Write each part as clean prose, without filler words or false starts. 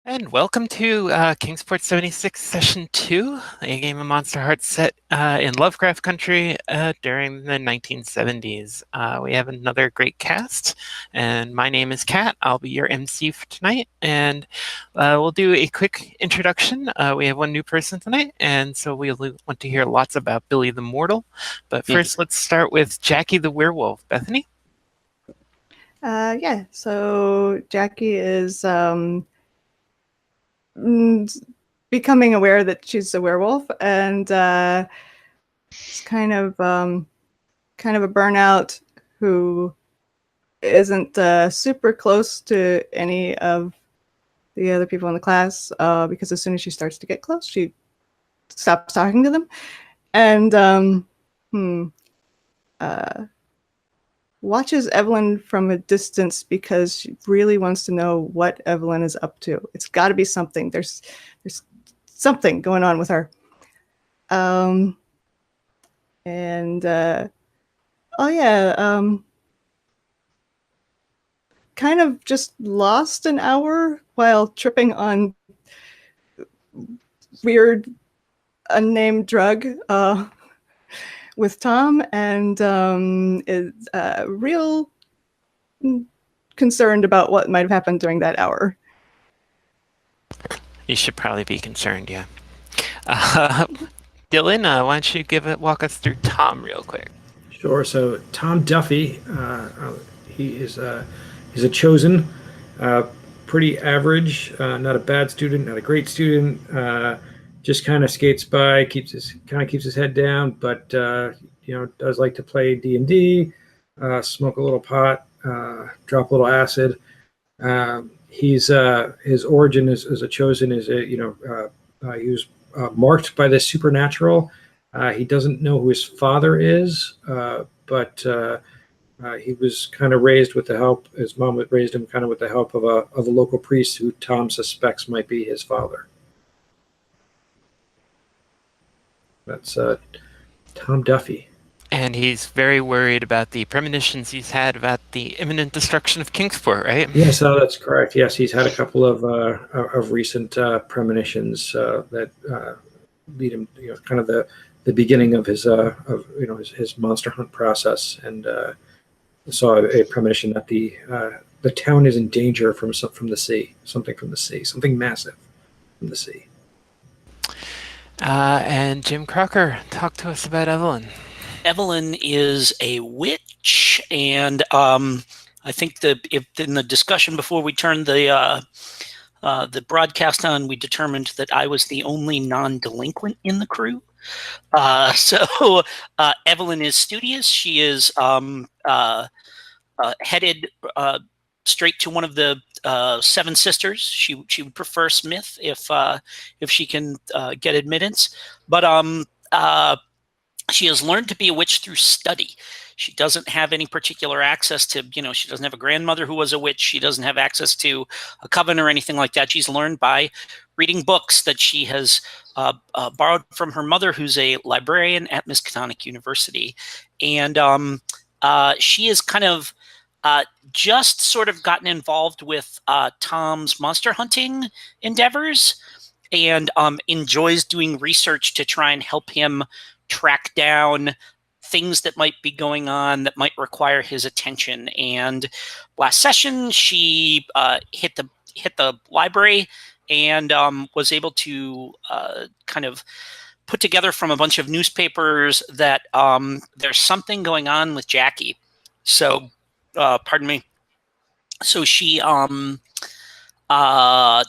And welcome to Kingsport 76 Session 2, a game of Monsterhearts set in Lovecraft Country during the 1970s. We have another great cast, and my name is Kat. I'll be your MC for tonight, and we'll do a quick introduction. We have one new person tonight, and so we'll want to hear lots about Billy the Mortal. But first, let's start with Jackie the Werewolf. Bethany? So Jackie is becoming aware that she's a werewolf, and it's kind of a burnout who isn't super close to any of the other people in the class, because as soon as she starts to get close, she stops talking to them, and watches Evelyn from a distance because she really wants to know what Evelyn is up to. It's got to be something. There's something going on with her. Kind of just lost an hour while tripping on weird unnamed drug with Tom, and is real concerned about what might have happened during that hour. You should probably be concerned, yeah. Dylan, why don't you walk us through Tom real quick? Sure. So Tom Duffy, he's a chosen, pretty average, not a bad student, not a great student. Just kind of skates by, keeps his head down, but does like to play D&D, smoke a little pot, drop a little acid. His origin as a chosen is he was marked by the supernatural. He doesn't know who his father is, but he was kind of raised with the help. His mom raised him kind of with the help of a local priest who Tom suspects might be his father. That's Tom Duffy. And he's very worried about the premonitions he's had about the imminent destruction of Kingsport, right? Yes, that's correct. Yes, he's had a couple of recent premonitions that lead him, kind of the beginning of his his monster hunt process, and saw a premonition that the town is in danger from the sea, something massive from the sea. And Jim Crocker, talk to us about Evelyn. Evelyn is a witch, and I think in the discussion before we turned the broadcast on, we determined that I was the only non-delinquent in the crew. So Evelyn is studious. She is headed straight to one of the seven sisters. She would prefer Smith if she can get admittance, but she has learned to be a witch through study. She doesn't have any particular access to, she doesn't have a grandmother who was a witch. She doesn't have access to a coven or anything like that. She's learned by reading books that she has borrowed from her mother, who's a librarian at Miskatonic University. And she is kind of just sort of gotten involved with Tom's monster hunting endeavors, and enjoys doing research to try and help him track down things that might be going on that might require his attention. And last session, she hit the library and was able to kind of put together from a bunch of newspapers that there's something going on with Jackie. So, pardon me. So she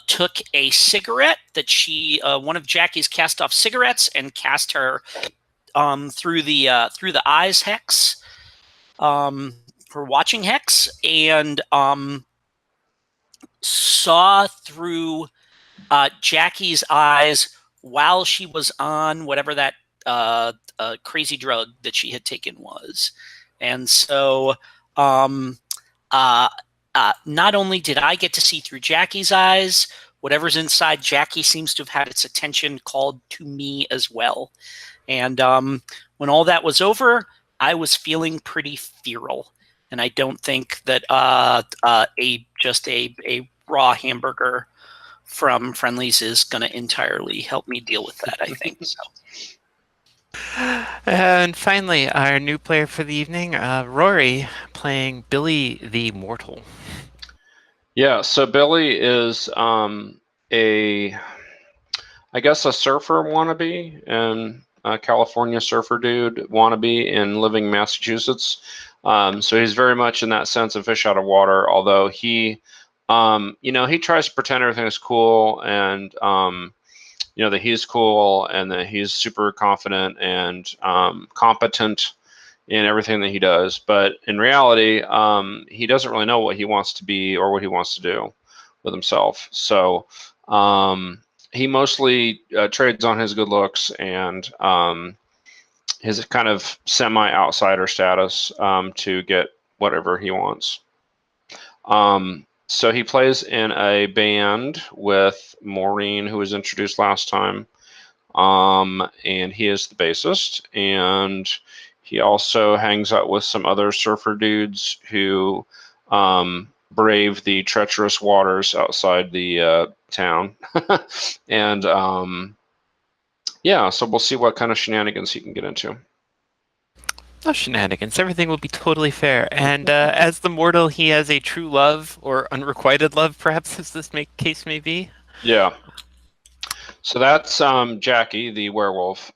took a cigarette that one of Jackie's cast off cigarettes, and cast her through the eyes hex, her watching hex, and saw through Jackie's eyes while she was on whatever that crazy drug that she had taken was. And so not only did I get to see through Jackie's eyes, whatever's inside Jackie seems to have had its attention called to me as well. And when all that was over, I was feeling pretty feral. And I don't think that a raw hamburger from friendlies is going to entirely help me deal with that, I think. So. And finally, our new player for the evening, Rory, playing Billy the Mortal. Yeah, so Billy is I guess a surfer wannabe, and a California surfer dude wannabe in living Massachusetts. So he's very much in that sense of fish out of water, although he, he tries to pretend everything is cool and, that he's cool and that he's super confident and competent in everything that he does. But in reality, he doesn't really know what he wants to be or what he wants to do with himself. So he mostly trades on his good looks and his kind of semi-outsider status to get whatever he wants. So he plays in a band with Maureen, who was introduced last time, and he is the bassist. And he also hangs out with some other surfer dudes who brave the treacherous waters outside the town. And so we'll see what kind of shenanigans he can get into. No shenanigans. Everything will be totally fair. And as the mortal, he has a true love, or unrequited love, perhaps, as this case may be. Yeah. So that's Jackie, the werewolf.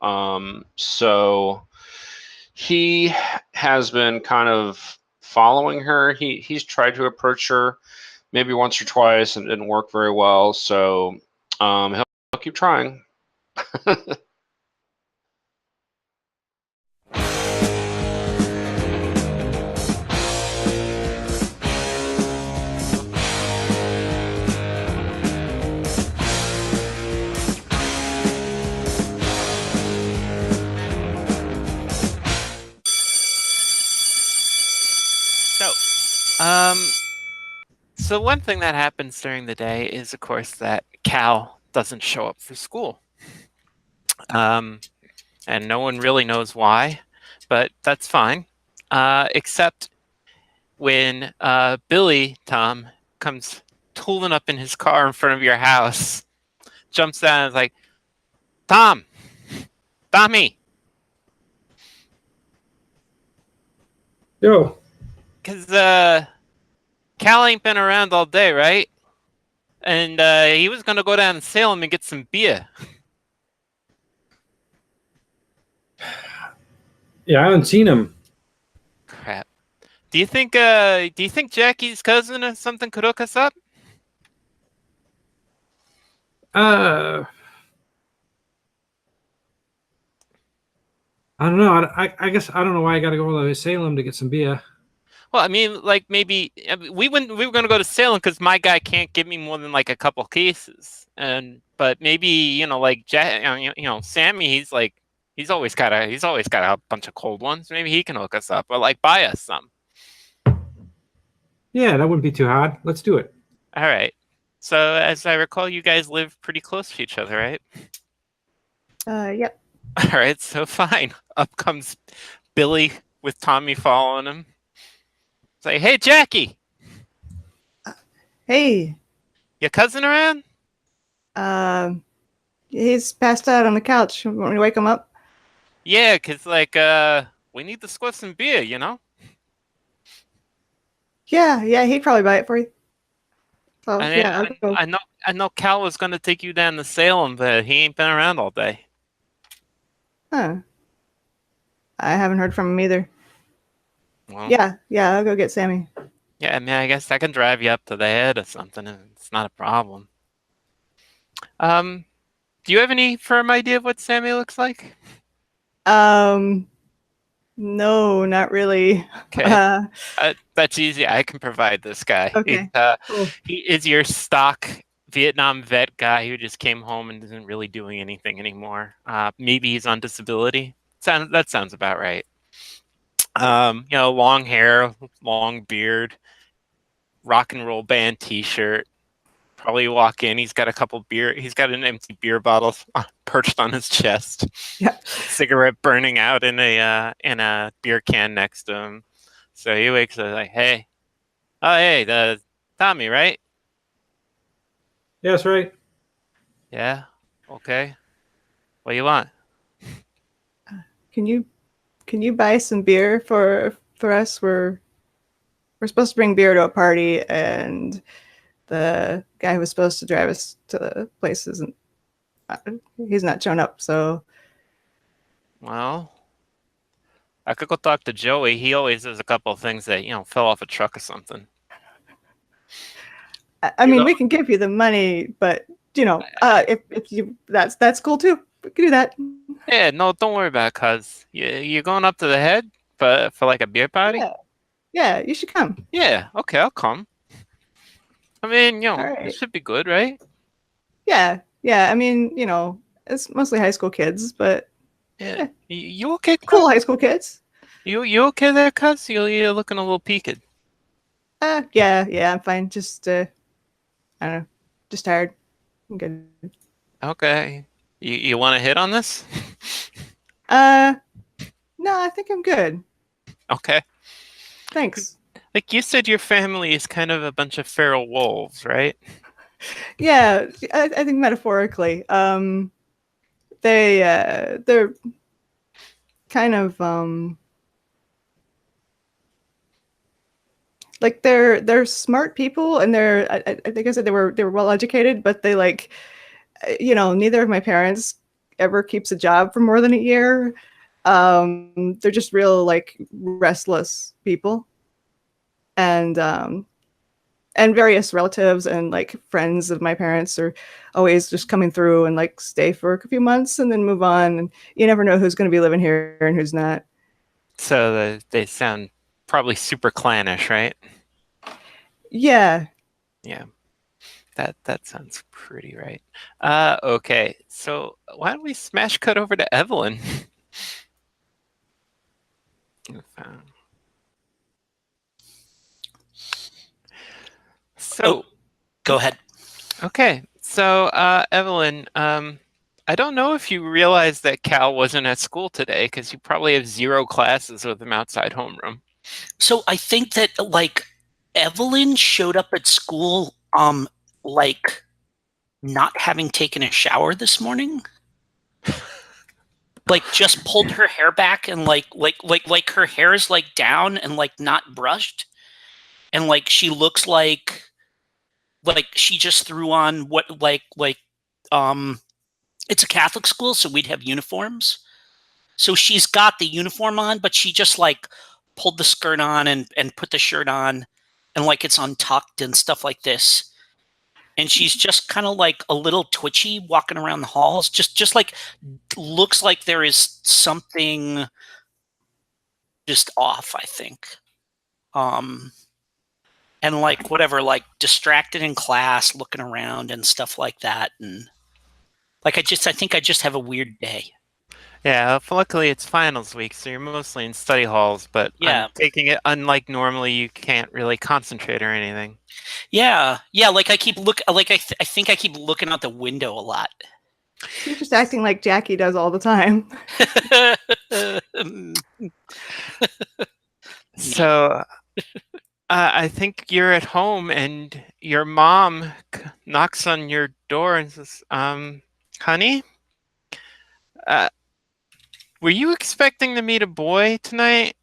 So he has been kind of following her. He's tried to approach her maybe once or twice and it didn't work very well. So he'll keep trying. So one thing that happens during the day is, of course, that Cal doesn't show up for school. And no one really knows why, but that's fine. Except when Billy, Tom, comes tooling up in his car in front of your house, jumps down and is like, Tommy. Yo. Because Cal ain't been around all day, right? And he was going to go down to Salem and get some beer. Yeah, I haven't seen him. Crap. Do you think Jackie's cousin or something could hook us up? I don't know. I guess I don't know why I got to go to Salem to get some beer. Well, I mean, like maybe we were going to go to Salem because my guy can't give me more than like a couple cases, but maybe like Sammy, he's always got a bunch of cold ones. Maybe he can hook us up or like buy us some. Yeah, that wouldn't be too hard. Let's do it. All right. So as I recall, you guys live pretty close to each other, right? Yep. All right. So fine. Up comes Billy with Tommy following him. Say, hey, Jackie. Hey. Your cousin around? He's passed out on the couch. Want me to wake him up? Yeah, because we need to score some beer, you know? Yeah, he'd probably buy it for you. So I know Cal was gonna take you down to Salem, but he ain't been around all day. Huh. I haven't heard from him either. Well, yeah, I'll go get Sammy. Yeah, I mean, I guess I can drive you up to the head or something, and it's not a problem. Do you have any firm idea of what Sammy looks like? No, not really. Okay. That's easy. I can provide this guy. Okay. Cool. He is your stock Vietnam vet guy who just came home and isn't really doing anything anymore. Maybe he's on disability. That sounds about right. Long hair, long beard, rock and roll band T-shirt. Probably walk in. He's got an empty beer bottle perched on his chest. Yeah. Cigarette burning out in a beer can next to him. So he wakes up like, hey, the Tommy, right? Yeah, that's right. Yeah. Okay. What do you want? Can you buy some beer for us? We're supposed to bring beer to a party, and the guy who was supposed to drive us to the place isn't. He's not shown up. So Well, I could go talk to Joey. He always does a couple of things that, fell off a truck or something. I mean, we can give you the money, but if you that's cool too. We can do that. Yeah, no, don't worry about it, cuz you're going up to the head for like a beer party? Yeah, yeah. You should come. Yeah, okay, I'll come. I mean, All it right. should be good, right? Yeah, yeah. I mean, it's mostly high school kids, but Yeah. You okay, cuz? cool high school kids. You okay there, cuz? You're looking a little peaked. Yeah. I'm fine. Just I don't know. Just tired. I'm good. Okay. You want to hit on this? No, I think I'm good. Okay. Thanks. Like you said, your family is kind of a bunch of feral wolves, right? Yeah, I think metaphorically. They're kind of like they're smart people, and I think I said they were well educated, but they neither of my parents ever keeps a job for more than a year. They're just real like restless people, and various relatives and like friends of my parents are always just coming through and like stay for a few months and then move on, and you never know who's going to be living here and who's not. So they sound probably super clannish, right? Yeah. Yeah. That sounds pretty right. Okay. So why don't we smash cut over to Evelyn? So, Go ahead. okay. So, Evelyn, I don't know if you realized that Cal wasn't at school today because you probably have 0 classes with him outside homeroom. So I think that like Evelyn showed up at school like not having taken a shower this morning. Like just pulled her hair back and like her hair is like down and like not brushed. And like she looks like she just threw on what it's a Catholic school, so we'd have uniforms. So she's got the uniform on, but she just like pulled the skirt on and put the shirt on, and like it's untucked and stuff like this. And she's just kind of like a little twitchy walking around the halls. Just like looks like there is something just off, I think. And like whatever, like distracted in class, looking around and stuff like that. And like I think I just have a weird day. Yeah, luckily it's finals week, so you're mostly in study halls, but Yeah. I'm taking it unlike normally you can't really concentrate or anything. Yeah, like I keep I think I keep looking out the window a lot. You're just acting like Jackie does all the time. So I think you're at home and your mom knocks on your door and says, honey, were you expecting to meet a boy tonight?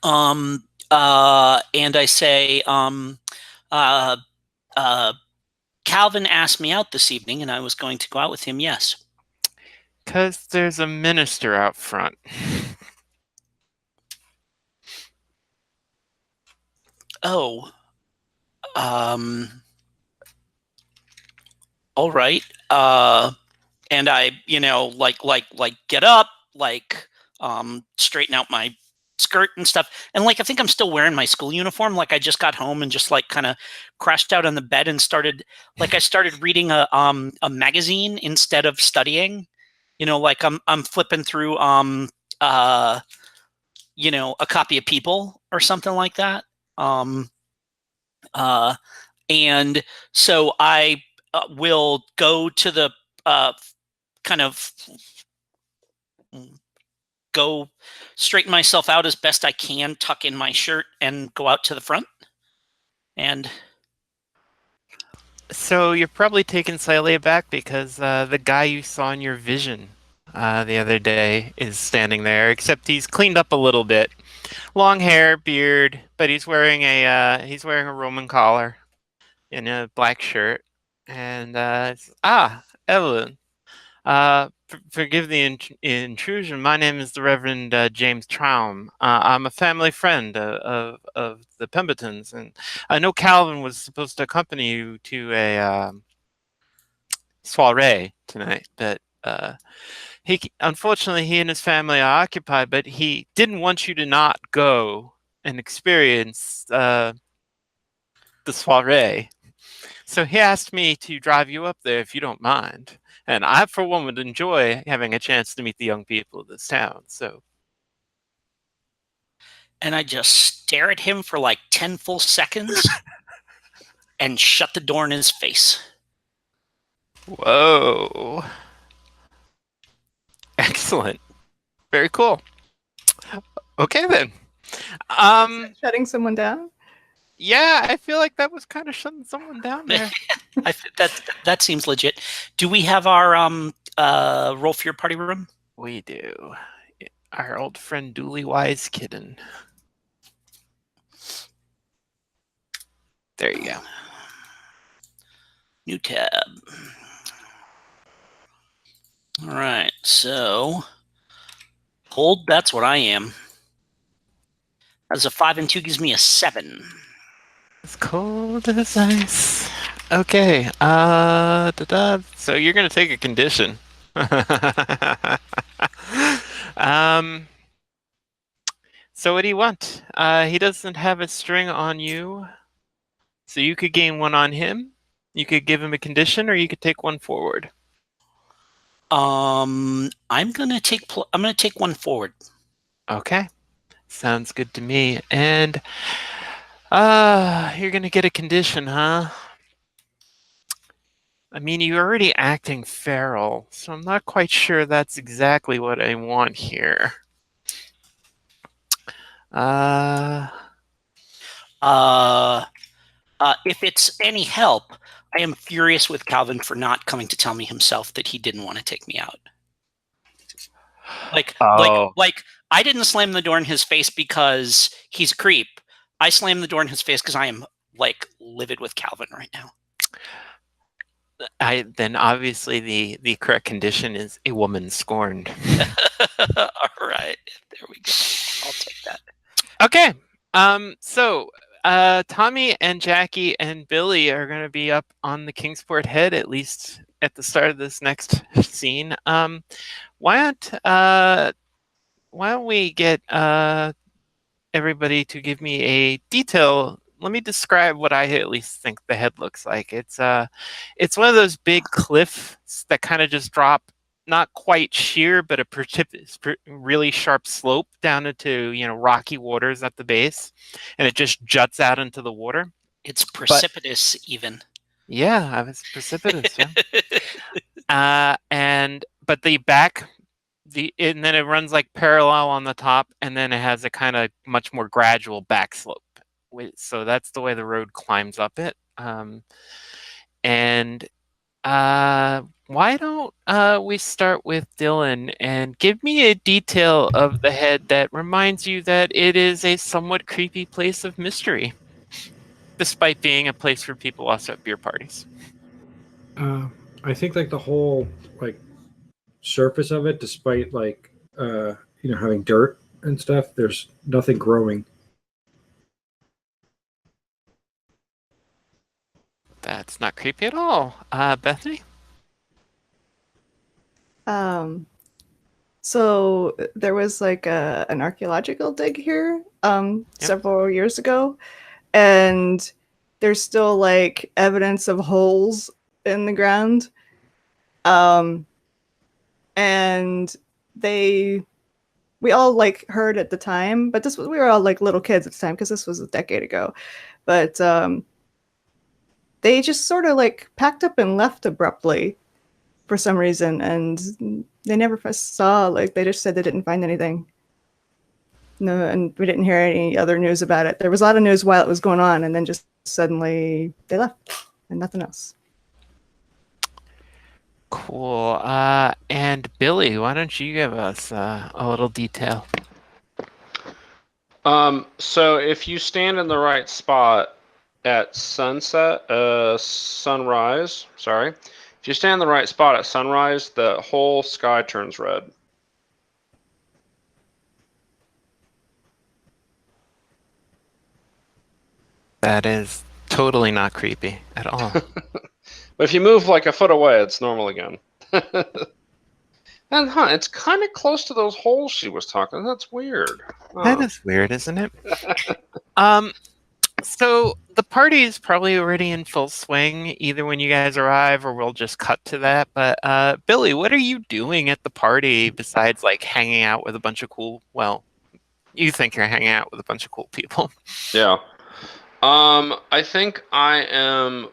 And I say, Calvin asked me out this evening and I was going to go out with him, yes. 'Cause there's a minister out front. Oh. All right. And I, like get up, like straighten out my skirt and stuff. And like I think I'm still wearing my school uniform. Like I just got home and just like kind of crashed out on the bed and started reading a magazine instead of studying. Like I'm flipping through a copy of People or something like that. And so I will go to the kind of go straighten myself out as best I can, tuck in my shirt, and go out to the front. And So you're probably taken slightly aback because the guy you saw in your vision the other day is standing there, except he's cleaned up a little bit. Long hair, beard, but he's wearing a Roman collar in a black shirt. And Evelyn. Forgive the intrusion. My name is the Reverend James Traum. I'm a family friend of the Pembertons, and I know Calvin was supposed to accompany you to a soiree tonight, but unfortunately he and his family are occupied. But he didn't want you to not go and experience the soiree. So he asked me to drive you up there if you don't mind. And I, for one, would enjoy having a chance to meet the young people of this town. So, And I just stare at him for like 10 full seconds and shut the door in his face. whoa. Excellent. Very cool. Okay, then. Shutting someone down? Yeah, I feel like that was kind of shutting someone down there. That seems legit. Do we have our roll for your party room? We do. Our old friend Dooley Wise Kitten. There you go. New tab. All right, so hold. That's what I am. That's a 5 and 2 gives me a 7. As cold as ice. Okay. So you're gonna take a condition. So what do you want? He doesn't have a string on you, so you could gain one on him. You could give him a condition, or you could take one forward. I'm gonna take one forward. Okay, sounds good to me. And you're gonna get a condition, huh? I mean, you're already acting feral, so I'm not quite sure that's exactly what I want here. If it's any help, I am furious with Calvin for not coming to tell me himself that he didn't want to take me out. Like I didn't slam the door in his face because he's a creep. I slammed the door in his face because I am like livid with Calvin right now. Then obviously the correct condition is a woman scorned. All right, there we go. I'll take that. Okay. So Tommy and Jackie and Billy are going to be up on the Kingsport head, at least at the start of this next scene. Why don't we get everybody to give me a detail? Let me describe what I at least think the head looks like. It's one of those big cliffs that kind of just drop, not quite sheer, but a really sharp slope down into rocky waters at the base, and it just juts out into the water. It's precipitous, even. Yeah, it's precipitous. Yeah. But the back, and then it runs like parallel on the top, and then it has a kind of much more gradual back slope. So that's the way the road climbs up it. Why don't we start with Dylan and give me a detail of the head that reminds you that it is a somewhat creepy place of mystery, despite being a place where people also have beer parties. I think like the whole like surface of it, despite like having dirt and stuff, there's nothing growing. That's not creepy at all. Bethany? So there was like an archaeological dig here several years ago, and there's still like evidence of holes in the ground. And we all like heard at the time, but we were all like little kids at the time because this was a decade ago. But they just sort of like packed up and left abruptly for some reason, and they never saw, like, they just said they didn't find anything. No, and we didn't hear any other news about it. There was a lot of news while it was going on, and then just suddenly they left and nothing else. Cool. And Billy, why don't you give us a little detail? So if you stand in the right spot at sunrise, sorry. If you stand in the right spot at sunrise, the whole sky turns red. That is totally not creepy at all. But if you move like a foot away, it's normal again. And it's kind of close to those holes she was talking. That's weird. That is weird, isn't it? So the party is probably already in full swing, either when you guys arrive or we'll just cut to that. But Billy, what are you doing at the party besides like hanging out with a bunch of cool, well, you think you're hanging out with a bunch of cool people. Yeah. I think I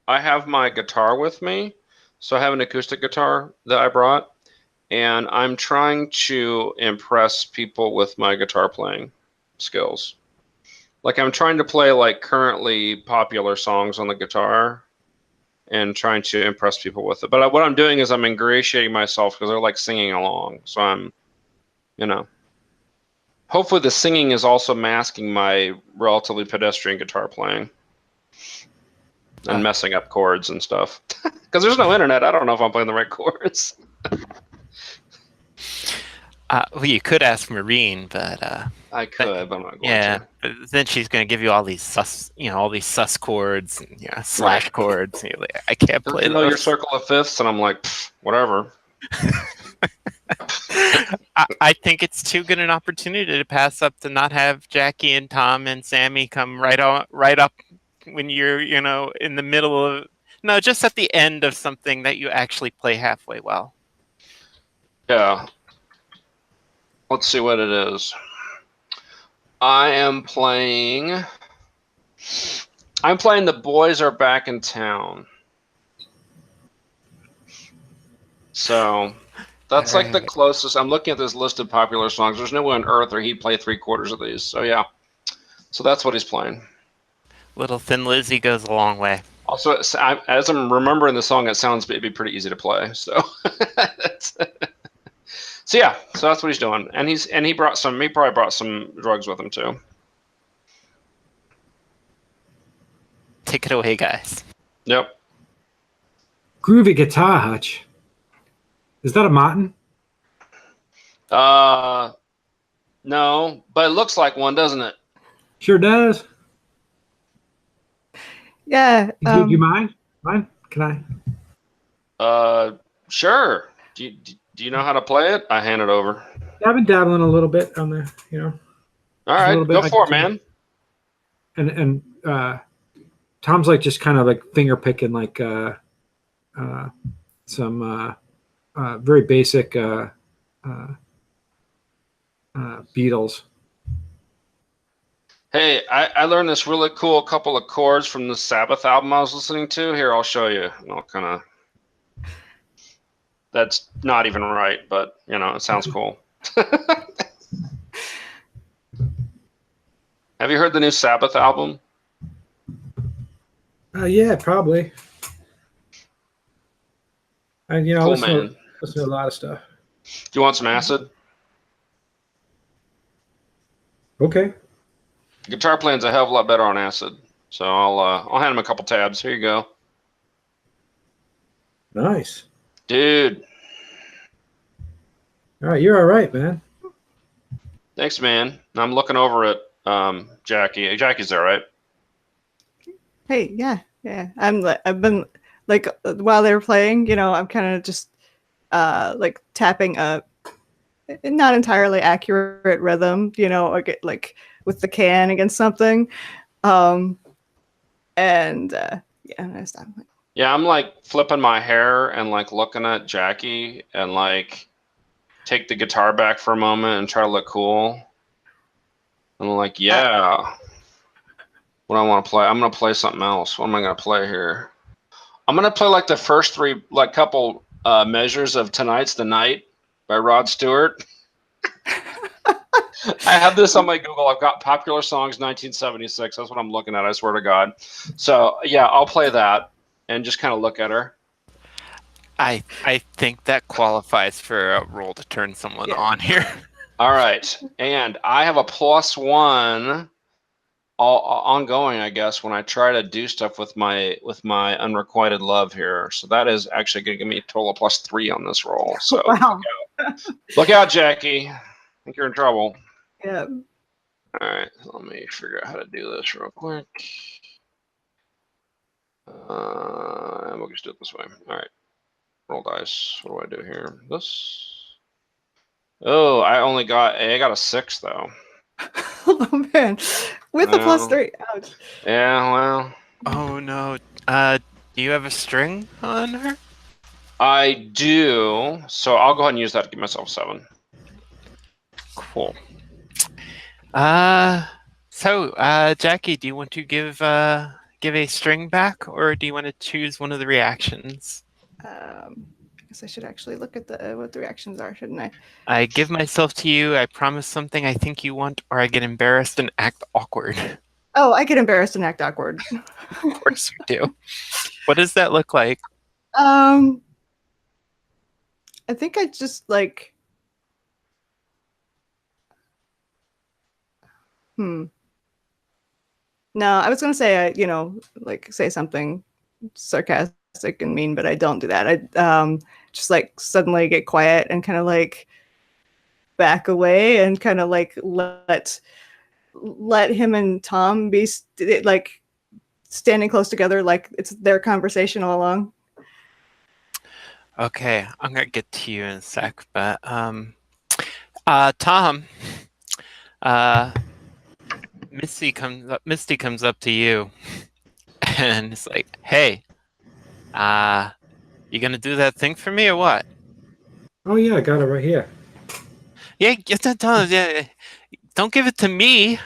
have my guitar with me. So I have an acoustic guitar that I brought, and I'm trying to impress people with my guitar playing skills. Like I'm trying to play like currently popular songs on the guitar and trying to impress people with it. But what I'm doing is I'm ingratiating myself because they're like singing along. So I'm, hopefully the singing is also masking my relatively pedestrian guitar playing and messing up chords and stuff. Because there's no internet. I don't know if I'm playing the right chords. Well, you could ask Maureen, but I could, but I'm not going yeah, to. but then she's going to give you all these sus chords and slash chords. And you're like, I can't play those. Your circle of fifths, and I'm like, whatever. I think it's too good an opportunity to pass up to not have Jackie and Tom and Sammy come right up when you're in the middle of just at the end of something that you actually play halfway well. Yeah. Let's see what it is. I'm playing The Boys Are Back in Town. So that's like the closest. I'm looking at this list of popular songs. There's no way on earth or he'd play 3/4 of these. So yeah. So that's what he's playing. Little Thin Lizzy goes a long way. Also, as I'm remembering the song, it'd be pretty easy to play. So So yeah, so that's what he's doing, and he probably brought some drugs with him too. Take it away, guys. Yep. Groovy guitar, Hutch. Is that a Martin? No, but it looks like one, doesn't it? Sure does. Yeah. Do you mind? Can I? Sure. Do you know how to play it? I hand it over. I've been dabbling a little bit on the, All right, go for it, man. And Tom's like just kind of like finger picking like some very basic Beatles. Hey, I learned this really cool couple of chords from the Sabbath album I was listening to. Here, I'll show you. I'll kind of. That's not even right, but it sounds cool. Have you heard the new Sabbath album? Yeah, probably. And cool, listen to a lot of stuff. Do you want some acid? Okay. Guitar playing's a hell of a lot better on acid, so I'll hand him a couple tabs. Here you go. Nice. Dude. All right, you're all right, man. Thanks, man. I'm looking over at Jackie. Jackie's there, right? Hey, yeah. I've been like while they were playing, I'm kind of just like tapping a not entirely accurate rhythm, or get like with the can against something, and yeah, I stopped. Yeah, I'm like flipping my hair and like looking at Jackie and like take the guitar back for a moment and try to look cool. And I'm like, yeah. What do I want to play? I'm going to play something else. What am I going to play here? I'm going to play like the first three, like couple measures of Tonight's the Night by Rod Stewart. I have this on my Google. I've got popular songs 1976. That's what I'm looking at. I swear to God. So yeah, I'll play that and just kind of look at her. I think that qualifies for a roll to turn someone Yeah. on here. All right, and I have a +1 ongoing, I guess, when I try to do stuff with my unrequited love here. So that is actually going to give me a total of +3 on this roll. So Wow. look out, Jackie. I think you're in trouble. Yeah. All right, let me figure out how to do this real quick. And we'll just do it this way. All right, roll dice. What do I do here? This. Oh, I got a 6 though. Oh man, with a +3. Ouch. Yeah, well, Oh no. Do you have a string on her? I do. So I'll go ahead and use that to give myself 7. Cool. Jackie, do you want to give a string back, or do you want to choose one of the reactions? I guess I should actually look at what the reactions are, shouldn't I? I give myself to you, I promise something I think you want, or I get embarrassed and act awkward. Oh, I get embarrassed and act awkward. Of course you do. What does that look like? I think I just like. No, I was gonna say, like say something sarcastic and mean, but I don't do that. I just like suddenly get quiet and kind of like back away and kind of like let him and Tom be like standing close together, like it's their conversation all along. Okay, I'm gonna get to you in a sec, but Tom, Misty comes up to you and it's like, hey, you gonna do that thing for me or what? Oh yeah, I got it right here. Yeah, get that done. Yeah, don't give it to me.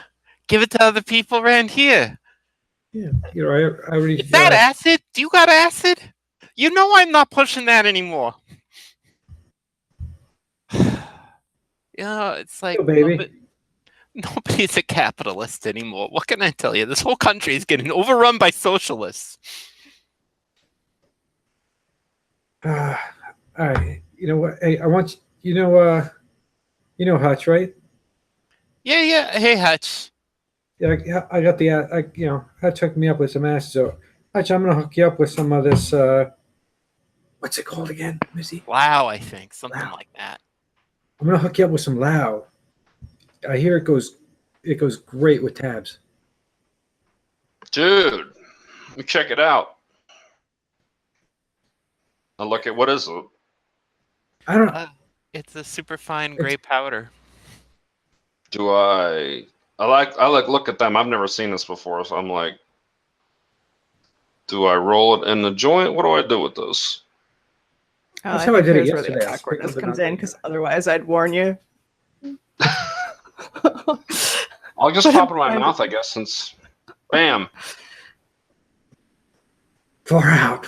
Give it to other people around here. Yeah, I already. Is that acid? Do you got acid? You know I'm not pushing that anymore. It's like, Oh, baby. nobody's a capitalist anymore. What can I tell you? This whole country is getting overrun by socialists. All right. You know what? Hey, I want you know Hutch, right? Yeah. Hey, Hutch. Yeah, I got Hutch hooked me up with some acid. So, Hutch, I'm gonna hook you up with some of this. What's it called again, Missy? Wow, I think something Wow. like that. I'm gonna hook you up with some Lao. I hear it goes great with tabs. Dude, let me check it out. I'll look at what is it? I don't. It's a super fine gray powder. Do I look at them. I've never seen this before, so I'm like, do I roll it in the joint? What do I do with this? That's how I did it here's where the yesterday. I awkwardness sprinkled it comes on in, because otherwise I'd warn you. I'll just pop it in my mouth, I guess, since bam. Far out.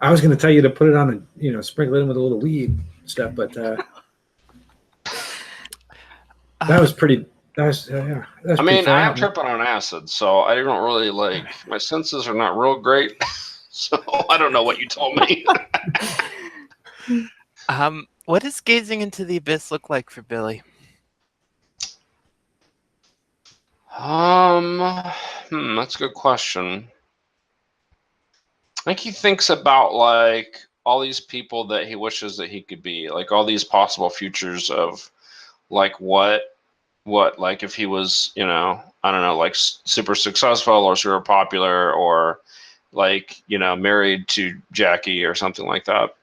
I was going to tell you to put it on and sprinkle it in with a little weed stuff, but that was pretty. That was yeah. I mean, I am tripping on acid, so I don't really like. My senses are not real great, so I don't know what you told me. What does gazing into the abyss look like for Billy? That's a good question. I think he thinks about like all these people that he wishes that he could be, like all these possible futures of like what like if he was, I don't know, like super successful or super popular or like, married to Jackie or something like that.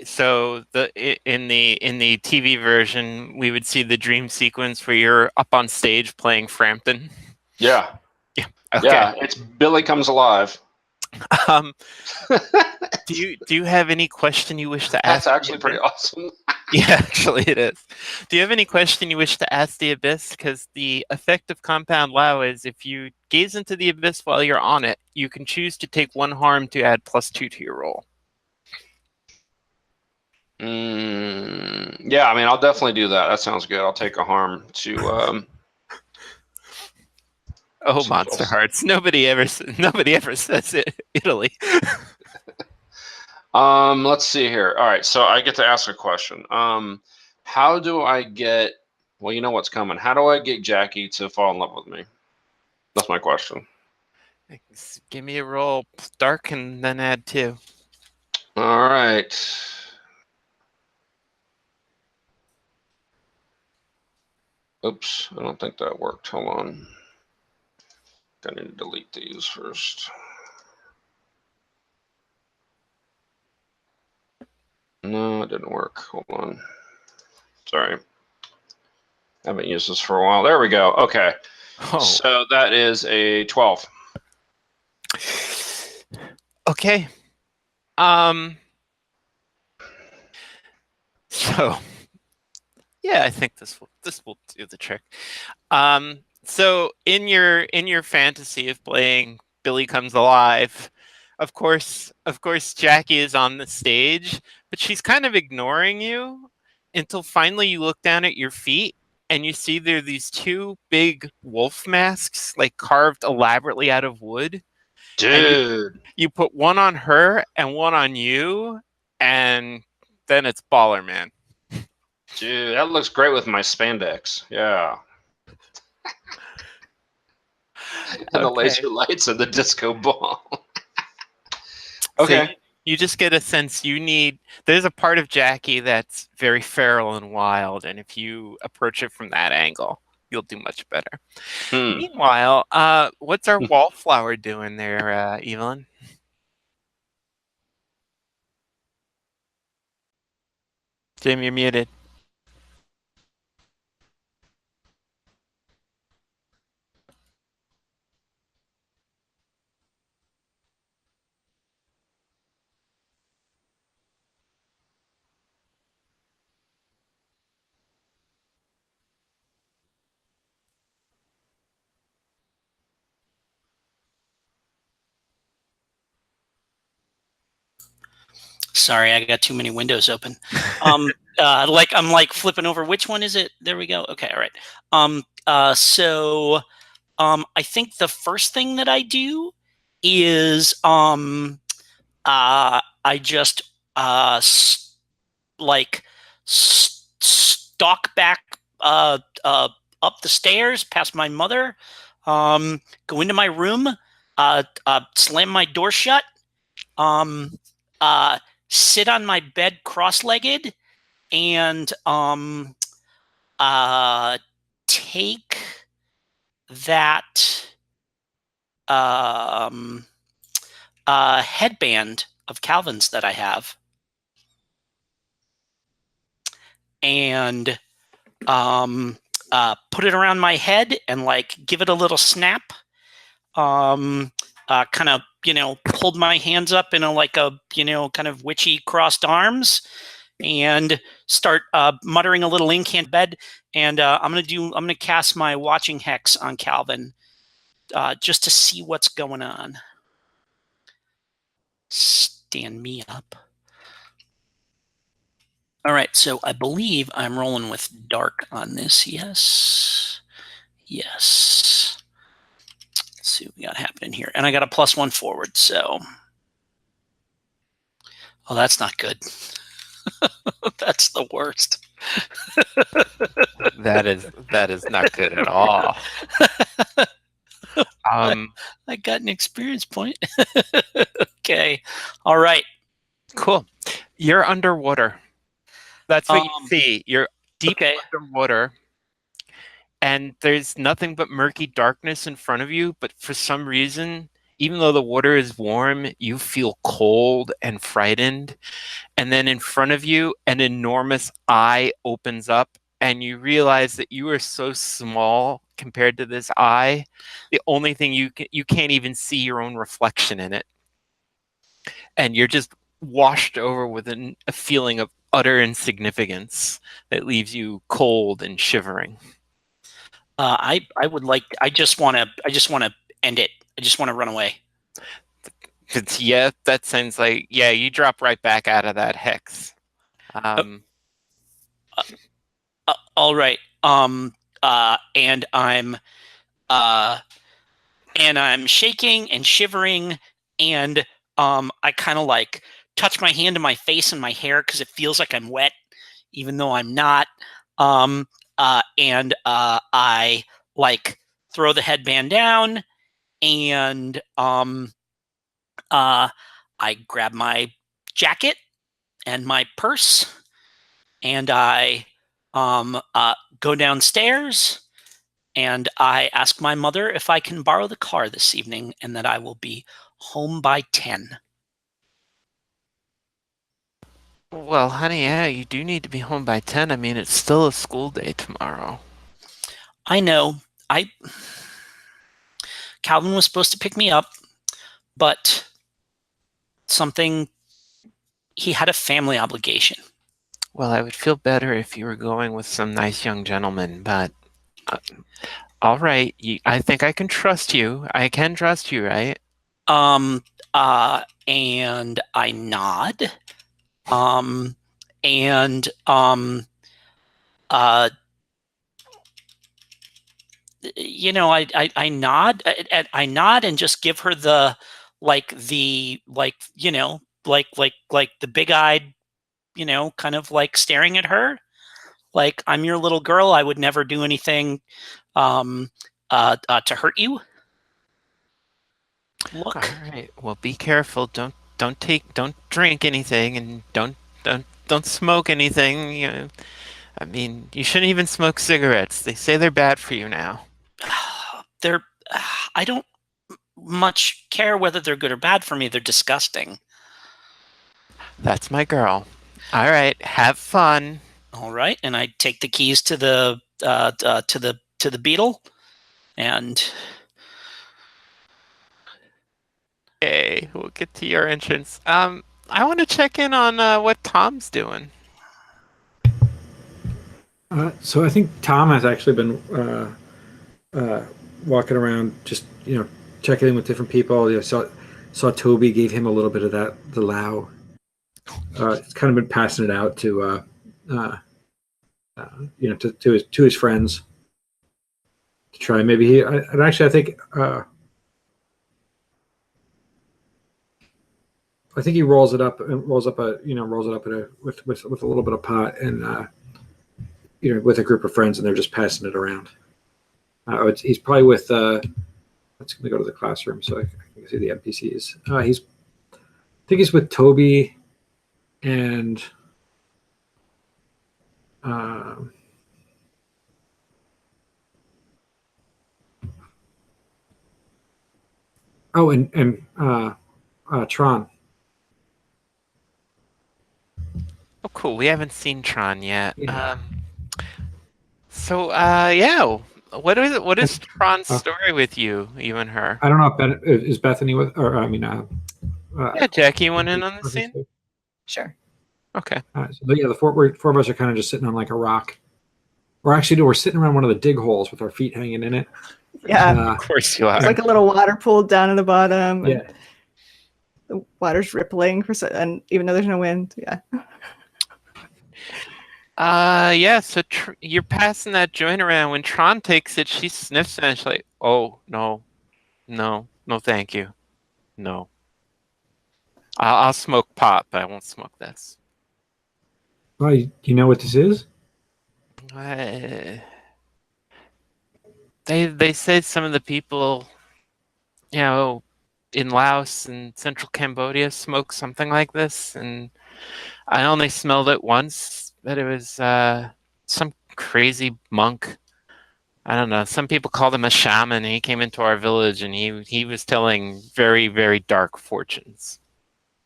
So in the TV version, we would see the dream sequence where you're up on stage playing Frampton. Yeah. Yeah. Okay. Yeah, it's Billy Comes Alive. Do you have any question you wish to ask? That's actually pretty awesome. Yeah, actually it is. Do you have any question you wish to ask the abyss? Because the effect of Compound Lao is if you gaze into the abyss while you're on it, you can choose to take 1 harm to add +2 to your roll. Yeah, I mean, I'll definitely do that. That sounds good. I'll take a harm to. Oh, Monsterhearts! Nobody ever says it. Italy. Let's see here. All right, so I get to ask a question. How do I get? Well, you know what's coming. How do I get Jackie to fall in love with me? That's my question. Give me a roll, dark, and then add 2. All right. Oops, I don't think that worked. Hold on. I need to delete these first. No, it didn't work. Hold on. Sorry. I haven't used this for a while. There we go. Okay. Oh. So that is a 12. Okay. So yeah, I think this will do the trick. So in your fantasy of playing Billy Comes Alive, of course Jackie is on the stage, but she's kind of ignoring you until finally you look down at your feet and you see there are these 2 big wolf masks, like carved elaborately out of wood. Dude. You put one on her and one on you, and then it's baller, man. Dude, that looks great with my spandex. Yeah. And the laser lights and the disco ball. Okay. So you just get a sense there's a part of Jackie that's very feral and wild, and if you approach it from that angle, you'll do much better. Meanwhile, what's our wallflower doing there, Evelyn? Jim, you're muted. Sorry, I got too many windows open. I'm like flipping over. Which one is it? There we go. Okay, all right. So I think the first thing that I do is I just stalk back up the stairs past my mother, go into my room, slam my door shut, sit on my bed cross-legged, and take that headband of Calvin's that I have, and put it around my head and like give it a little snap. Kind of, hold my hands up in a kind of witchy crossed arms, and start muttering a little incant bed. And I'm gonna cast my watching hex on Calvin, just to see what's going on. Stand me up. All right, so I believe I'm rolling with dark on this. Yes. Let's see what we got happening here. And I got a +1 forward, so. Oh, that's not good. That's the worst. That is not good at all. I got an experience point. Okay. All right. Cool. You're underwater. That's what you see. You're deep underwater, and there's nothing but murky darkness in front of you, but for some reason, even though the water is warm, you feel cold and frightened. And then in front of you, an enormous eye opens up, and you realize that you are so small compared to this eye. The only thing you can't even see your own reflection in it. And you're just washed over with a feeling of utter insignificance that leaves you cold and shivering. I just want to end it. I just want to run away. Yeah, that sounds like, yeah, you drop right back out of that hex. All right. And I'm shaking and shivering, and I kind of like touch my hand to my face and my hair because it feels like I'm wet, even though I'm not. And I like throw the headband down, and I grab my jacket and my purse, and I go downstairs, and I ask my mother if I can borrow the car this evening and that I will be home by 10. Well, honey, yeah, you do need to be home by 10. I mean, it's still a school day tomorrow. I know. Calvin was supposed to pick me up, but he had a family obligation. Well, I would feel better if you were going with some nice young gentleman, but all right. I think I can trust you. I can trust you, right? And I nod. You know, I nod. I nod and just give her the you know, like the big-eyed, you know, kind of like staring at her. Like, I'm your little girl. I would never do anything to hurt you. Look. All right. Well, be careful. Don't drink anything, and don't smoke anything. You know, I mean, you shouldn't even smoke cigarettes. They say they're bad for you now. I don't much care whether they're good or bad for me. They're disgusting. That's my girl. All right. Have fun. All right, and I take the keys to the Beetle, and Okay, we'll get to your entrance. I want to check in on what Tom's doing. So I think Tom has actually been walking around, just checking in with different people. Saw Toby, gave him a little bit of the lao. It's kind of been passing it out to to his friends to try. Maybe I think he rolls it up with a little bit of pot, and with a group of friends, and they're just passing it around. He's probably with let's go to the classroom so I can see the NPCs. I think he's with Toby and and Tron. Oh, cool. We haven't seen Tron yet. Yeah. Yeah. What is Tron's story with you and her? I don't know if is Bethany with, or I mean, yeah, Jackie went in on the scene. Sure. Okay. So the four of us are kind of just sitting on like a rock. Or actually, no, we're sitting around one of the dig holes with our feet hanging in it. Yeah. Of course you are. It's like a little water pool down in the bottom. Yeah. The water's rippling and even though there's no wind. Yeah. Yeah. So you're passing that joint around. When Tron takes it, she sniffs it and she's like, "Oh no, thank you, no. I'll smoke pot, but I won't smoke this." Well, you know what this is? They said some of the people, in Laos and central Cambodia smoke something like this, and I only smelled it once, but it was some crazy monk. I don't know. Some people called him a shaman. He came into our village and he was telling very, very dark fortunes.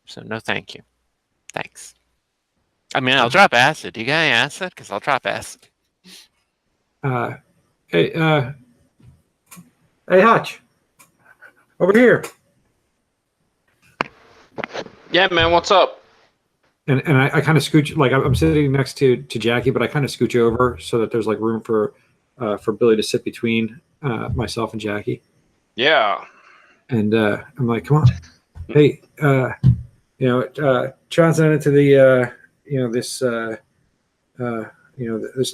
So no, thank you. Thanks. I mean, I'll drop acid. You got any acid? Because I'll drop acid. Hey, Hutch, over here. Yeah, man, what's up? And I kind of scooch, like I'm sitting next to Jackie, but I kind of scooch over so that there's like room for Billy to sit between myself and Jackie. Yeah. And I'm like, come on, hey, Tron's not into the this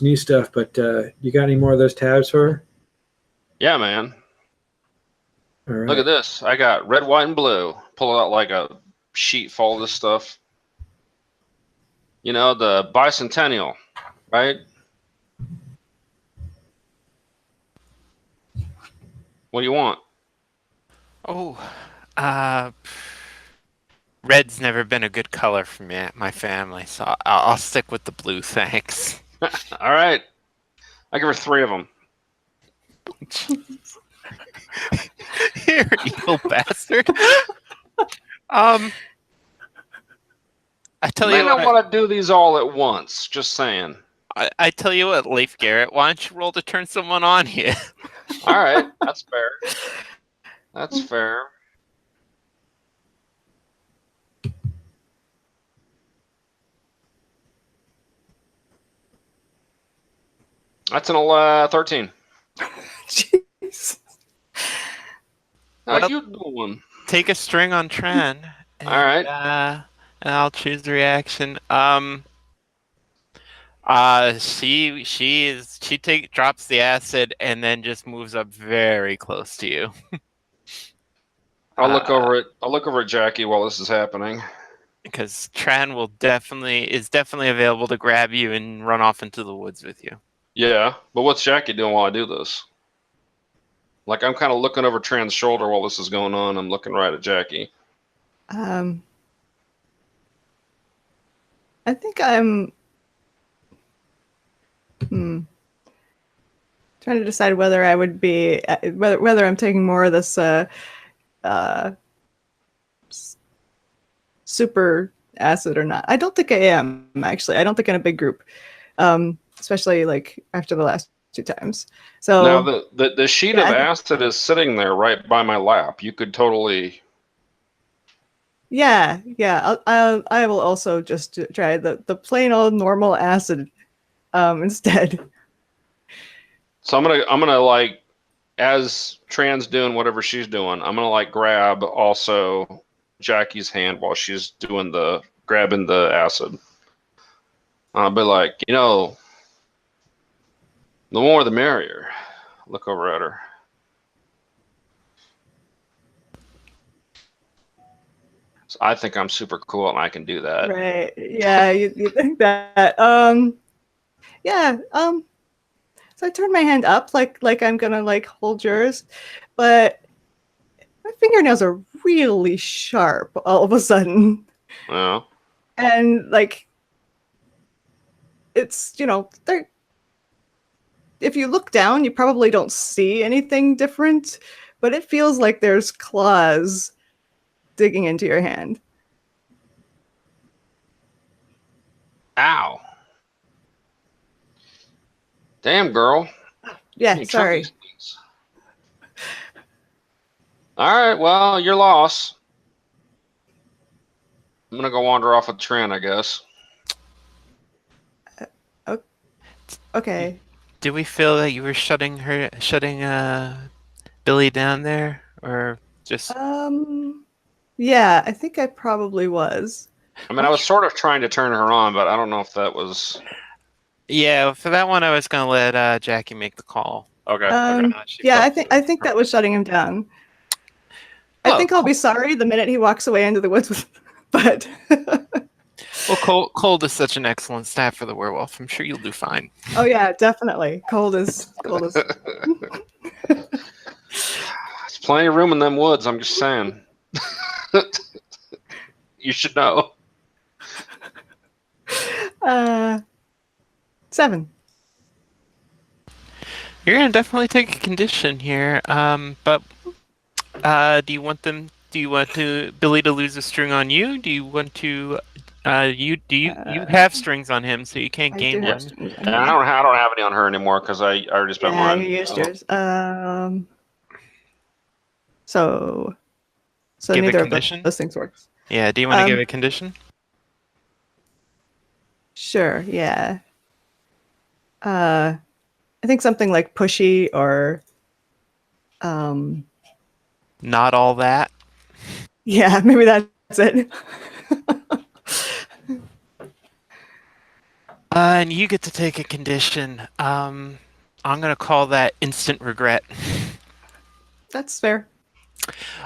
new stuff, but you got any more of those tabs for her? Yeah, man. All right. Look at this. I got red, white, and blue. Pull out like a sheet full of this stuff. You know, the bicentennial, right? What do you want? Oh, red's never been a good color for me, my family, so I'll stick with the blue, thanks. All right. I give her 3 of them. You evil bastard. I tell May you not what. want to do these all at once. Just saying. I tell you what, Leif Garrett. Why don't you roll to turn someone on here? All right, that's fair. That's fair. That's an 13. Jeez. How What you doing? Take a string on Tran. And, All right. And I'll choose the reaction. She drops the acid and then just moves up very close to you. I'll look over at Jackie while this is happening. Because Tran is definitely available to grab you and run off into the woods with you. Yeah, but what's Jackie doing while I do this? Like, I'm kind of looking over Tran's shoulder while this is going on. I'm looking right at Jackie. I think I'm trying to decide whether I would be whether I'm taking more of this super acid or not. I don't think I am, actually. I don't think in a big group, especially like after the last 2 times. So now the sheet of acid is sitting there right by my lap. You could totally. Yeah. I will also just try the plain old normal acid instead. So I'm gonna like, as Tran's doing whatever she's doing, I'm gonna like grab also Jackie's hand while she's doing grabbing the acid. I'll be like, you know, the more the merrier. Look over at her. So I think I'm super cool and I can do that. Right. Yeah, you think that. Yeah. So I turn my hand up like I'm gonna like hold yours, but my fingernails are really sharp all of a sudden. Yeah. And like it's, they're, if you look down, you probably don't see anything different, but it feels like there's claws digging into your hand. Ow. Damn, girl. Yeah, sorry. All right, well, your loss. I'm gonna go wander off with Tran, I guess. Okay. Do we feel that you were shutting Billy down there, or just? Yeah, I think I probably was. I mean, I was sort of trying to turn her on, but I don't know if that was. Yeah, for that one, I was gonna let Jackie make the call. Okay. Yeah, I think that was shutting him down. I think I'll be sorry the minute he walks away into the woods, but. Well, cold is such an excellent staff for the werewolf. I'm sure you'll do fine. Oh yeah, definitely. Cold is. There's plenty of room in them woods. I'm just saying. You should know. 7. You're gonna definitely take a condition here, but do you want Billy to lose a string on you? Do you want to? You have strings on him, so you can't gain one. And I don't have any on her anymore because I already spent mine. You used yours. So Give neither a condition? of those things works. Yeah. Do you want to give a condition? Sure. Yeah. I think something like pushy or. Not all that. Yeah, maybe that's it. And you get to take a condition. I'm gonna call that instant regret. That's fair.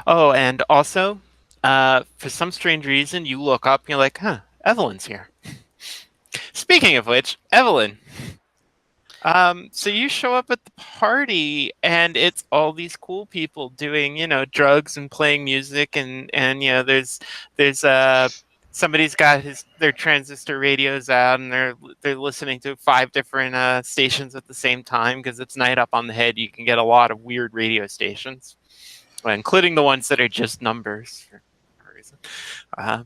Oh, and also, for some strange reason, you look up and you're like, huh, Evelyn's here. Speaking of which, Evelyn. So you show up at the party, and it's all these cool people doing, drugs and playing music, and there's somebody's got their transistor radios out, and they're listening to 5 different stations at the same time because it's night up on the head. You can get a lot of weird radio stations, including the ones that are just numbers for no reason.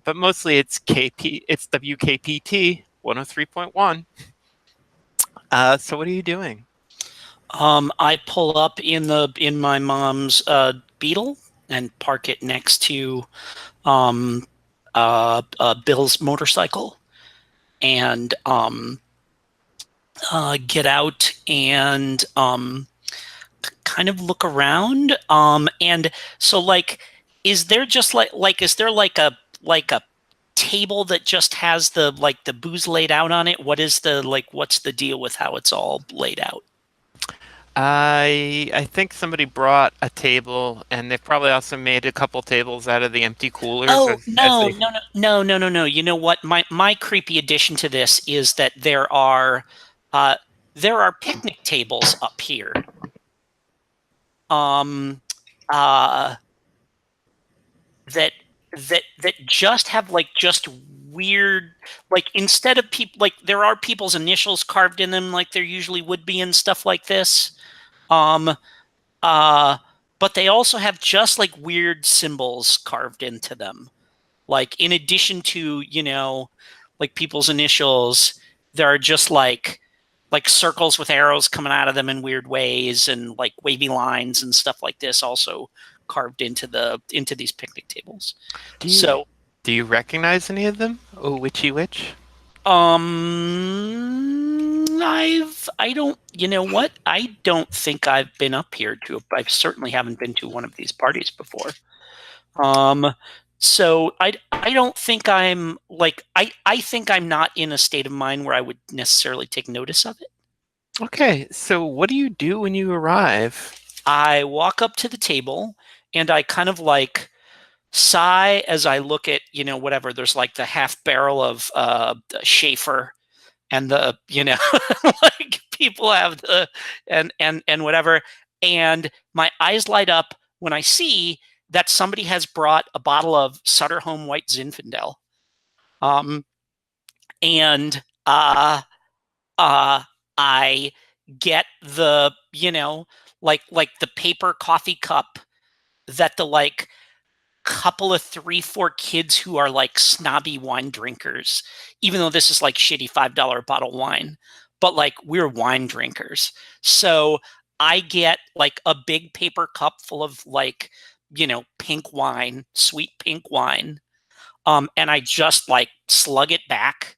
But mostly it's WKPT 103.1. So what are you doing? I pull up in my mom's Beetle and park it next to Bill's motorcycle, and get out and kind of look around. And so, like, is there just is there like a table that just has the booze laid out on it? What's the deal with how it's all laid out? I think somebody brought a table, and they've probably also made a couple tables out of the empty coolers. Oh, no. You know what? My creepy addition to this is that there are picnic tables up here. That just have just weird, instead of people, there are people's initials carved in them like there usually would be and stuff like this. But they also have just weird symbols carved into them. In addition to, people's initials, there are just circles with arrows coming out of them in weird ways, and wavy lines and stuff like this also carved into these picnic tables. Do you recognize any of them? Oh, witchy witch. I don't. You know what? I don't think I've been up here I certainly haven't been to one of these parties before. So I don't think I'm I think I'm not in a state of mind where I would necessarily take notice of it. Okay, so what do you do when you arrive? I walk up to the table, and I kind of sigh as I look at, whatever. There's the half barrel of Schaefer, and the, people have the, and whatever. And my eyes light up when I see that somebody has brought a bottle of Sutter Home White Zinfandel. And I get the, the paper coffee cup that the couple of 3-4 kids who are snobby wine drinkers, even though this is shitty $5 bottle wine, but we're wine drinkers. So I get a big paper cup full of pink wine, sweet pink wine. And I just slug it back,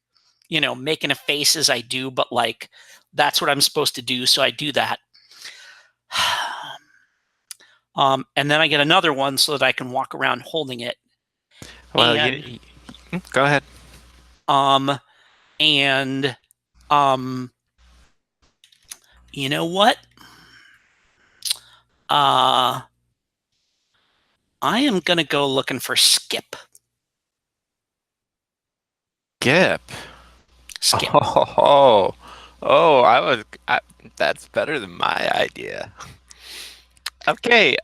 making a face as I do, but that's what I'm supposed to do. So I do that. And then I get another one so that I can walk around holding it. Well, go ahead. And you know what? I am gonna go looking for Skip. Skip. That's better than my idea. Okay,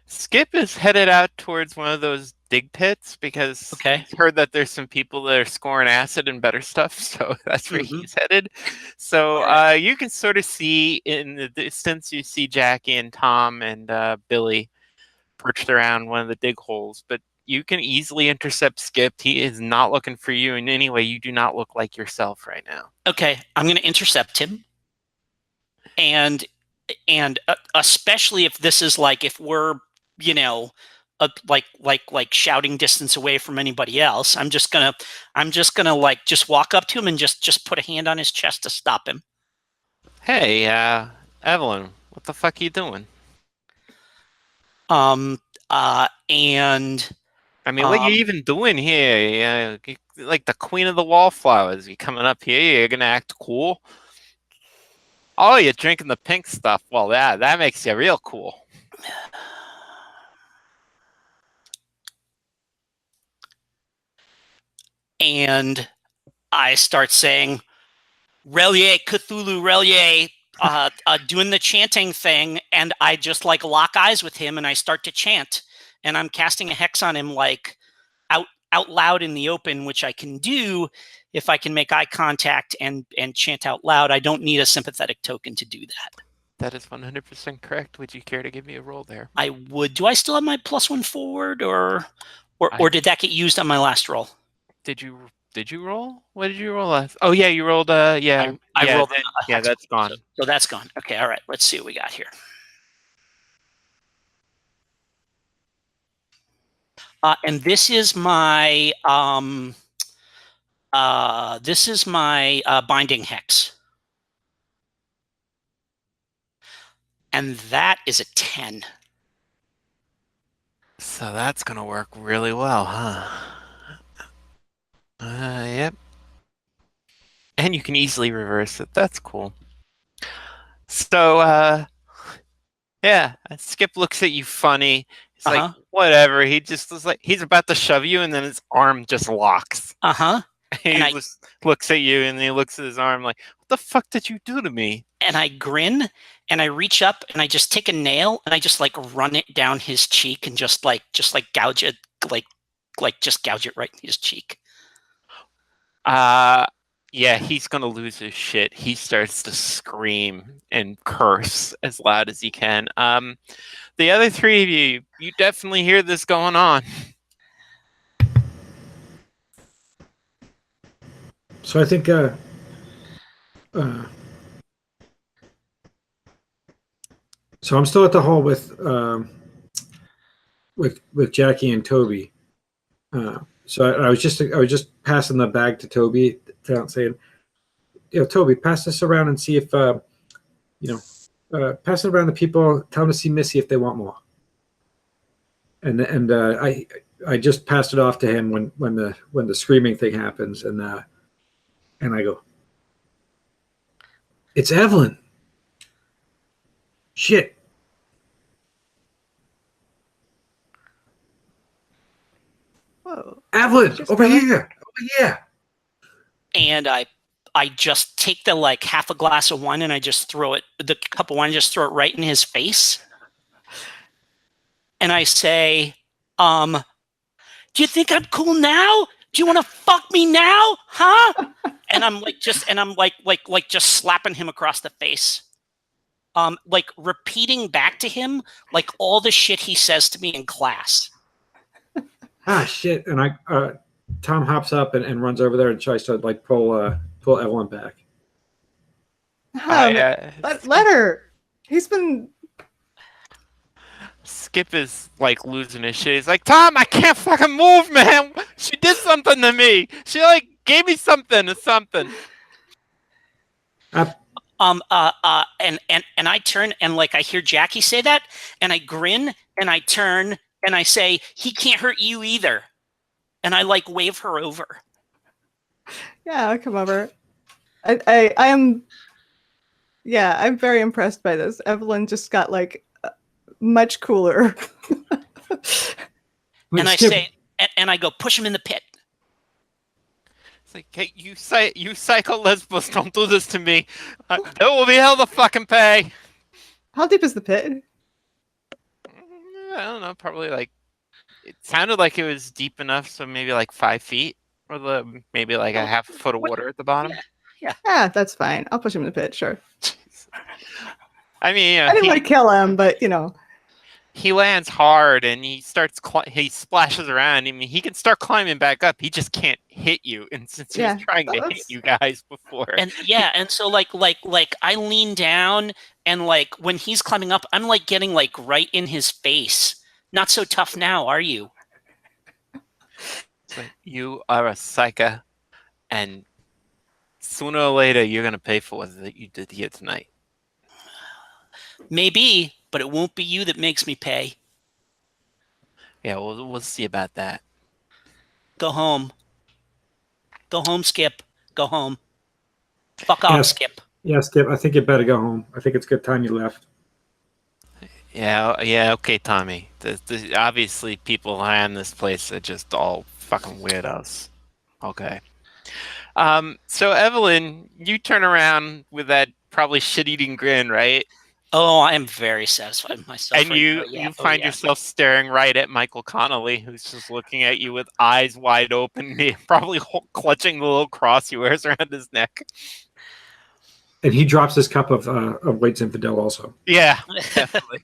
Skip is headed out towards one of those dig pits because he's heard that there's some people that are scoring acid and better stuff, so that's where he's headed. So you can sort of see in the distance, you see Jackie and Tom and Billy perched around one of the dig holes, but you can easily intercept Skip. He is not looking for you in any way. You do not look like yourself right now. Okay, I'm going to intercept him. And especially if this is if we're, shouting distance away from anybody else, I'm just gonna just walk up to him and just put a hand on his chest to stop him. Hey, Evelyn, what the fuck are you doing? And I mean, what are you even doing here? Like the queen of the wallflowers. You coming up here? You're gonna act cool? Oh, you're drinking the pink stuff. Well, that makes you real cool. And I start saying, Relie, Cthulhu, Relie, doing the chanting thing, and I just like lock eyes with him and I start to chant, and I'm casting a hex on him like out loud in the open, which I can do if I can make eye contact and chant out loud. I don't need a sympathetic token to do that. That is 100% correct. Would you care to give me a roll there? I would. Do I still have my +1 forward, or did that get used on my last roll? Did you roll? What did you roll last? Oh yeah, you rolled. I rolled. Yeah, that's gone. So that's gone. Okay, all right. Let's see what we got here. And this is my binding hex, and that is a 10. So that's gonna work really well, huh? Yep. And you can easily reverse it. That's cool. So, yeah, Skip looks at you funny. He's like, whatever. He just was like, he's about to shove you, and then his arm just locks. He looks at you, and he looks at his arm like, what the fuck did you do to me? And I grin, and I reach up, and I just take a nail, and I just like run it down his cheek, and just like gouge it, just gouge it right in his cheek. Yeah, he's gonna lose his shit. He starts to scream and curse as loud as he can. The other three of you definitely hear this going on. So I think so I'm still at the hall with Jackie and Toby. So I was just passing the bag to Toby, saying, Toby, pass this around and see if pass it around to people. Tell them to see Missy if they want more. And I just passed it off to him when the screaming thing happens, and I go, it's Evelyn. Shit. Whoa. Evelyn, over here. And I just take the like half a glass of wine and I just throw it, the cup of wine, just throw it right in his face. And I say, do you think I'm cool now? Do you want to fuck me now? Huh? And I'm like, just slapping him across the face. Like repeating back to him, like all the shit he says to me in class. Shit. And Tom hops up and runs over there and tries to like pull Evelyn back. Let her. He's been. Skip is like losing his shit. He's like, Tom, I can't fucking move, man. She did something to me. She like gave me something or something. And I turn and like I hear Jackie say that, and I grin and I turn and I say, he can't hurt you either. And I like wave her over. Yeah, I'll come over. I am. Yeah, I'm very impressed by this. Evelyn just got like much cooler. And I say, and I go, push him in the pit. It's like, hey, you psycho lesbos, don't do this to me. There will be hell to fucking pay. How deep is the pit? I don't know, probably like, it sounded like it was deep enough, so maybe like 5 feet, or maybe like a half a foot of water at the bottom. Yeah, that's fine. I'll push him in the pit, sure. I mean, I didn't want to kill him, but he lands hard and he starts. He splashes around. I mean, he can start climbing back up. He just can't hit you. And since he was trying to hit you guys before, and so like I lean down and like when he's climbing up, I'm like getting like right in his face. Not so tough now, are you? So you are a psycho, and sooner or later you're gonna pay for what you did here tonight. Maybe, but it won't be you that makes me pay. Yeah, we'll see about that. Go home. Go home, Skip. Go home. Fuck off, Skip. Yeah, Skip, I think you better go home. I think it's a good time you left. Yeah, okay, Tommy. Obviously, people around this place are just all fucking weirdos. Okay. So Evelyn, you turn around with that probably shit-eating grin, right? Oh, I am very satisfied with myself And right now. you Yeah. you find yourself staring right at Michael Connolly, who's just looking at you with eyes wide open, probably clutching the little cross he wears around his neck. And he drops his cup of white Zinfandel also. Yeah, definitely.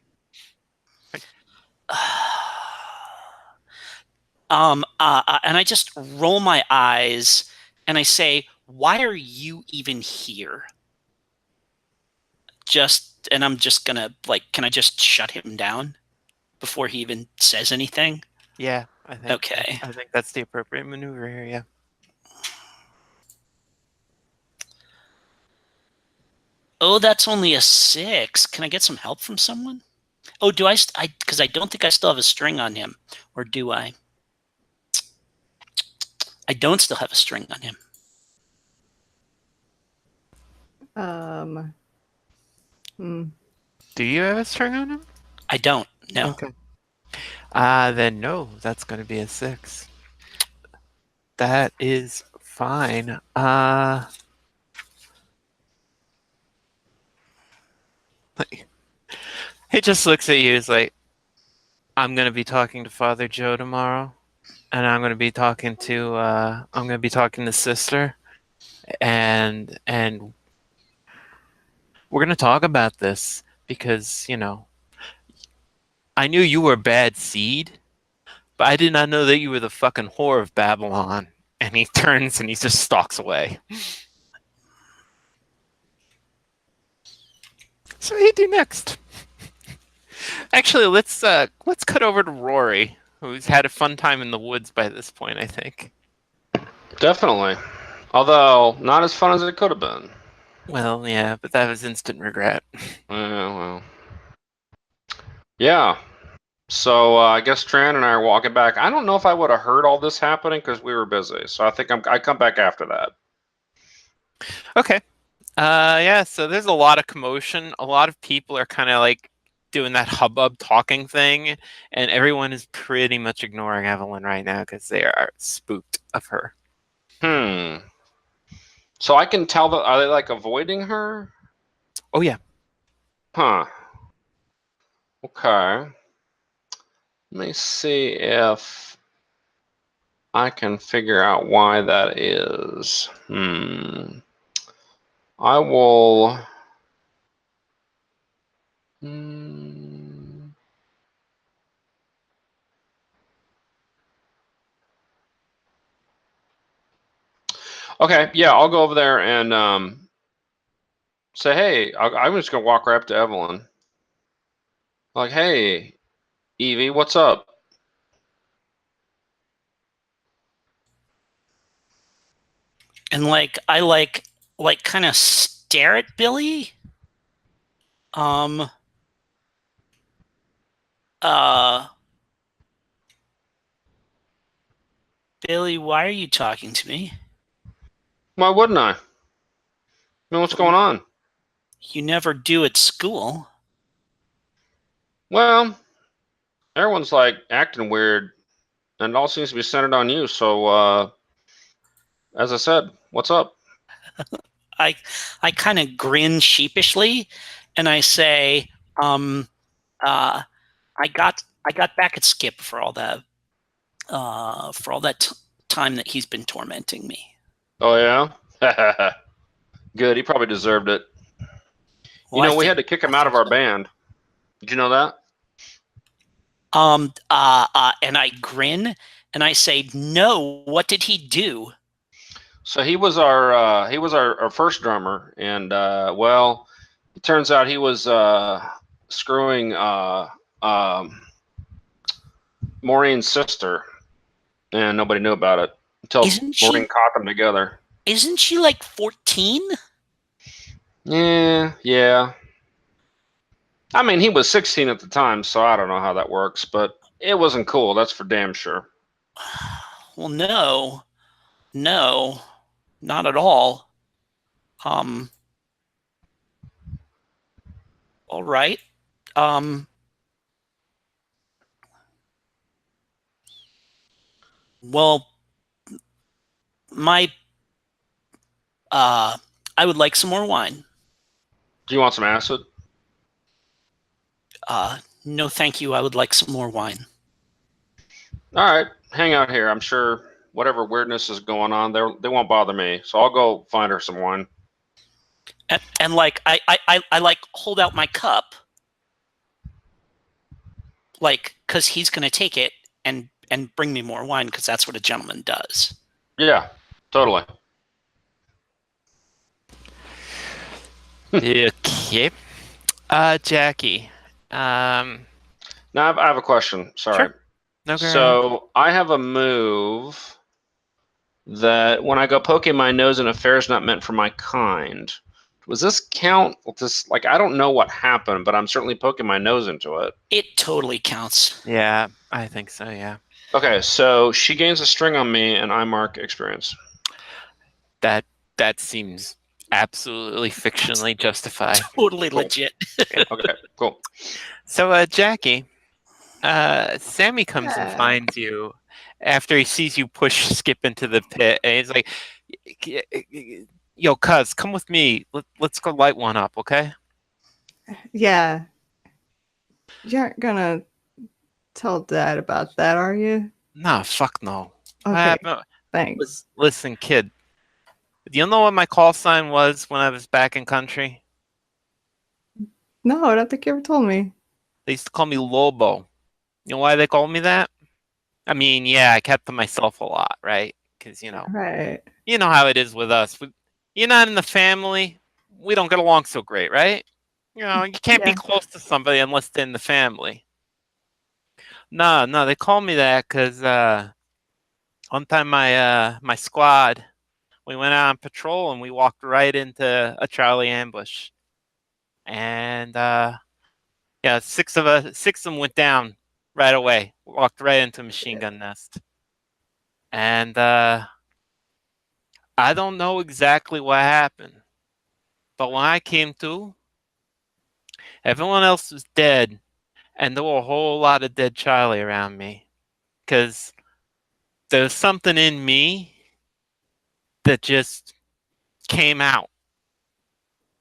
And I just roll my eyes and I say, "Why are you even here?" And I'm just gonna can I just shut him down before he even says anything? Yeah, Okay. I think that's the appropriate maneuver here. Yeah. Oh, that's only a 6. Can I get some help from someone? Oh, do I? Because I don't think I still have a string on him, or do I? I don't still have a string on him. Do you have a string on him? I don't. No. Okay. Then no, that's going to be a 6. That is fine. He just looks at you. He's like, "I'm going to be talking to Father Joe tomorrow, and I'm going to be talking to Sister, and we're going to talk about this because I knew you were bad seed, but I did not know that you were the fucking whore of Babylon." And he turns and he just stalks away. So what do you do next? Actually, let's cut over to Rory, who's had a fun time in the woods by this point, I think. Definitely. Although not as fun as it could have been. Well, yeah, but that was instant regret. Yeah, well. Yeah. So I guess Tran and I are walking back. I don't know if I would have heard all this happening because we were busy. So I think I come back after that. Okay. Yeah, so there's a lot of commotion. A lot of people are kind of like doing that hubbub talking thing, and everyone is pretty much ignoring Evelyn right now because they are spooked of her. So I can tell that are they like avoiding her? Oh yeah. Huh. Okay. Let me see if I can figure out why that is. I will. Okay, yeah, I'll go over there and say, hey, I'm just gonna walk right up to Evelyn. Like, hey, Evie, what's up? And I kind of stare at Billy. Billy, why are you talking to me? Why wouldn't I? What's going on? You never do at school. Well, everyone's like acting weird, and it all seems to be centered on you. So, as I said, what's up? I kind of grin sheepishly, and I say, I got back at Skip for all that time that he's been tormenting me. Oh yeah, good. He probably deserved it. Well, we had to kick him out of our band. Did you know that? And I grin and I say, no. What did he do? So he was our first drummer, and well, it turns out he was screwing Maureen's sister, and nobody knew about it until Maureen caught them together. Isn't she like 14? Yeah. I mean, he was 16 at the time, so I don't know how that works, but it wasn't cool. That's for damn sure. Well, no, not at all. All right. Well, my I would like some more wine. Do you want some acid? No, thank you. I would like some more wine. All right, hang out here. I'm sure whatever weirdness is going on, they won't bother me. So I'll go find her some wine. And like I like hold out my cup, like because he's gonna take it and bring me more wine because that's what a gentleman does. Yeah, totally. Okay. Jackie. Now I have a question. Sorry. Sure. No, go ahead. So I have a move that when I go poking my nose in affairs not meant for my kind. Does this count? This like I don't know what happened, but I'm certainly poking my nose into it. It totally counts. Yeah, I think so, yeah. Okay, so she gains a string on me, and I mark experience. That seems absolutely fictionally justified. Totally Cool. legit. Okay, cool. So, Jackie, Sammy comes and Yeah. finds you after he sees you push Skip into the pit, and he's like, "Yo, cuz, come with me. Let's go light one up, okay?" Yeah. You aren't gonna tell Dad about that, are you? Nah, fuck no. What Okay, happened? thanks. Listen, kid. Do you know what my call sign was when I was back in country? No, I don't think you ever told me. They used to call me Lobo. You know why they called me that? I mean, yeah, I kept to myself a lot, right? Because, Right. you know how it is with us. You're not in the family. We don't get along so great, right? You can't be Yeah. close to somebody unless they're in the family. No, they call me that because one time my squad, we went out on patrol and we walked right into a Charlie ambush. And yeah, six of them went down right away. Walked right into a machine gun nest. And I don't know exactly what happened, but when I came to, everyone else was dead, and there were a whole lot of dead Charlie around me. Because there was something in me that just came out,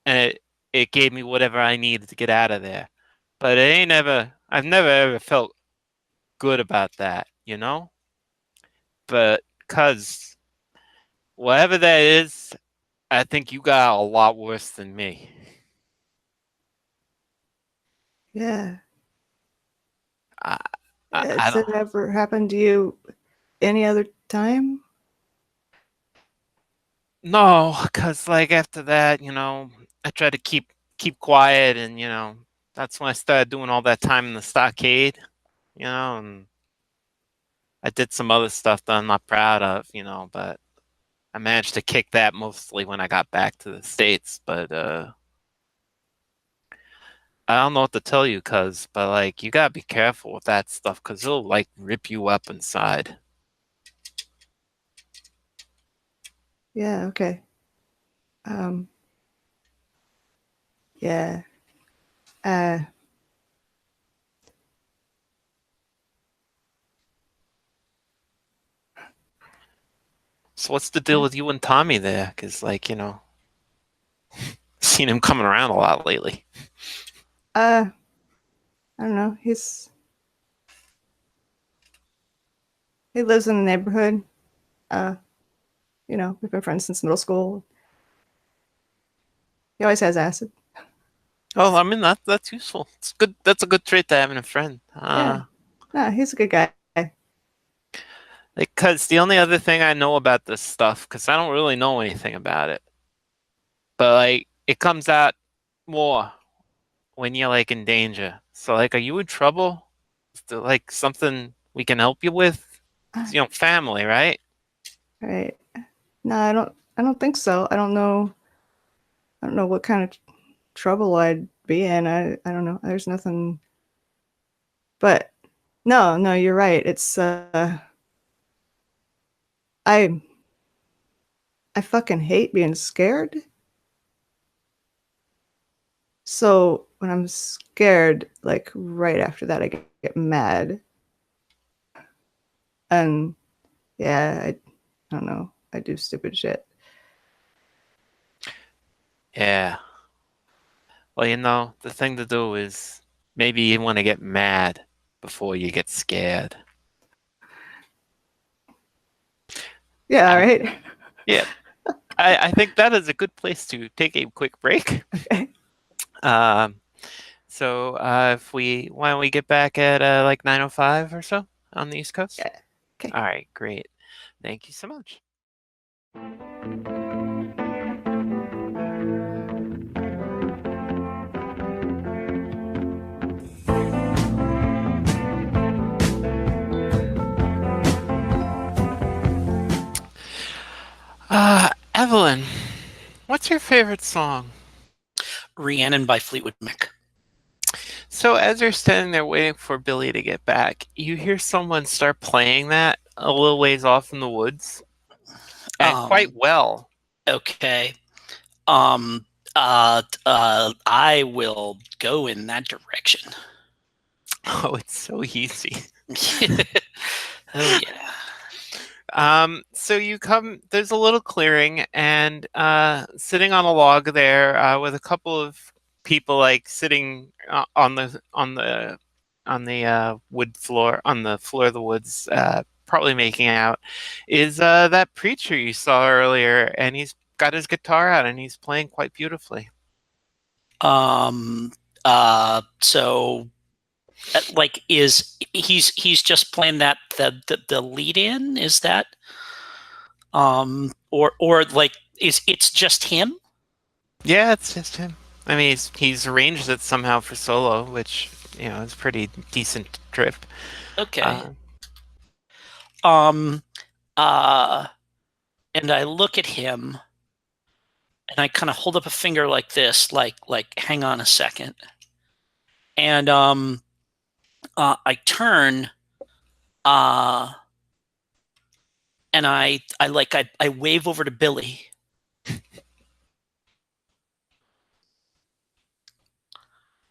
and it gave me whatever I needed to get out of there. But I've never ever felt good about that, But cuz whatever that is, I think you got a lot worse than me. Yeah. I Has don't it ever happened to you any other time? know, cuz like after that, I tried to keep quiet, and that's when I started doing all that time in the stockade, and I did some other stuff that I'm not proud of, but I managed to kick that mostly when I got back to the States. But I don't know what to tell you, but like you gotta be careful with that stuff, cause it'll like rip you up inside. Yeah, okay. Yeah. Uh So what's the deal with you and Tommy there? Cause like, seen him coming around a lot lately. I don't know. He lives in the neighborhood. We've been friends since middle school. He always has acid. Oh, I mean that's useful. It's good. That's a good trait to have in a friend. Yeah. No, he's a good guy. Because the only other thing I know about this stuff, because I don't really know anything about it, but like it comes out more when you're like in danger. So like, are you in trouble? Is there like something we can help you with? It's, family, right? Right. No, I don't think so. I don't know what kind of trouble I'd be in. I don't know. There's nothing. But no, you're right. It's I fucking hate being scared. So when I'm scared, like right after that, I get mad. And yeah, I don't know. I do stupid shit. Yeah. Well, the thing to do is maybe you want to get mad before you get scared. Yeah, all I- right. Yeah. I think that is a good place to take a quick break. Okay. So why don't we get back at like 9:05 or so on the East Coast? Yeah. Okay. All right, great. Thank you so much. Evelyn, what's your favorite song? Rhiannon by Fleetwood Mac. So as you're standing there waiting for Billy to get back, you hear someone start playing that a little ways off in the woods, and quite well. Okay. I will go in that direction. Oh, it's so easy. Oh yeah. So you come. There's a little clearing, and sitting on a log there with a couple of people like sitting on the wood floor, on the floor of the woods, probably making out, is that preacher you saw earlier, and he's got his guitar out and he's playing quite beautifully. So like he's just playing that the lead in, is that or like it's just him? Yeah, it's just him. I mean, he's arranged it somehow for solo, which is a pretty decent trip. Okay. And I look at him and I kind of hold up a finger like this, like hang on a second. And I turn and I wave over to Billy.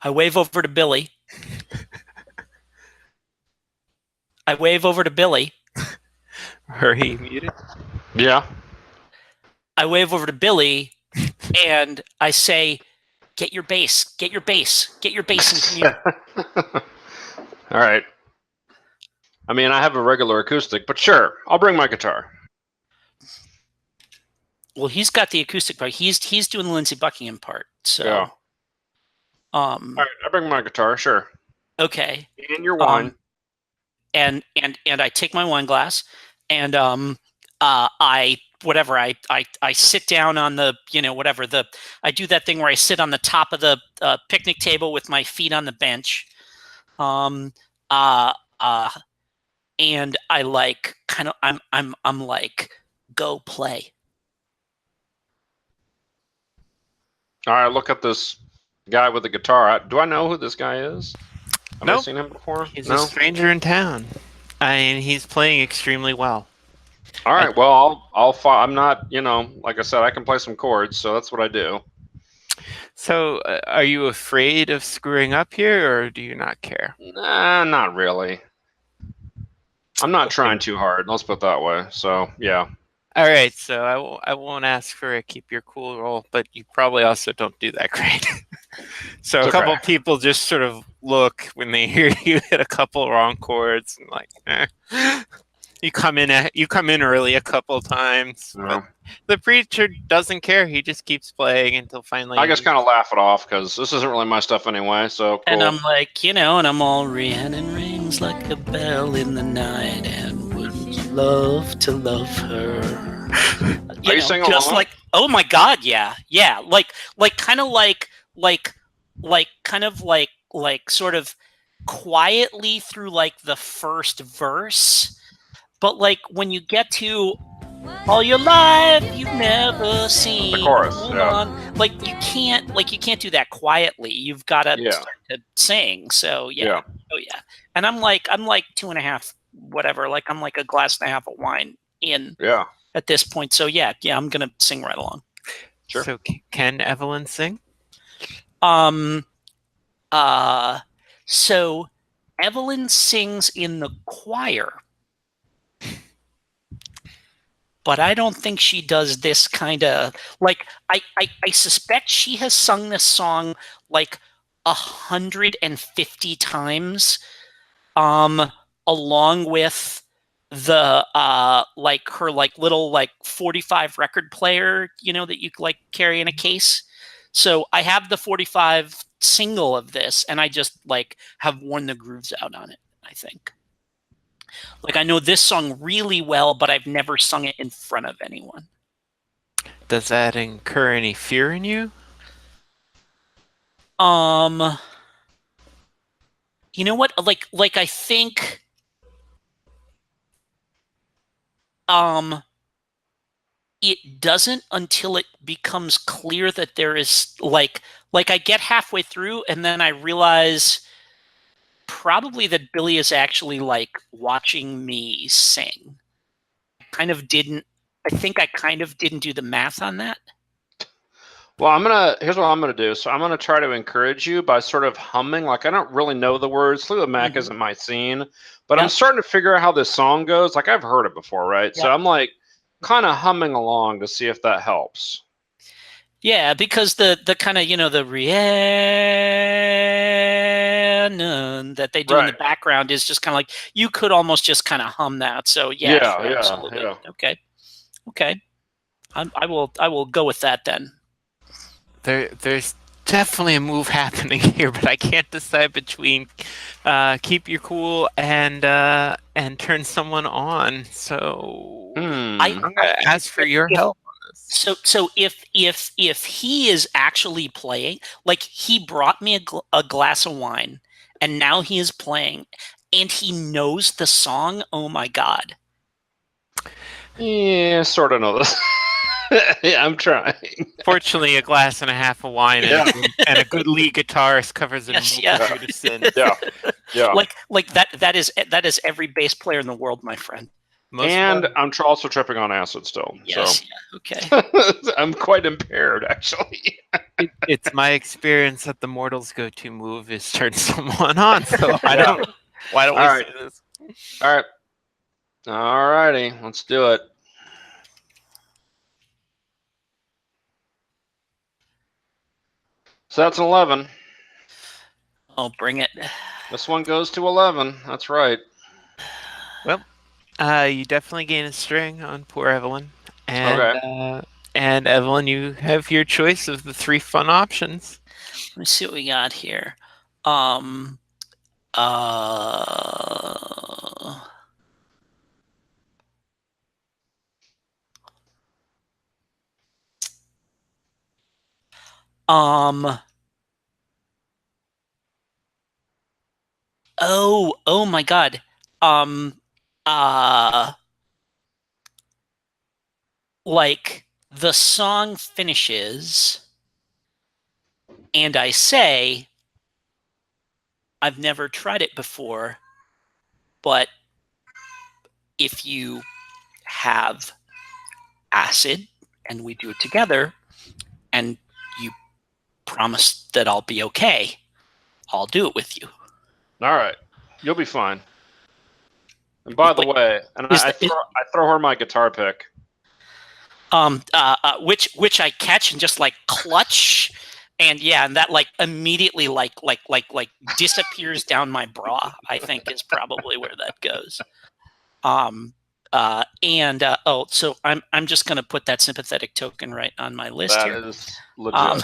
I wave over to Billy. I wave over to Billy. Are you muted? Yeah. I wave over to Billy and I say, get your bass, get your bass, get your bass in here. All right. I mean, I have a regular acoustic, but sure, I'll bring my guitar. Well, he's got the acoustic part. He's doing the Lindsey Buckingham part. So Yeah. All right, I bring my guitar, sure. Okay. And your wine. And I take my wine glass and I sit down on the I do that thing where I sit on the top of the picnic table with my feet on the bench, and I like kind of I'm like, go play. All right, look at this guy with the guitar. Do I know who this guy is? Have I Nope. seen him before? He's No. a stranger in town. And he's playing extremely well. All right. Well, I'm not. Like I said, I can play some chords, so that's what I do. So, are you afraid of screwing up here, or do you not care? Nah, not really. I'm not trying too hard. Let's put it that way. So, yeah. All right. So I won't ask for a keep your cool roll, but you probably also don't do that great. So It's a couple okay. people just sort of look when they hear you hit a couple wrong chords, and like, You come in early a couple times, Yeah. but the preacher doesn't care. He just keeps playing until finally. I just kind of laugh it off because this isn't really my stuff anyway. So cool. And I'm like, and I'm all Rhiannon rings like a bell in the night, and wouldn't you love to love her? Are you singing just along? like, oh my God, yeah, like kind of like sort of quietly through like the first verse, but like when you get to all your life you've never seen The chorus, woman, like you can't do that quietly. You've got to Yeah. start to sing. So Yeah. Oh yeah. And I'm like 2.5, whatever. Like I'm like a glass and a half of wine in Yeah. at this point. So yeah, I'm gonna sing right along. Sure. So can Evelyn sing? So Evelyn sings in the choir. but I don't think she does this kind of like. I suspect she has sung this song like 150 times, along with the like her like little like 45 record player, that you like carry in a case. So I have the 45 single of this, and I just like have worn the grooves out on it, I think. Like, I know this song really well, but I've never sung it in front of anyone. Does that incur any fear in you? You know what? Like I think it doesn't until it becomes clear that there is like I get halfway through and then I realize probably that Billy is actually like watching me sing. I think I kind of didn't do the math on that. Well, here's what I'm gonna do. So I'm gonna try to encourage you by sort of humming. Like, I don't really know the words. Fleetwood Mac isn't my scene, but I'm starting to figure out how this song goes. Like, I've heard it before, right? So I'm like kind of humming along to see if that helps. Yeah, because the kind of the Rhiannon that they do in the background is just kind of like you could almost just kind of hum that. So yeah, sure, absolutely. Yeah. Okay. I will go with that then. There's definitely a move happening here, but I can't decide between keep your cool and turn someone on. So I'm gonna ask for your help on this. So if he is actually playing, like he brought me a glass of wine, and now he is playing, and he knows the song. Oh my God! Yeah, sort of know this. Yeah, I'm trying. Fortunately, a glass and a half of wine and a good lead guitarist covers it. Yeah. Like that is every bass player in the world, my friend. I'm also tripping on acid still. Yes. So. Yeah, okay. I'm quite impaired, actually. It's my experience that the mortal's go-to move is turn someone on. So why don't we say this? All right. All righty. Let's do it. So that's an 11. Oh, bring it. This one goes to 11. That's right. Well, you definitely gain a string on poor Evelyn. And, and Evelyn, you have your choice of the 3 fun options. Let me see what we got here. Oh my God. Like the song finishes and I say, I've never tried it before, but if you have acid and we do it together and you promise that I'll be okay, I'll do it with you. All right. You'll be fine. And by the way, and I throw her my guitar pick. Which I catch and just like clutch, and that like immediately like disappears down my bra. I think is probably where that goes. So I'm just gonna put that sympathetic token right on my list here. That is legit.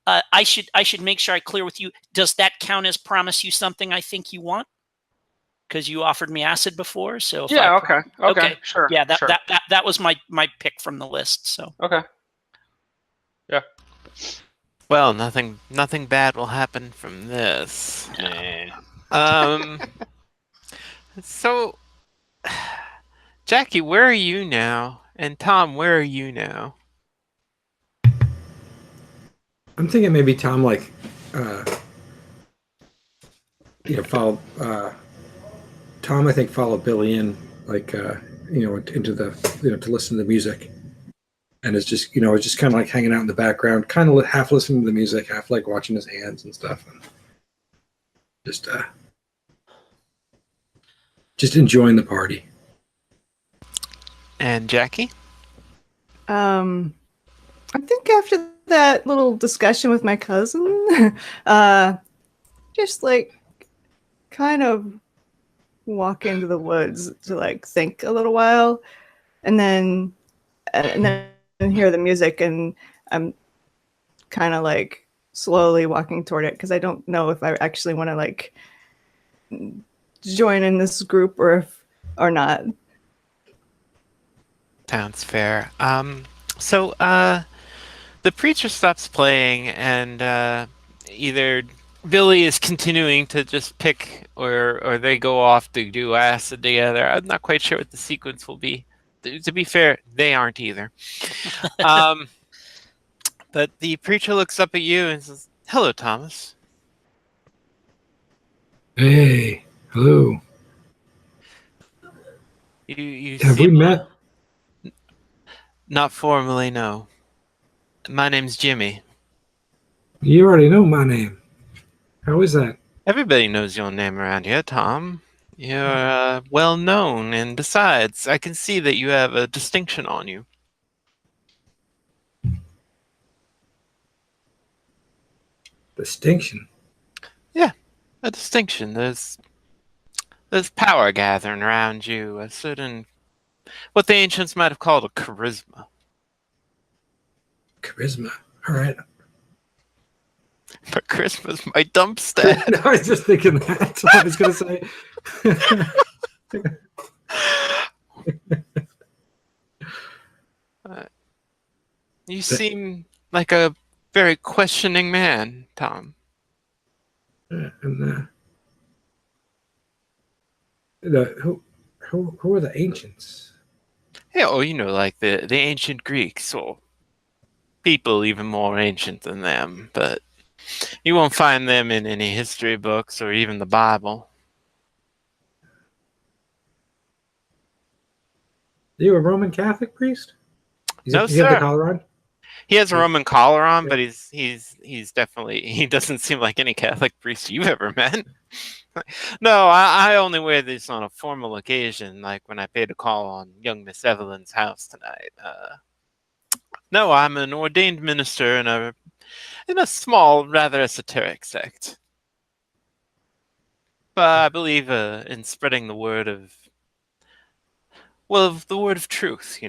I should make sure I clear with you. Does that count as promise you something I think you want? Because you offered me acid before, so okay, sure. Yeah, sure. that was my pick from the list. So okay, yeah. Well, nothing bad will happen from this. Nah. So, Jackie, where are you now? And Tom, where are you now? I'm thinking maybe Tom followed Tom, I think, followed Billy in, into the, to listen to the music, and is just, just kind of like hanging out in the background, kind of half listening to the music, half like watching his hands and stuff, and just. just enjoying the party. And Jackie? I think after that little discussion with my cousin, just like kind of walk into the woods to like think a little while, and then hear the music, and I'm kind of like slowly walking toward it because I don't know if I actually want to like join in this group or not. Sounds fair. The preacher stops playing, and either Billy is continuing to just pick, or they go off to do acid together. I'm not quite sure what the sequence will be. To be fair, they aren't either. But the preacher looks up at you and says, "Hello, Thomas. Hey, hello. You Have we seem met? not formally, no. My name's Jimmy. You already know my name. How is that? Everybody knows your name around here, Tom. You're well known, and besides, I can see that you have a distinction on you." Distinction. Yeah, a distinction. There's power gathering around you, a certain, what the ancients might have called a charisma. Charisma. All right. But charisma's my dump stat. No, I was just thinking that. I was going to say. You seem like a very questioning man, Tom. And who are the ancients? Yeah, or like the ancient Greeks, or people even more ancient than them, but you won't find them in any history books or even the Bible. Are you a Roman Catholic priest? No, Does he have the sir. collar on? He has a Roman collar on, Yeah. but he's definitely, he doesn't seem like any Catholic priest you've ever met. No, I only wear this on a formal occasion, like when I paid a call on young Miss Evelyn's house tonight. No, I'm an ordained minister in a small, rather esoteric sect. But I believe in spreading the word of, the word of truth,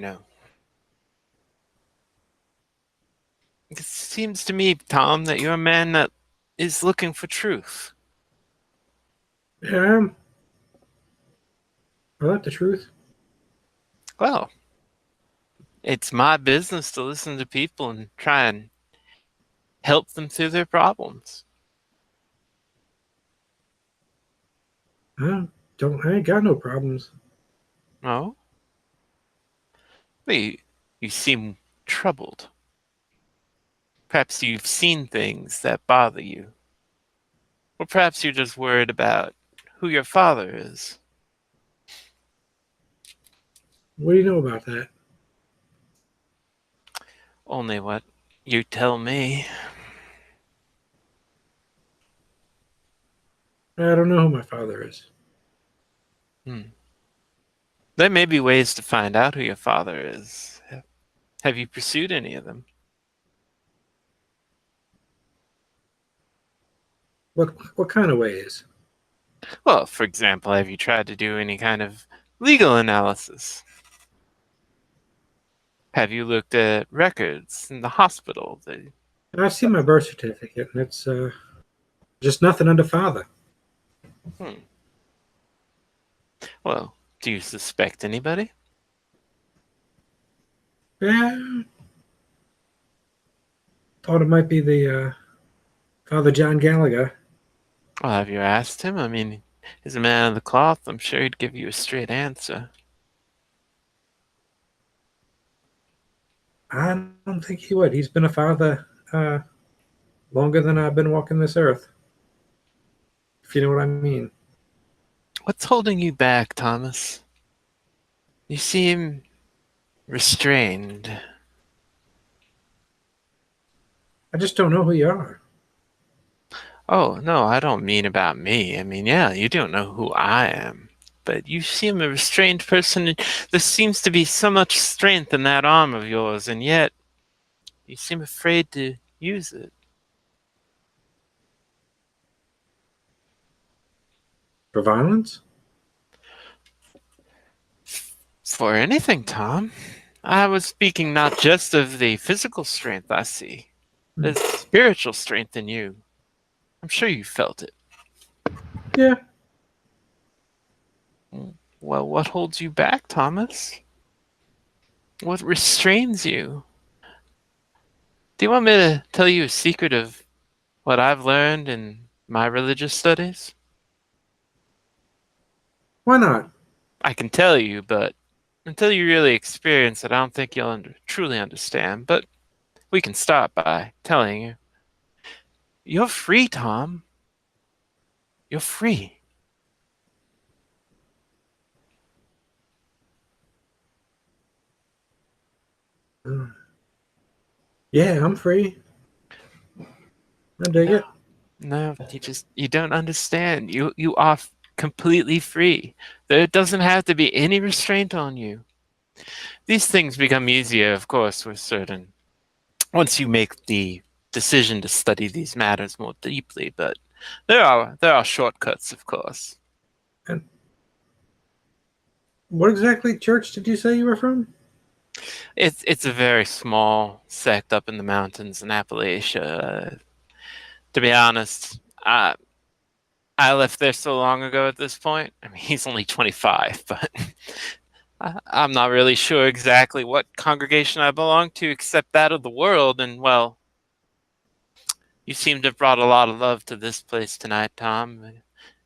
It seems to me, Tom, that you're a man that is looking for truth. Yeah. I like the truth. Well, it's my business to listen to people and try and help them through their problems. I ain't got no problems. Oh? Well, you seem troubled. Perhaps you've seen things that bother you. Or perhaps you're just worried about who your father is. What do you know about that? Only what you tell me. I don't know who my father is. There may be ways to find out who your father is. Have you pursued any of them? What kind of ways? Well, for example, have you tried to do any kind of legal analysis? Have you looked at records in the hospital? I've seen my birth certificate, and it's just nothing under father. Well, do you suspect anybody? Yeah. Thought it might be the Father John Gallagher. Well, have you asked him? I mean, he's a man of the cloth. I'm sure he'd give you a straight answer. I don't think he would. He's been a father longer than I've been walking this earth. If you know what I mean. What's holding you back, Thomas? You seem restrained. I just don't know who you are. Oh, no, I don't mean about me. I mean, yeah, you don't know who I am. but you seem a restrained person. There seems to be so much strength in that arm of yours, and yet you seem afraid to use it. For violence? For anything, Tom. I was speaking not just of the physical strength I see. There's spiritual strength in you. I'm sure you felt it. Yeah. Well, what holds you back, Thomas? What restrains you? Do you want me to tell you a secret of what I've learned in my religious studies? Why not? I can tell you, but until you really experience it, I don't think you'll truly understand. But we can start by telling you. You're free, Tom. You're free. Yeah, I'm free. I dig it. No, you don't understand. You are completely free. There doesn't have to be any restraint on you. These things become easier, of course, with certain once you make the decision to study these matters more deeply, but there are shortcuts, of course. And what exactly church did you say you were from? It's a very small sect up in the mountains in Appalachia. To be honest, I left there so long ago at this point. I mean, he's only 25, but I'm not really sure exactly what congregation I belong to except that of the world. And, well, you seem to have brought a lot of love to this place tonight, Tom.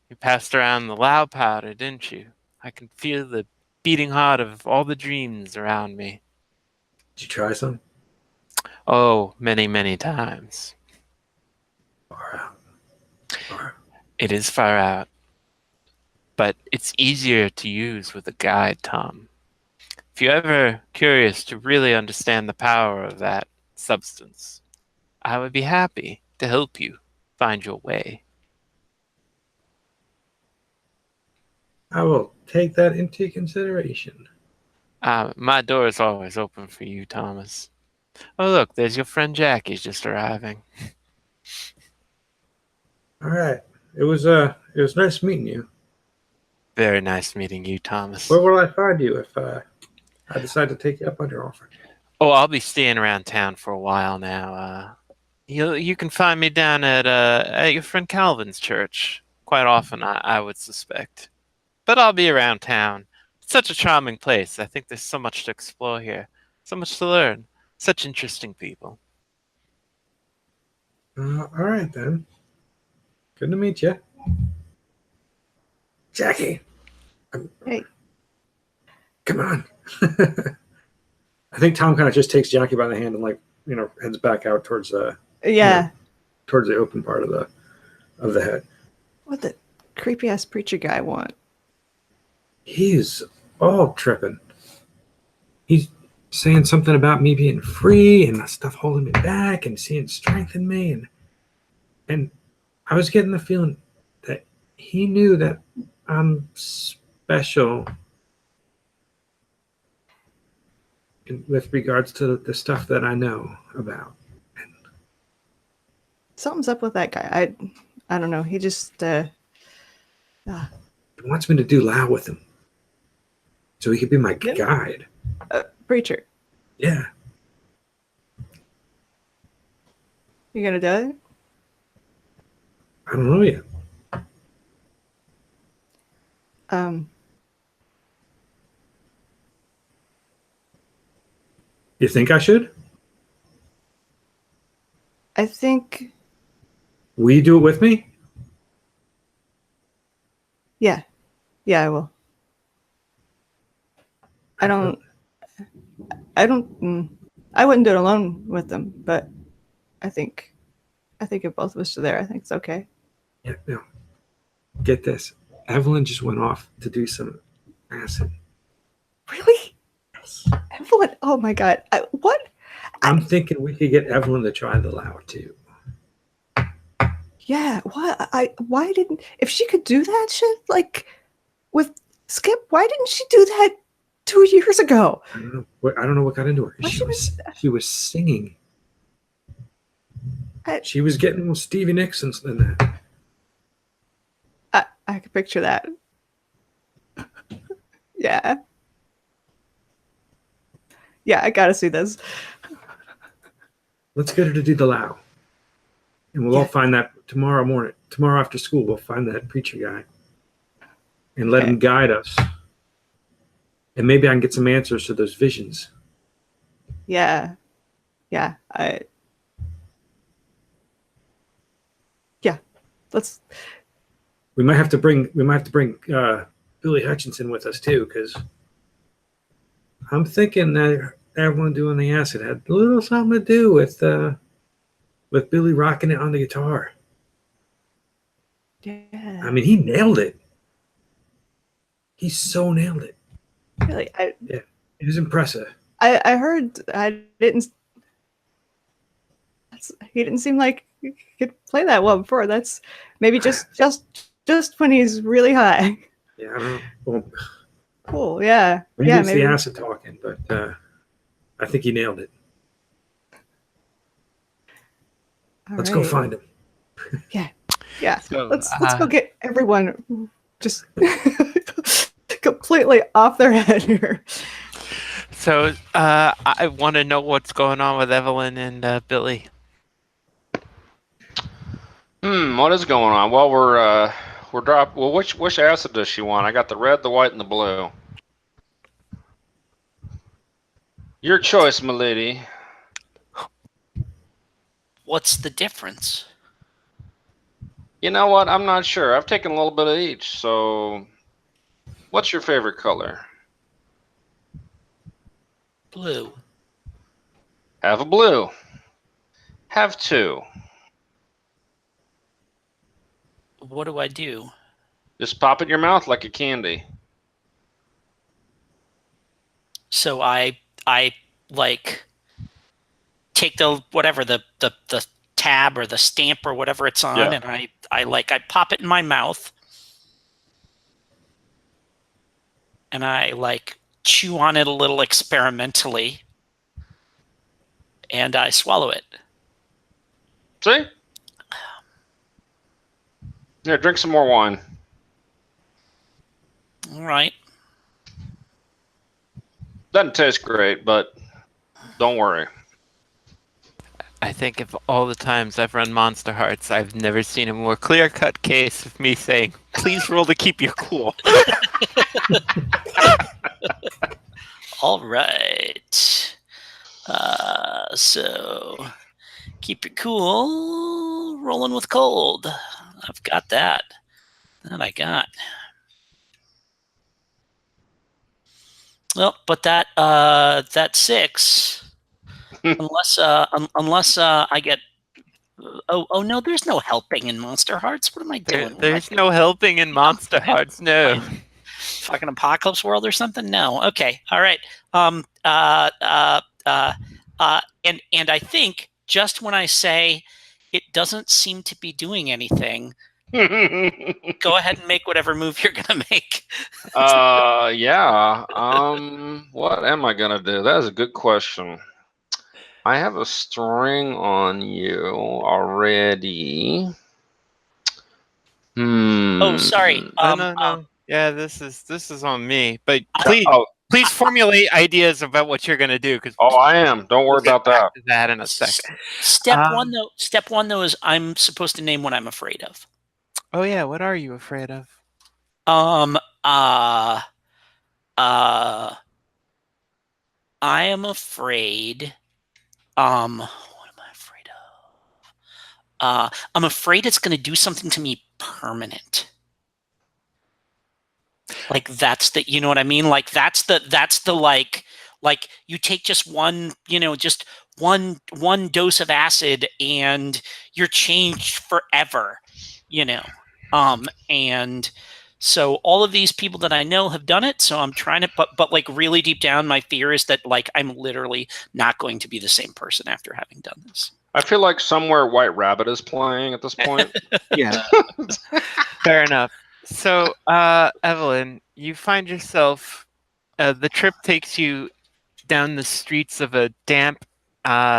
You passed around the loud powder, didn't you? I can feel the beating heart of all the dreams around me. Did you try some? Oh, many, many times. Far out. Far out. It is far out. But it's easier to use with a guide, Tom. If you're ever curious to really understand the power of that substance, I would be happy to help you find your way. I will take that into consideration. My door is always open for you, Thomas. Oh, look, there's your friend Jackie's just arriving. All right. It was nice meeting you. Very nice meeting you, Thomas. Where will I find you if I decide to take you up on your offer? Oh, I'll be staying around town for a while now. You can find me down at your friend Calvin's church quite often, I would suspect. But I'll be around town. It's such a charming place. I think there's so much to explore here, so much to learn, such interesting people. All right then. Good to meet you, Jackie. Hey. Come on. I think Tom kind of just takes Jackie by the hand and heads back out towards towards the open part of the head. What the creepy ass preacher guy want? He's all tripping. He's saying something about me being free and stuff holding me back and seeing strength in me, and I was getting the feeling that he knew that I'm special with regards to the stuff that I know about. Something's up with that guy. I don't know. He just He wants me to do loud with him so he could be my guide. Preacher. Yeah. You gonna do it? I don't know yet. You think I should? I think. Will you do it with me? Yeah, I will. I wouldn't do it alone with them, but I think if both of us are there, I think it's okay. Yeah, no. Get this. Evelyn just went off to do some acid. Really? Yes. Evelyn? Oh my God. What? I'm thinking we could get Evelyn to try the loud too. Yeah. What? Why didn't? If she could do that shit, like with Skip, why didn't she do that 2 years ago? I don't know what got into her. Why She was singing. I- She was getting with Stevie Nicks and that. I could picture that. Yeah. Yeah, I gotta see this. Let's get her to do the Lao. And we'll all find that tomorrow morning. Tomorrow after school, we'll find that preacher guy. And let him guide us. And maybe I can get some answers to those visions. Yeah. Yeah. Let's. We might have to bring Billy Hutchinson with us too, because I'm thinking that everyone doing the acid had a little something to do with Billy rocking it on the guitar. Yeah. I mean, he nailed it. He so nailed it. Really, It was impressive. I heard he didn't seem like he could play that well before. That's maybe just when he's really high. Yeah, I don't know. Well, Cool. Yeah. maybe Yeah. it's Maybe. the acid talking, but I think he nailed it. All Let's go right. find him. Yeah. So, Let's go get everyone just completely off their head here. So I want to know what's going on with Evelyn and Billy. What is going on? Well, we're drop. Well, which acid does she want? I got the red, the white, and the blue. Your choice, milady. What's the difference? You know what? I'm not sure. I've taken a little bit of each. So, what's your favorite color? Blue. Have a blue. Have two. What do I do? Just pop it in your mouth like a candy. So I like take the whatever the tab or the stamp or whatever it's on, Yeah. and I pop it in my mouth, and I like chew on it a little experimentally, and I swallow it. See? Here, drink some more wine. All right. Doesn't taste great, but don't worry. I think of all the times I've run Monsterhearts, I've never seen a more clear-cut case of me saying, "Please roll to keep you cool." All right. So keep it cool. Rolling with cold. I've got that. That I got. Well, but that 6, unless I get. Oh no, there's no helping in Monsterhearts. What am I doing? There's no helping in Monsterhearts, no. Fucking apocalypse world or something? No. Okay. All right. And I think just when I say it doesn't seem to be doing anything, go ahead and make whatever move you're gonna make. Yeah. What am I gonna do? That is a good question. I have a string on you already. Oh, sorry. No. Yeah, this is on me. But please formulate ideas about what you're gonna do, because I am. Don't worry about that. That in a second. Step one though is I'm supposed to name what I'm afraid of. Oh yeah, what are you afraid of? I am afraid. What am I afraid of? I'm afraid it's going to do something to me permanent. Like that's the, you know what I mean? Like that's the like you take just one, just one dose of acid and you're changed forever, and so all of these people that I know have done it. So I'm trying to, but like really deep down, my fear is that like I'm literally not going to be the same person after having done this. I feel like somewhere White Rabbit is playing at this point. Yeah. Fair enough. So, Evelyn, you find yourself. The trip takes you down the streets of a damp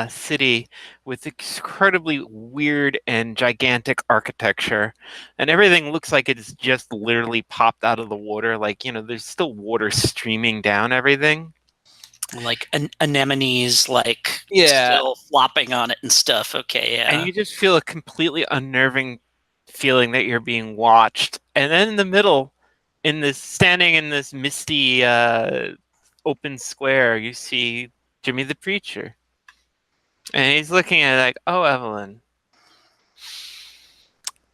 city with incredibly weird and gigantic architecture, and everything looks like it's just literally popped out of the water. Like, there's still water streaming down everything. Like anemones, like Yeah. still flopping on it and stuff. Okay, yeah. And you just feel a completely unnerving feeling that you're being watched. And then in the middle, standing in this misty open square, you see Jimmy the Preacher. And he's looking at it like, "Oh, Evelyn,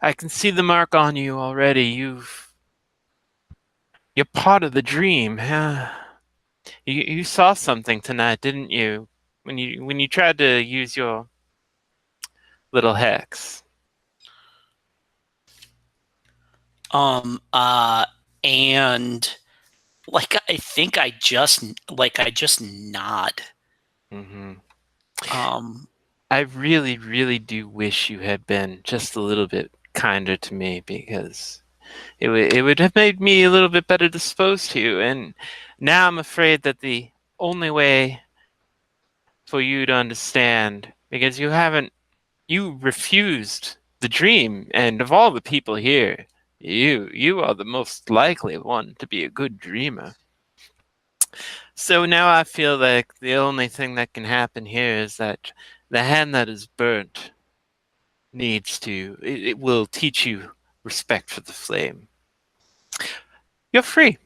I can see the mark on you already. You're part of the dream. You saw something tonight, didn't you? When you tried to use your little hex." And like I think I just nod. Mm-hmm. Um, I really, really do wish you had been just a little bit kinder to me, because it would have made me a little bit better disposed to you. And now I'm afraid that the only way for you to understand, because you refused the dream, and of all the people here, you are the most likely one to be a good dreamer. So now I feel like the only thing that can happen here is that the hand that is burnt it will teach you respect for the flame. You're free.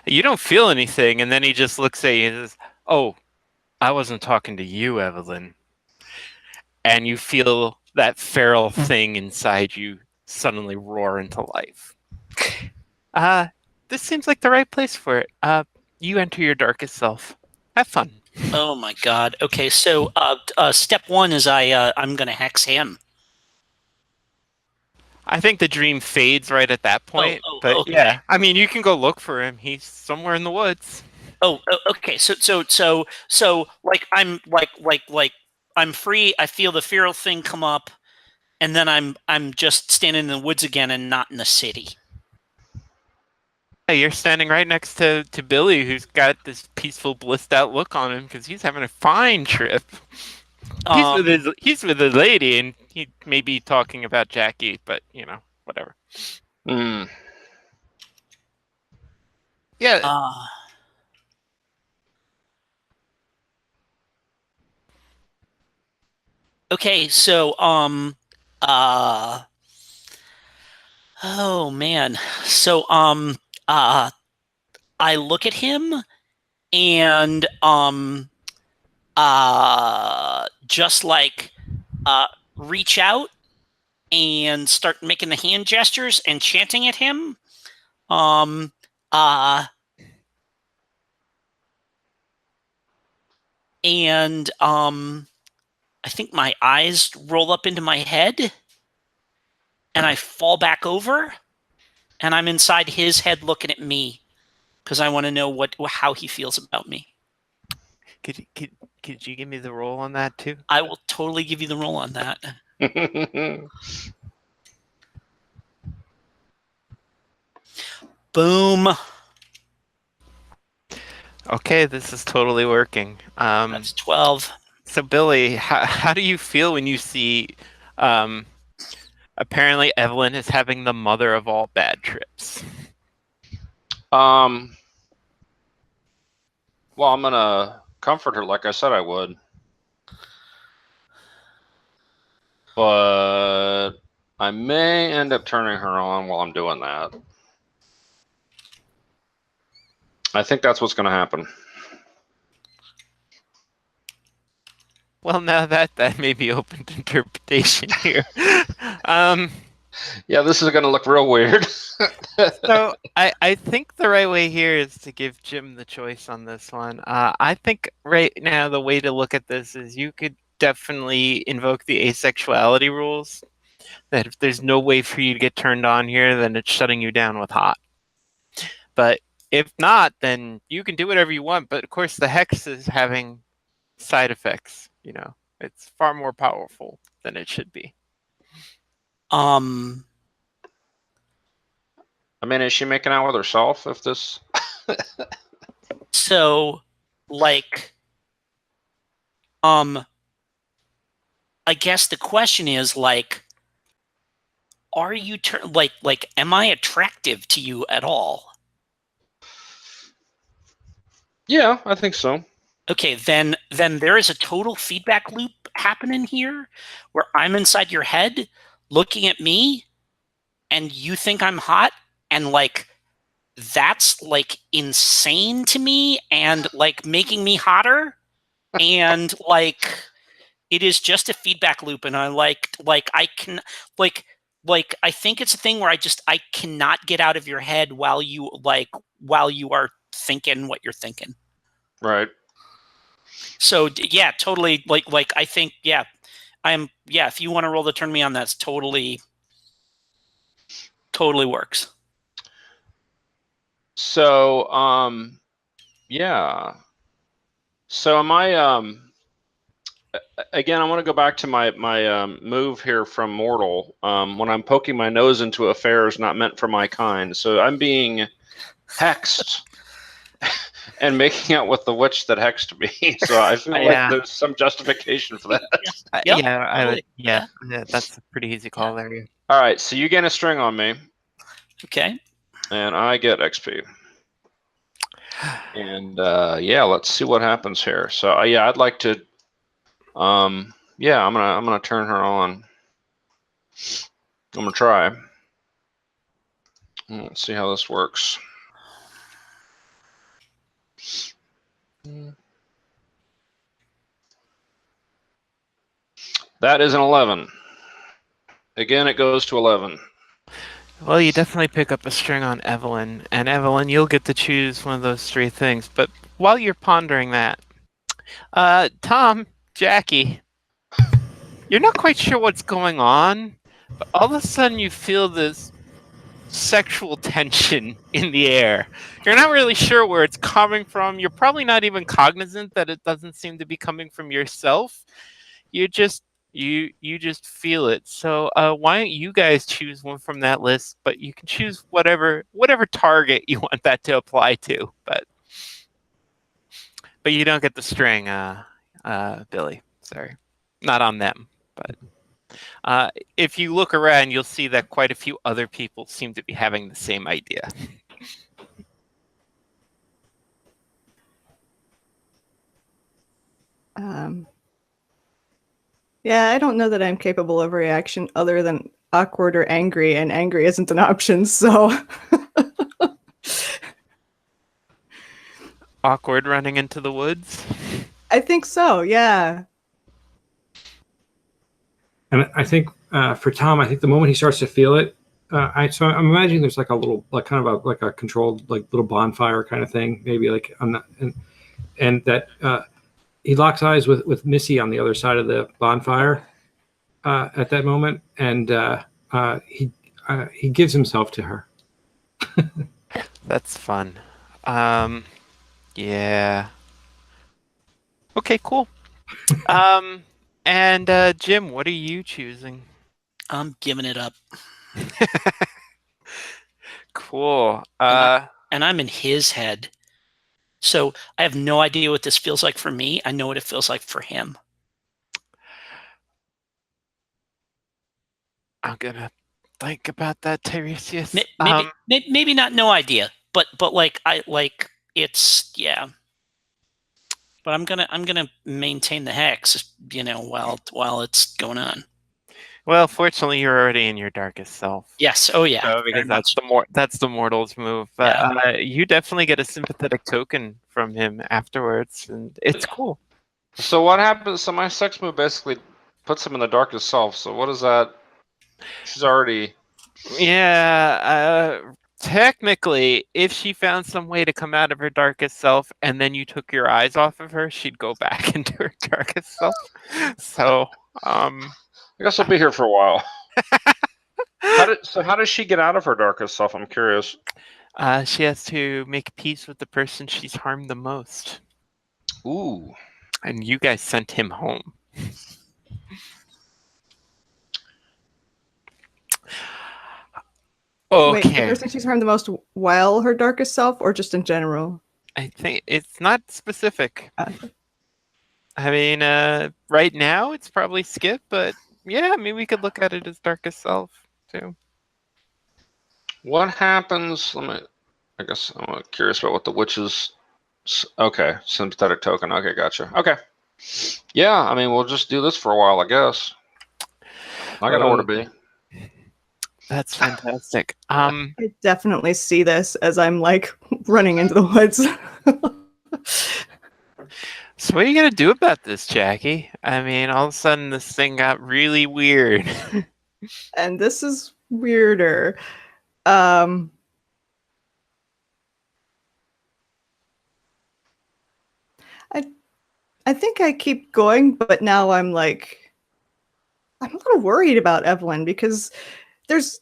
You don't feel anything, and then he just looks at you and says, "Oh, I wasn't talking to you, Evelyn." And you feel that feral thing inside you suddenly roar into life. This seems like the right place for it. You enter your darkest self. Have fun. oh my God. Okay, so step one is I'm gonna hex him. I think the dream fades right at that point. But okay. yeah, I mean, you can go look for him. He's somewhere in the woods. Okay. So like I'm free. I feel the feral thing come up, and then I'm just standing in the woods again and not in the city. Hey, you're standing right next to Billy, who's got this peaceful, blissed out look on him because he's having a fine trip. He's with a lady, and he may be talking about Jackie, but whatever. Mm. Yeah. Okay, so oh man. So I look at him and just like reach out and start making the hand gestures and chanting at him. And I think my eyes roll up into my head and I fall back over and I'm inside his head looking at me because I want to know how he feels about me. Could you give me the roll on that too? I will totally give you the roll on that. Boom. Okay, this is totally working. That's 12. So Billy, how do you feel when you see apparently Evelyn is having the mother of all bad trips? Well, I'm gonna comfort her like I said I would, but I may end up turning her on while I'm doing that. I think that's what's going to happen. Well, now that may be open to interpretation here. Yeah, this is going to look real weird. So I think the right way here is to give Jim the choice on this one. I think right now the way to look at this is you could definitely invoke the asexuality rules. That if there's no way for you to get turned on here, then it's shutting you down with hot. But if not, then you can do whatever you want. But of course, the hex is having side effects. It's far more powerful than it should be. Um, I mean, is she making out with herself? If this, so like, I guess the question is like, are you like, am I attractive to you at all? yeah, I think so. Okay, then there is a total feedback loop happening here where I'm inside your head looking at me and you think I'm hot, and like that's like insane to me and like making me hotter, and like it is just a feedback loop, and I like I can like I think it's a thing where I cannot get out of your head while you are thinking what you're thinking. Right. So yeah, totally. Like I think yeah. If you want to roll to turn me on, that's totally works. So, yeah. So am I? Again, I want to go back to my move here from mortal. When I'm poking my nose into affairs not meant for my kind, so I'm being hexed and making out with the witch that hexed me. So I feel like there's some justification for that. Yep, Yeah, I would. totally. Yeah, that's a pretty easy call there. Yeah. All right, so you gain a string on me, Okay. and I get XP. And yeah, let's see what happens here. So yeah, I'd like to. Yeah, I'm gonna turn her on. I'm gonna try. Let's see how this works. That is an 11. Again, it goes to 11. Well, you definitely pick up a string on Evelyn, and Evelyn, you'll get to choose one of those three things. But while you're pondering that, Tom, Jackie, you're not quite sure what's going on, but all of a sudden you feel this sexual tension in the air. You're not really sure where it's coming from. You're probably not even cognizant that it doesn't seem to be coming from yourself. You just just feel it. So why don't you guys choose one from that list? But you can choose whatever target you want that to apply to. But you don't get the string, Billy. Sorry, not on them. But if you look around, you'll see that quite a few other people seem to be having the same idea. Yeah, I don't know that I'm capable of reaction other than awkward or angry, and angry isn't an option, so. Awkward running into the woods? I think so, yeah. And I think for Tom, I think the moment he starts to feel it, so I'm imagining there's like a little, like kind of a controlled, like little bonfire kind of thing, maybe like on the, and that he locks eyes with Missy on the other side of the bonfire at that moment, and he gives himself to her. That's fun. Yeah. Okay, cool. And Jim, what are you choosing? I'm giving it up. Cool. And I'm in his head. So I have no idea what this feels like for me. I know what it feels like for him. I'm gonna think about that, Tiresias. Maybe not no idea, but like it's yeah. But I'm gonna maintain the hex, while it's going on. Well, fortunately, you're already in your darkest self. Yes. Oh yeah. So, because that's the mortal's move. But you definitely get a sympathetic token from him afterwards, and it's cool. So what happens? So my sex move basically puts him in the darkest self. So what is that? She's already. Yeah. Technically, if she found some way to come out of her darkest self and then you took your eyes off of her, she'd go back into her darkest self. So, I guess I'll be here for a while. How does she get out of her darkest self? I'm curious. She has to make peace with the person she's harmed the most. Ooh. And you guys sent him home. Wait, the Okay. person she's harmed the most while her darkest self, or just in general? I think it's not specific. Uh, I mean, right now it's probably Skip, but yeah, I mean, we could look at it as Darkest Self too. What happens? I guess I'm curious about what the witches. Okay, sympathetic token. Okay, gotcha. Okay. Yeah, I mean, we'll just do this for a while, I guess. I got nowhere to be. That's fantastic. I definitely see this as I'm like running into the woods. So what are you gonna do about this, Jackie? I mean, all of a sudden this thing got really weird. And this is weirder. I think I keep going, but now I'm a little worried about Evelyn because there's,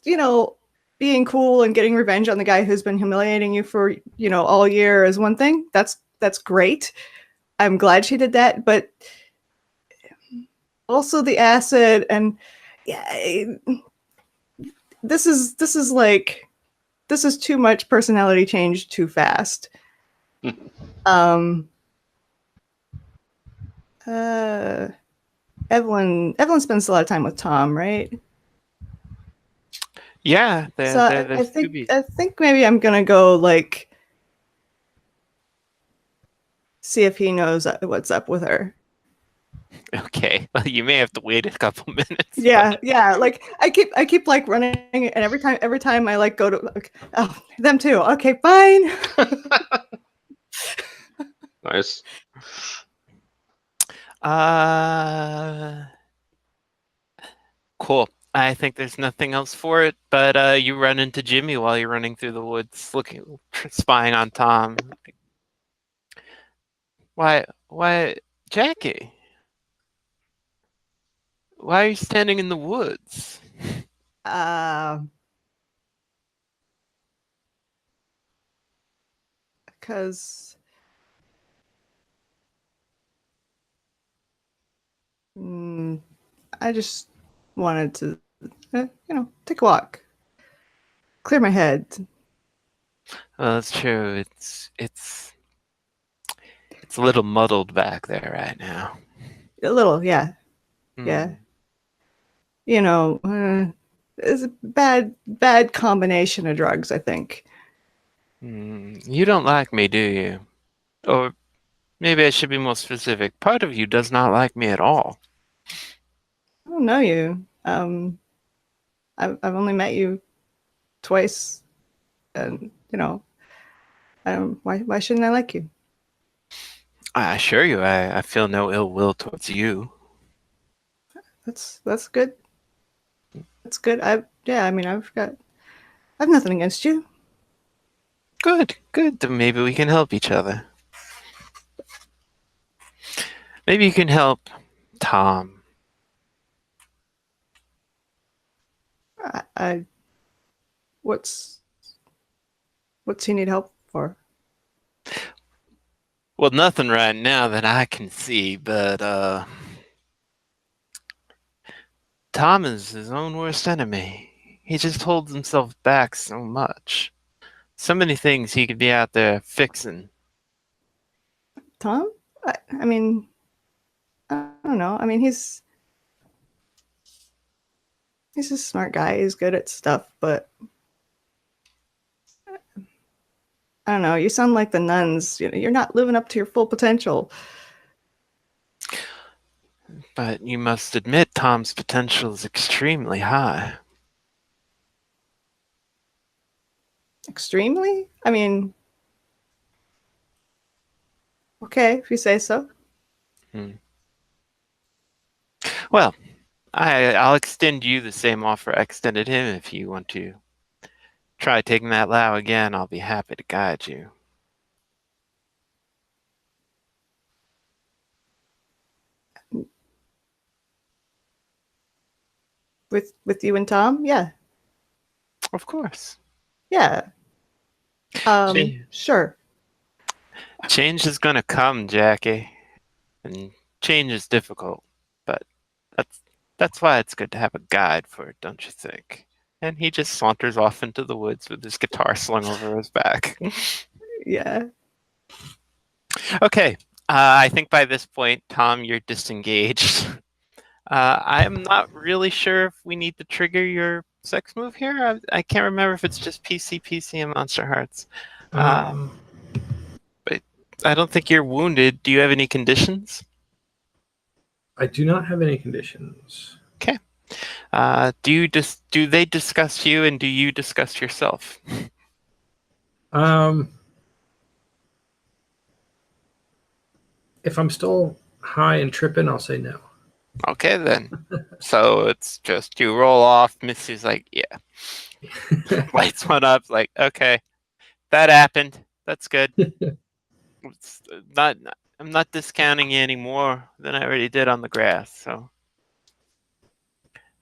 being cool and getting revenge on the guy who's been humiliating you for, all year is one thing. That's great. I'm glad she did that, but also the acid and yeah, this is too much personality change too fast. Evelyn spends a lot of time with Tom, right? Yeah, I think maybe I'm gonna go see if he knows what's up with her. Okay, well, you may have to wait a couple minutes. Yeah, yeah. Like I keep like running, and every time I go to oh, them too. Okay, fine. Nice. Cool. I think there's nothing else for it, but you run into Jimmy while you're running through the woods, spying on Tom. Why, Jackie? Why are you standing in the woods? Because I just wanted to, take a walk, clear my head. Well, that's true. It's a little muddled back there right now. A little, yeah, yeah. It's a bad combination of drugs, I think. You don't like me, do you? Or maybe I should be more specific. Part of you does not like me at all. I don't know you. I've only met you twice, and why shouldn't I like you? I assure you, I feel no ill will towards you. That's good. That's good. I've nothing against you. Good. Then maybe we can help each other. Maybe you can help Tom. What's he need help for? Well, nothing right now that I can see, but Tom is his own worst enemy. He just holds himself back so much. So many things he could be out there fixing. Tom? I mean, I don't know. I mean, he's a smart guy. He's good at stuff, but I don't know. You sound like the nuns. You're not living up to your full potential. But you must admit Tom's potential is extremely high. Extremely? I mean, okay, if you say so. Well, I'll extend you the same offer I extended him if you want to try taking that vow again. I'll be happy to guide you. With you and Tom? Yeah. Of course. Yeah. Sure. Change is gonna come, Jackie. And change is difficult, but that's why it's good to have a guide for it, don't you think? And he just saunters off into the woods with his guitar slung over his back. Yeah. Okay, I think by this point, Tom, you're disengaged. I'm not really sure if we need to trigger your sex move here. I can't remember if it's just PC, and Monsterhearts. But I don't think you're wounded. Do you have any conditions? I do not have any conditions. Okay. Do they discuss you, and do you discuss yourself? If I'm still high and tripping, I'll say no. Okay, then. So it's just you roll off. Missy's like, yeah. Lights one up. Like, okay, that happened. That's good. It's not. I'm not discounting you any more than I already did on the grass. So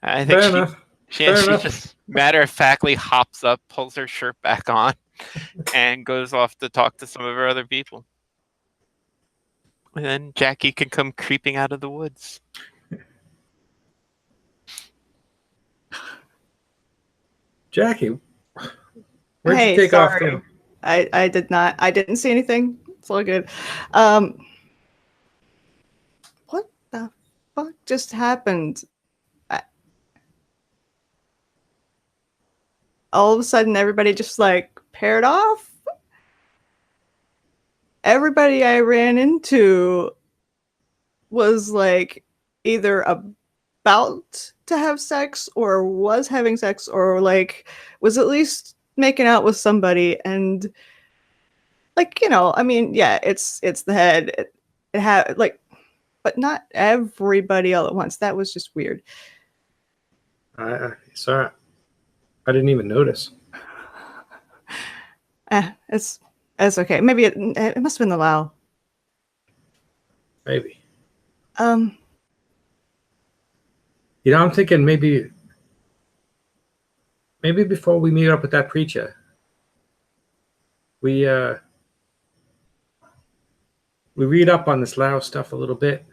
I think Fair enough. she Fair enough. just matter of factly hops up, pulls her shirt back on, and goes off to talk to some of her other people. And then Jackie can come creeping out of the woods. Jackie, where'd Hey, you take off sorry. to? I did not. I didn't see anything. It's all good. What the fuck just happened? All of a sudden, everybody just like paired off. Everybody I ran into was like either about to have sex or was having sex or like was at least making out with somebody. And like, you know, I mean, yeah, it's the head. It had like, but not everybody all at once. That was just weird. Sorry, I didn't even notice. It's okay. Maybe it must have been the Lao. Maybe. You know, I'm thinking maybe before we meet up with that preacher, we read up on this Lao stuff a little bit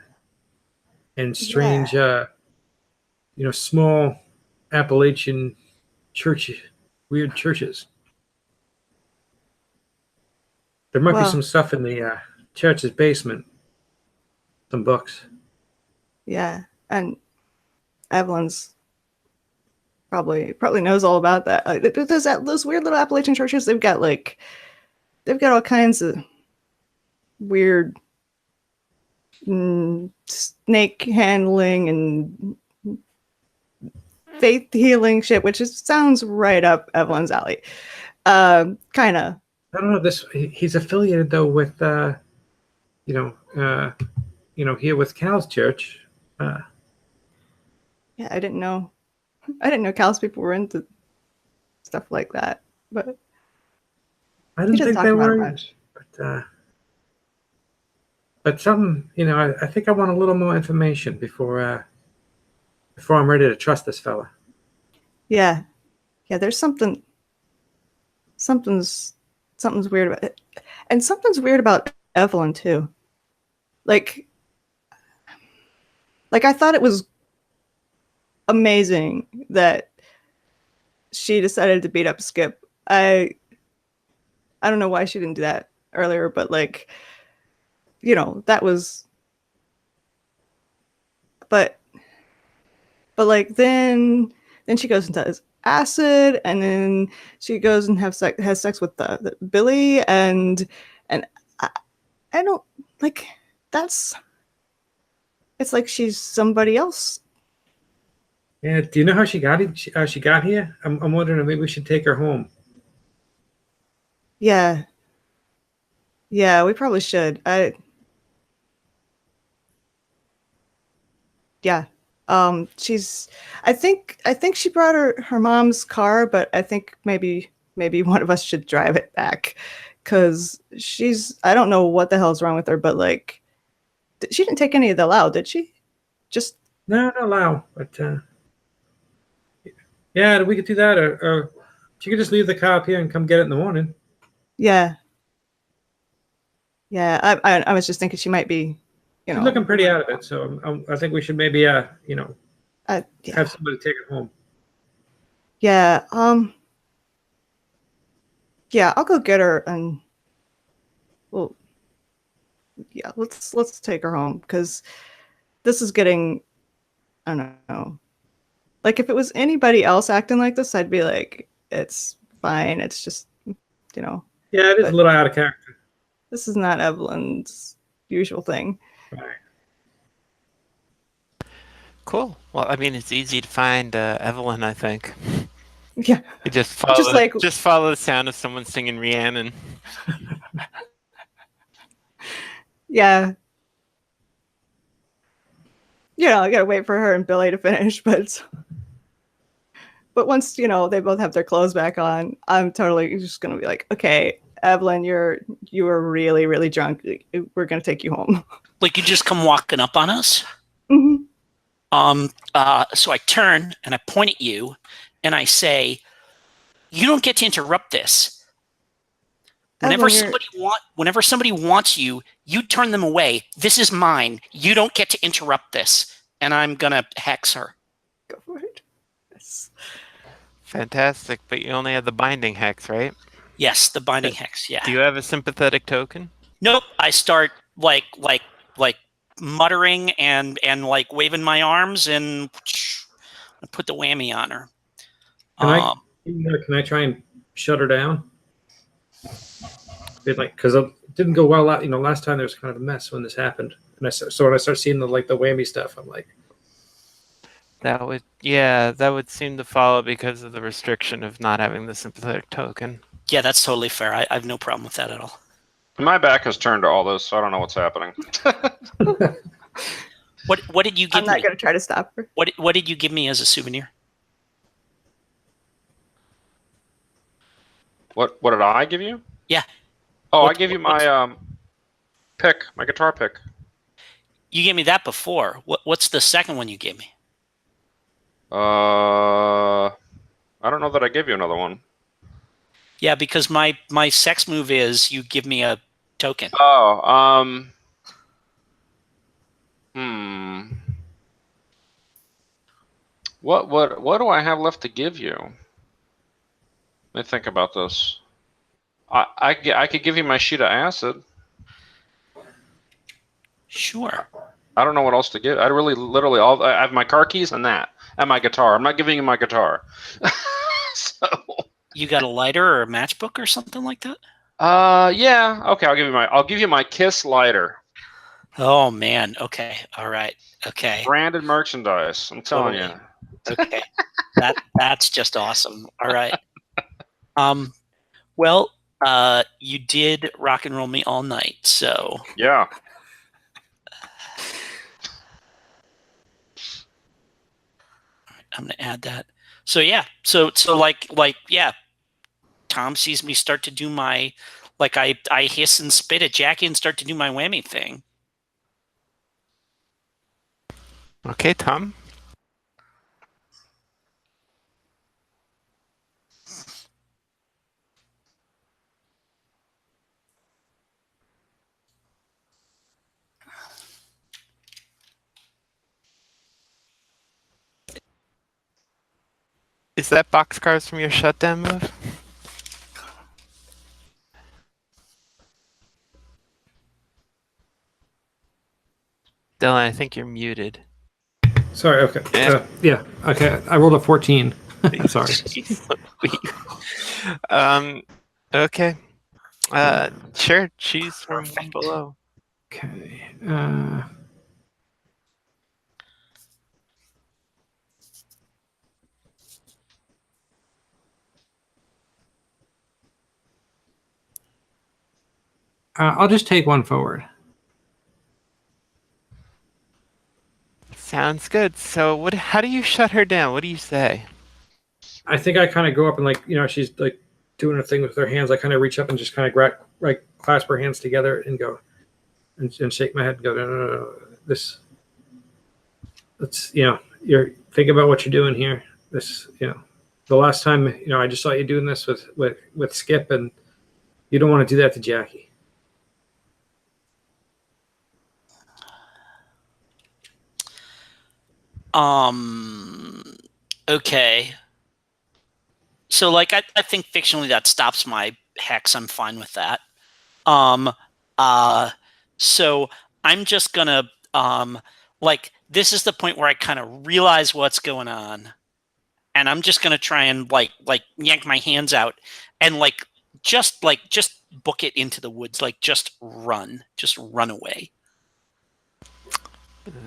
and strange, small Appalachian weird churches. There might be some stuff in the church's basement. Some books. Yeah, and Evelyn's probably knows all about that. Those weird little Appalachian churches. They've got all kinds of weird snake handling and faith healing shit, which sounds right up Evelyn's alley. Kind of. I don't know. He's affiliated though with here with Cal's church. Yeah, I didn't know Cal's people were into stuff like that, but I didn't think they were. But something, I think I want a little more information before I'm ready to trust this fella. Yeah, there's something's weird about it, and something's weird about Evelyn too. Like I thought it was amazing that she decided to beat up Skip. I don't know why she didn't do that earlier, but like, that was. But like then she goes and does acid, and then she goes and has sex with the Billy, and I don't like that's. It's like she's somebody else. Yeah. Do you know how she got here? I'm wondering if maybe we should take her home. Yeah, we probably should. Yeah. I think she brought her mom's car, but I think maybe one of us should drive it back, because I don't know what the hell's wrong with her, but like, she didn't take any of the Lao, did she? Just no Lao, but yeah, we could do that, or she could just leave the car up here and come get it in the morning. Yeah. I was just thinking she might be, She's looking pretty out of it, so I think we should maybe have somebody take it home. Yeah. Yeah, I'll go get her and well, yeah, let's take her home because this is getting, I don't know. Like if it was anybody else acting like this, I'd be like, it's fine. It's just, Yeah, it is a But- little out of character. this is not Evelyn's usual thing. Right. Cool. Well, I mean, it's easy to find Evelyn, I think. Yeah. You just follow, Just like- just follow the sound of someone singing Rhiannon. Yeah. I gotta wait for her and Billy to finish, but once, they both have their clothes back on, I'm totally just gonna be like, okay, Evelyn, you were really, really drunk. We're gonna take you home. Like you just come walking up on us. Mhm. So I turn and I point at you and I say, you don't get to interrupt this. Whenever Evelyn, whenever somebody wants you, you turn them away. This is mine. You don't get to interrupt this. And I'm gonna hex her. go for it. Yes. Fantastic, but you only have the binding hex, right? Yes, the binding hex. Yeah. Do you have a sympathetic token? Nope. I start like muttering and like waving my arms and put the whammy on her. Can I try and shut her down? Because it didn't go well. Last time there was kind of a mess when this happened, and so when I start seeing the whammy stuff, I'm like, That would seem to follow because of the restriction of not having the sympathetic token. Yeah, that's totally fair. I have no problem with that at all. My back has turned to all this, so I don't know what's happening. What did you give I'm not me? gonna try to stop her. What did you give me as a souvenir? What did I give you? Yeah. Oh, I gave you my pick, my guitar pick. You gave me that before. What's the second one you gave me? I don't know that I gave you another one. Yeah, because my sex move is you give me a token. Oh, What do I have left to give you? Let me think about this. I could give you my sheet of acid. Sure. I don't know what else to give. I have my car keys and that, and my guitar. I'm not giving you my guitar. So. You got a lighter or a matchbook or something like that? Yeah. Okay, I'll give you my Kiss lighter. Oh man. Okay. All right. Okay. Branded merchandise. I'm telling you. Okay. That's just awesome. All right. Well, you did rock and roll me all night, so Yeah. I'm gonna add that. So yeah. So like yeah. Tom sees me start to do my I hiss and spit at Jackie and start to do my whammy thing. Okay, Tom. Is that boxcars from your shutdown move? Dylan, I think you're muted. sorry. Okay. Yeah. Yeah. Okay. I rolled a 14. Sorry. Okay. Sure. Choose from one below. Okay. I'll just take one forward. Sounds good. So, how do you shut her down? What do you say? I think I kind of go up and she's like doing a thing with her hands. I kind of reach up and just kind of clasp her hands together and go and shake my head and go, no. Let's you're think about what you're doing here. The last time I just saw you doing this with Skip, and you don't want to do that to Jackie. Okay. So like I think fictionally that stops my hex. I'm fine with that. So I'm just gonna like this is the point where I kind of realize what's going on, and I'm just gonna try and like yank my hands out and just book it into the woods, like just run away.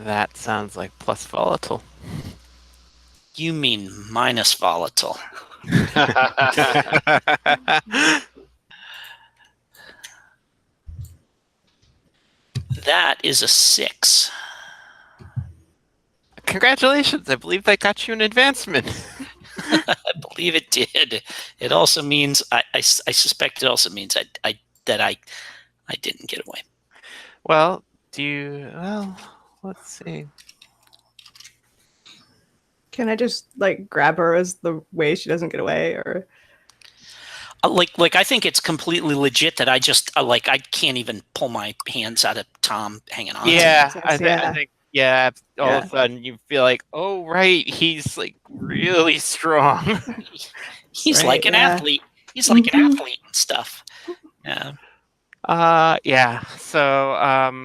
That sounds like plus volatile. You mean minus volatile? That is a 6. Congratulations! I believe that got you an advancement. I believe it did. It also means I suspect it also means that I didn't get away. Well, well, let's see. Can I just like grab her as the way she doesn't get away, or like I think it's completely legit that I just I can't even pull my hands out of Tom hanging on. Yeah, sense, I think all Yeah. of a sudden you feel like, oh right, he's like really strong. He's Right, like an yeah. athlete. He's like an athlete and stuff. Yeah. Yeah. So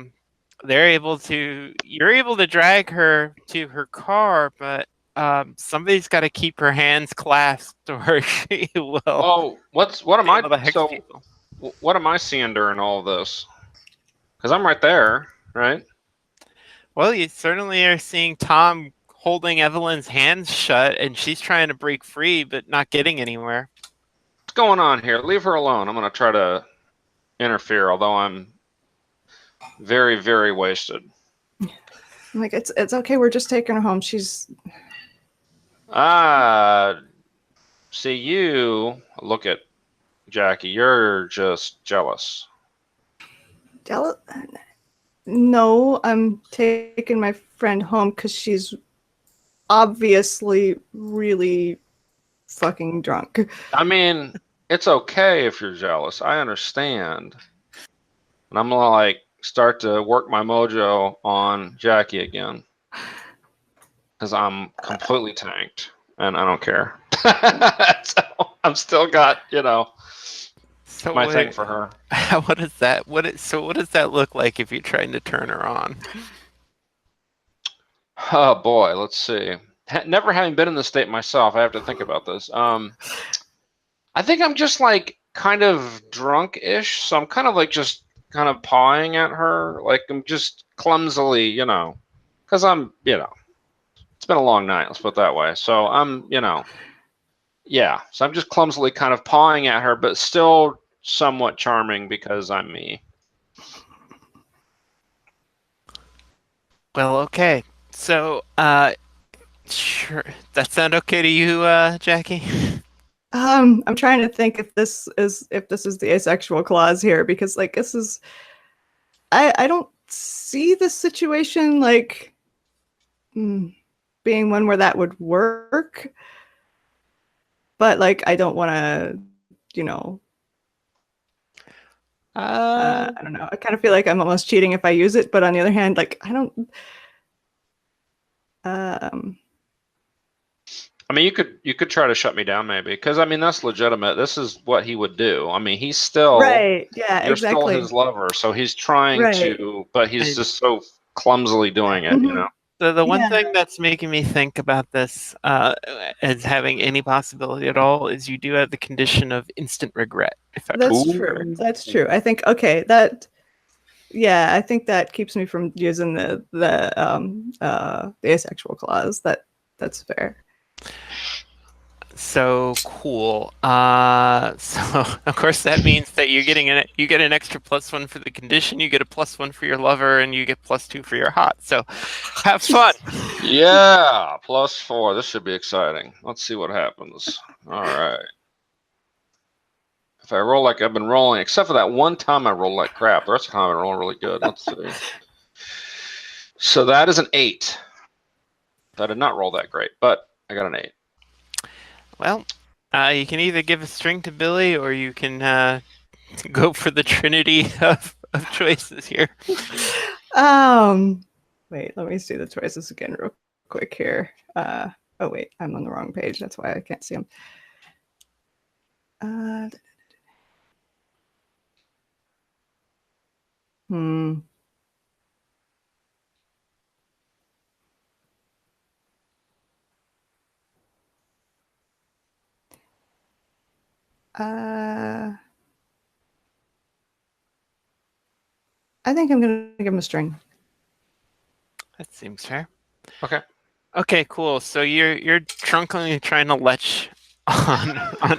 you're able to drag her to her car, but somebody's got to keep her hands clasped or she will Oh, what am be I? able to hex So, people. what am I seeing during all of this? Because I'm right there, right? Well, you certainly are seeing Tom holding Evelyn's hands shut, and she's trying to break free, but not getting anywhere. What's going on here? Leave her alone. I'm going to try to interfere, although I'm very, very wasted. I'm like, it's okay. We're just taking her home. She's See, you look at Jackie. You're just jealous. No, I'm taking my friend home because she's obviously really fucking drunk. I mean, it's okay if you're jealous. I understand. And I'm gonna like start to work my mojo on Jackie again because I'm completely tanked and I don't care. So I'm still got So my thing for her. what does that look like if you're trying to turn her on? Oh boy, let's see. Never having been in this state myself, I have to think about this. I think I'm just like kind of drunk-ish, so I'm kind of like just kind of pawing at her, like I'm just clumsily, because I'm, it's been a long night, let's put it that way. So I'm, yeah. So I'm just clumsily kind of pawing at her, but still somewhat charming because I'm me. Well, okay. So, sure. That sound okay to you, Jackie? I'm trying to think if this is the asexual clause here, because like this is I don't see the situation like being one where that would work, but like I don't want to, I don't know. I kind of feel like I'm almost cheating if I use it, but on the other hand, like I don't. I mean, you could try to shut me down, maybe, because I mean that's legitimate. This is what he would do. I mean, he's still Right. Yeah. you're Exactly. still his lover, so he's trying Right. to, but he's just so clumsily doing it, The one Yeah. thing that's making me think about this as having any possibility at all is you do have the condition of instant regret. That's true. That's true. I think I think that keeps me from using the asexual clause. That's fair. So cool. So of course that means that you get an extra +1 for the condition, you get a +1 for your lover, and you get +2 for your hot. So have fun. Yeah, +4. This should be exciting. Let's see what happens. All right. If I roll like I've been rolling, except for that one time I rolled like crap, the rest of the time I've been rolling really good. Let's see. So that is an 8. I did not roll that great, but I got an 8. Well, you can either give a string to Billy, or you can go for the trinity of choices here. Wait, let me see the choices again real quick here. Oh wait, I'm on the wrong page. That's why I can't see them. Uh, hmm. I think I'm gonna give him a string. That seems fair. Okay. Okay, cool. So you're drunkenly trying to lech on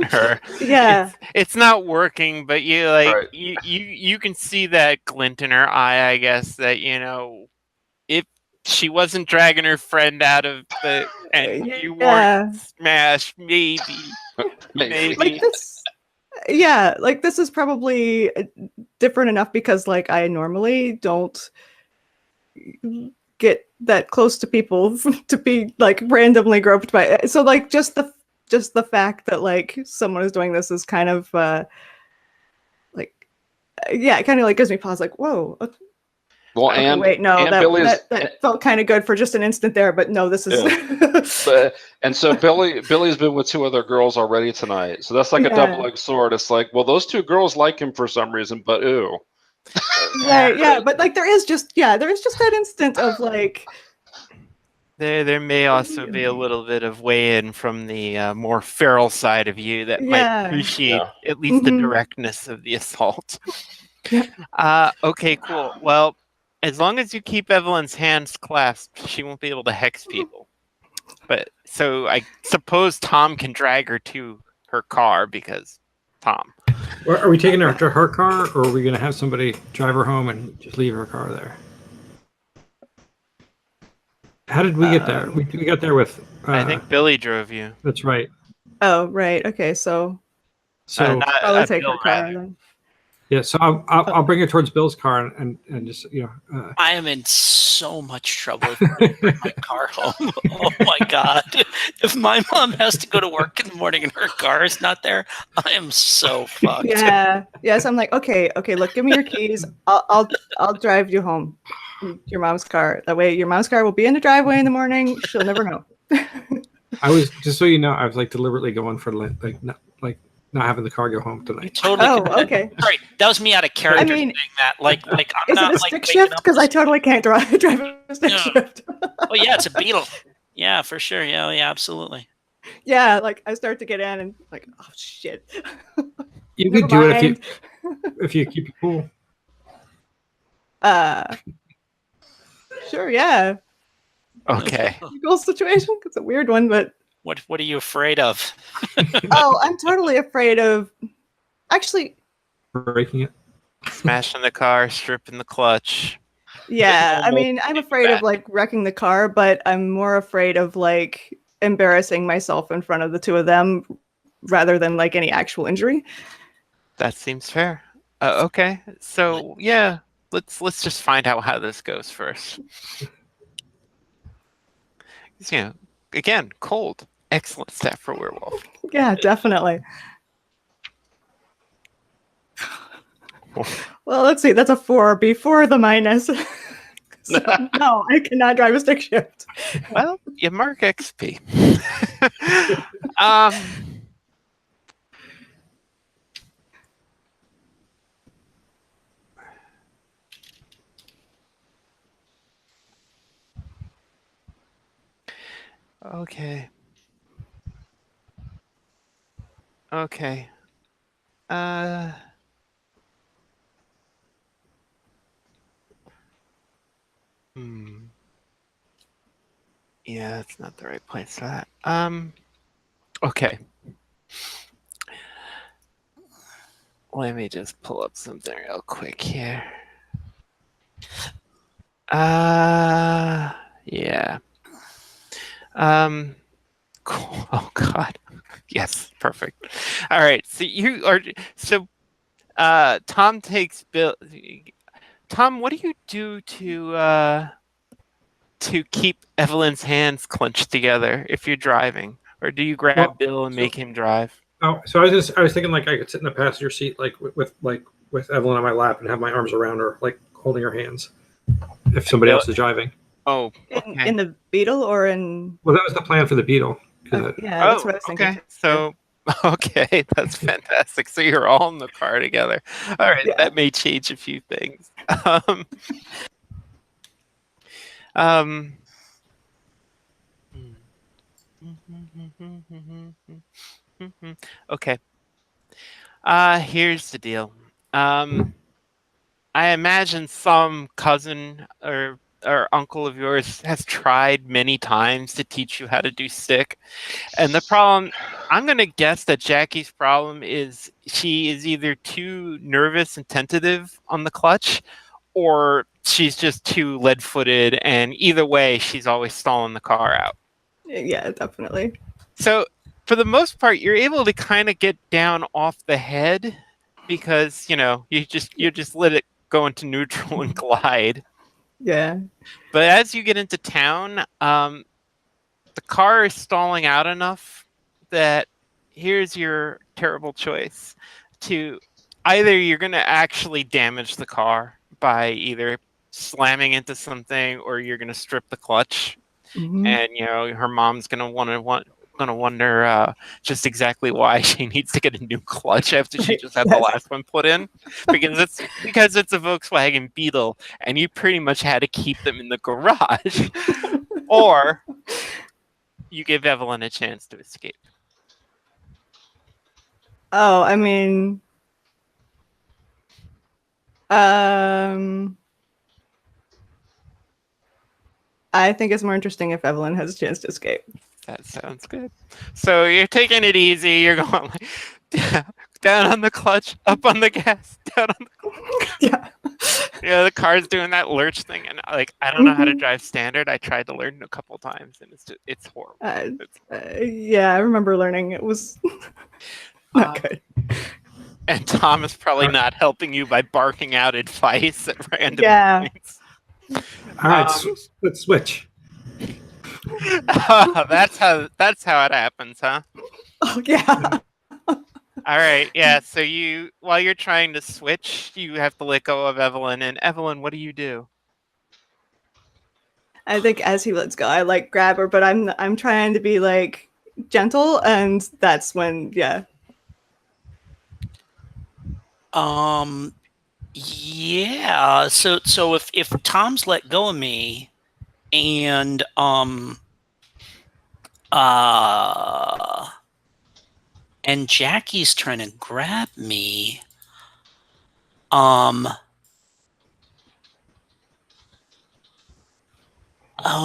her. Yeah. It's not working, but you like Right. you can see that glint in her eye, I guess, that if she wasn't dragging her friend out of the and you weren't Yeah. smashed, maybe. Like this. Yeah, like this is probably different enough because like I normally don't get that close to people to be like randomly groped by. So like just the fact that like someone is doing this is kind of like yeah, it kind of like gives me pause. Like whoa. Well, Okay, and wait, no, Billy's that felt kind of good for just an instant there, but no, this is. and so Billy's been with 2 other girls already tonight, so that's like a Yeah. double-edged sword. It's like, well, those 2 girls like him for some reason, but ooh. Right, yeah, but like there is just that instant of like There may also be a little bit of weigh-in from the more feral side of you that might Yeah. appreciate Yeah. at least the Mhm. directness of the assault. Yep. Okay, cool. Well, as long as you keep Evelyn's hands clasped, she won't be able to hex people. But so I suppose Tom can drag her to her car because Tom. Are we taking her to her car, or are we going to have somebody drive her home and just leave her car there? How did we get there? We got there with. I think Billy drove you. That's right. Oh, right. Okay, so So I'll take Bill, her car rather. then. yeah, so I'll bring her towards Bill's car and just I am in so much trouble if I bring my car home. Oh my god! If my mom has to go to work in the morning and her car is not there, I am so fucked. Yeah. Yes, I'm like, okay, look, give me your keys. I'll drive you home. Your mom's car. That way your mom's car will be in the driveway in the morning. She'll never know. I was just so you know, I was like deliberately going for not having the car go home You tonight. totally. Oh, could- okay. Sorry, that was me out of character I mean, saying that. Like I'm Is not it a like stick waking shift? up Because I with- totally can't drive a stick Yeah. shift. Oh yeah, it's a Beetle. Yeah, for sure. Yeah, absolutely. Yeah, like I start to get in and like, oh shit. You Never could do it mind. if you keep it cool. Sure, yeah. Okay. Cool situation. It's a weird one, but What are you afraid of? oh, I'm totally afraid of. Actually, Breaking it. Smashing the car, stripping the clutch. yeah. I normal mean, I'm afraid of like wrecking the car, but I'm more afraid of like embarrassing myself in front of the 2 of them, rather than like any actual injury. That seems fair. Okay. So yeah, let's just find out how this goes first. Again, cold. Excellent stat for werewolf. Yeah, definitely. Well, let's see. That's a 4 before the minus. So, no, I cannot drive a stick shift. Well, you mark XP. Okay. Okay. Yeah, that's not the right place for that. Okay. Let me just pull up something real quick here. Yeah. Cool. Oh God. Yes, perfect. All right. Tom takes Bill. Tom, what do you do to keep Evelyn's hands clenched together if you're driving, or do you grab Bill and make him drive? Oh, so I was thinking like I could sit in the passenger seat like with Evelyn on my lap and have my arms around her, like holding her hands, if somebody else is driving. Oh, okay. In the Beetle or in? Well, that was the plan for the Beetle. Yeah, that's what I was thinking. Okay. So Okay, that's fantastic. So you're all in the car together. All right, Yeah. that may change a few things. Um, um, okay. Here's the deal. I imagine some cousin or uncle of yours has tried many times to teach you how to do stick. And the problem, I'm going to guess that Jackie's problem is she is either too nervous and tentative on the clutch, or she's just too lead-footed, and either way, she's always stalling the car out. Yeah, definitely. So for the most part, you're able to kind of get down off the head because, you just let it go into neutral and glide. Yeah. But as you get into town, the car is stalling out enough that here's your terrible choice. To either you're going to actually damage the car by either slamming into something, or you're going to strip the clutch, and her mom's going to wonder just exactly why she needs to get a new clutch after she just had the last one put in, because it's a Volkswagen Beetle and you pretty much had to keep them in the garage. Or you give Evelyn a chance to escape. Oh, I mean, I think it's more interesting if Evelyn has a chance to escape. That sounds good. So you're taking it easy. You're going like down on the clutch, up on the gas, down on the Yeah. the car's doing that lurch thing, and like I don't know how to drive standard. I tried to learn it a couple times, and it's horrible. Yeah, I remember learning. It was not good. And Tom is probably not helping you by barking out advice at random points. All right, let's switch. That's how it happens, huh? Oh yeah. All right, yeah. So while you're trying to switch, you have to let go of Evelyn. And Evelyn, what do you do? I think as he lets go, I like grab her, but I'm trying to be like gentle, and that's when yeah. So if Tom's let go of me, and and Jackie's trying to grab me, oh,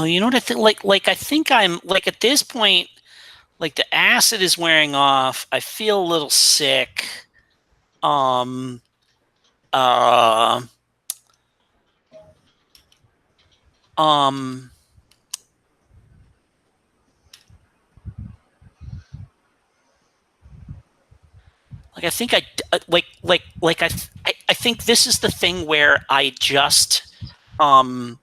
you know what I think? Like I think I'm like at this point, like the acid is wearing off. I feel a little sick. Like I think I think this is the thing where I just when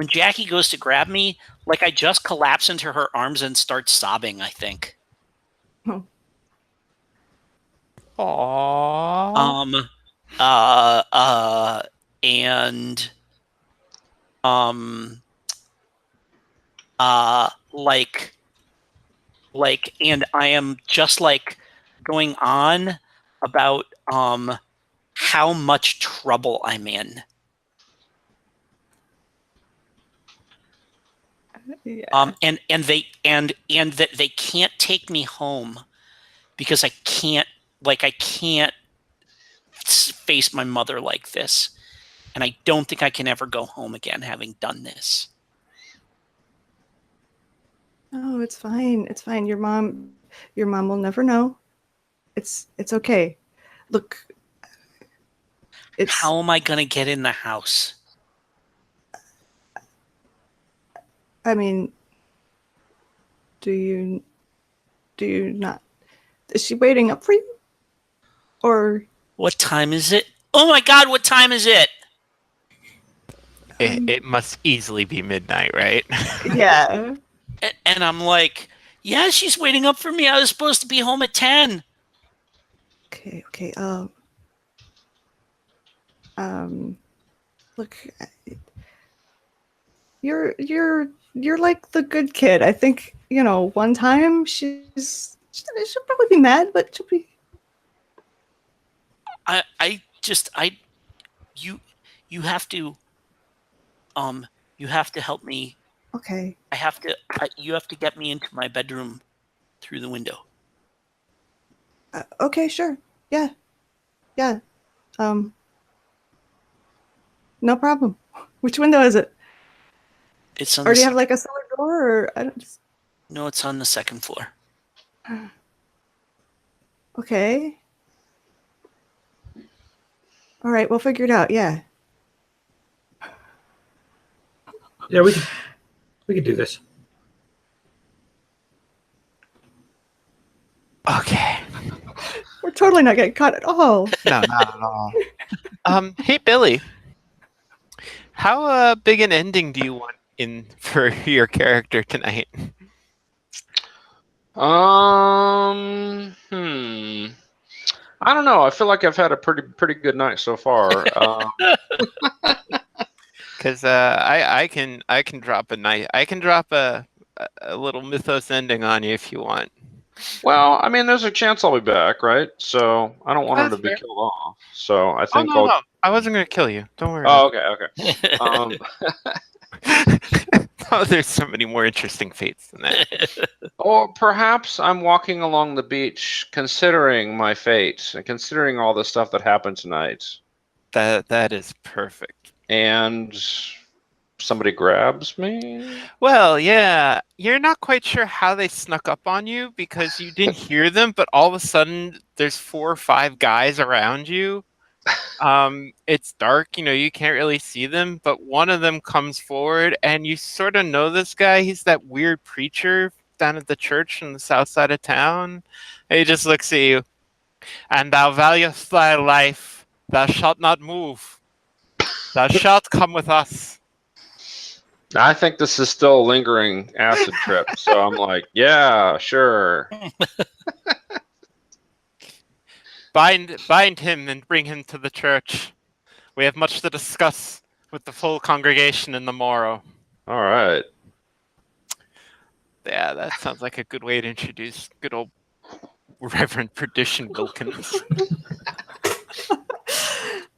Jackie goes to grab me, like I just collapse into her arms and start sobbing, I think. Oh. Aww. And and I am just like going on about how much trouble I'm in. Yeah. And that they can't take me home because I can't face my mother like this, and I don't think I can ever go home again having done this. Oh, it's fine. It's fine. Your mom will never know. It's okay. Look, how am I gonna get in the house? I mean, do you not? Is she waiting up for you? Or what time is it? Oh my God, what time is it? It must easily be midnight, right? Yeah. And I'm like, yeah, she's waiting up for me. I was supposed to be home at 10. Okay. Look, you're like the good kid. I think, one time she's She'll probably be mad, but she'll be. You have to you have to help me. Okay. You have to get me into my bedroom through the window. Okay, sure. Yeah. No problem. Which window is it? It's on Or do you have like a cellar door, or I don't just. No, it's on the second floor. Okay. All right, we'll figure it out. Yeah. Yeah, we could do this. Okay. We're totally not getting caught at all. No, not at all. Hey Billy, how big an ending do you want in for your character tonight? I don't know. I feel like I've had a pretty good night so far. Because I can drop a little mythos ending on you if you want. Well, I mean, there's a chance I'll be back, right? So I don't want her That's to be fair. killed off. So I Oh think no, no, I wasn't gonna kill you. Don't worry. Oh, okay. Oh, there's so many more interesting fates than that. Or perhaps I'm walking along the beach, considering my fate and considering all the stuff that happened tonight, That is perfect. and somebody grabs me. Well, yeah, you're not quite sure how they snuck up on you because you didn't hear them, but all of a sudden there's 4 or 5 guys around you. It's dark, you can't really see them, but one of them comes forward and you sort of know this guy. He's that weird preacher down at the church on the south side of town. And he just looks at you. And thou valuest thy life, thou shalt not move. Thou shalt come with us. I think this is still a lingering acid trip, so I'm like, yeah, sure. Bind him and bring him to the church. We have much to discuss with the full congregation in the morrow. All right. Yeah, that sounds like a good way to introduce good old Reverend Perdition Wilkins.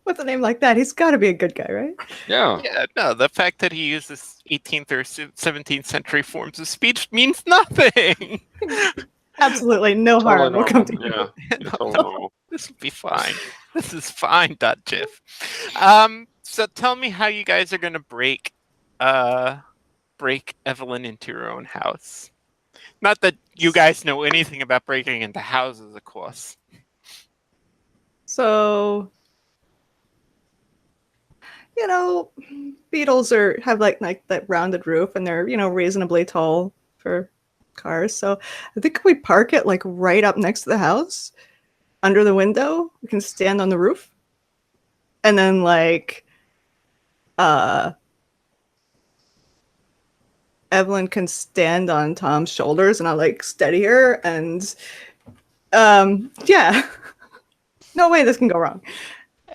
With a name like that, he's got to be a good guy, right? Yeah. Yeah, no, the fact that he uses 18th or 17th century forms of speech means nothing. Absolutely no harm will come to you. Yeah. Totally normal. This will be fine. This is fine, .gif. So tell me how you guys are gonna break Evelyn into your own house. Not that you guys know anything about breaking into houses, of course. So, beetles have like that rounded roof, and they're reasonably tall for cars. So I think if we park it like right up next to the house, under the window, we can stand on the roof, and then Evelyn can stand on Tom's shoulders, and I'll steady her, and yeah. No way this can go wrong.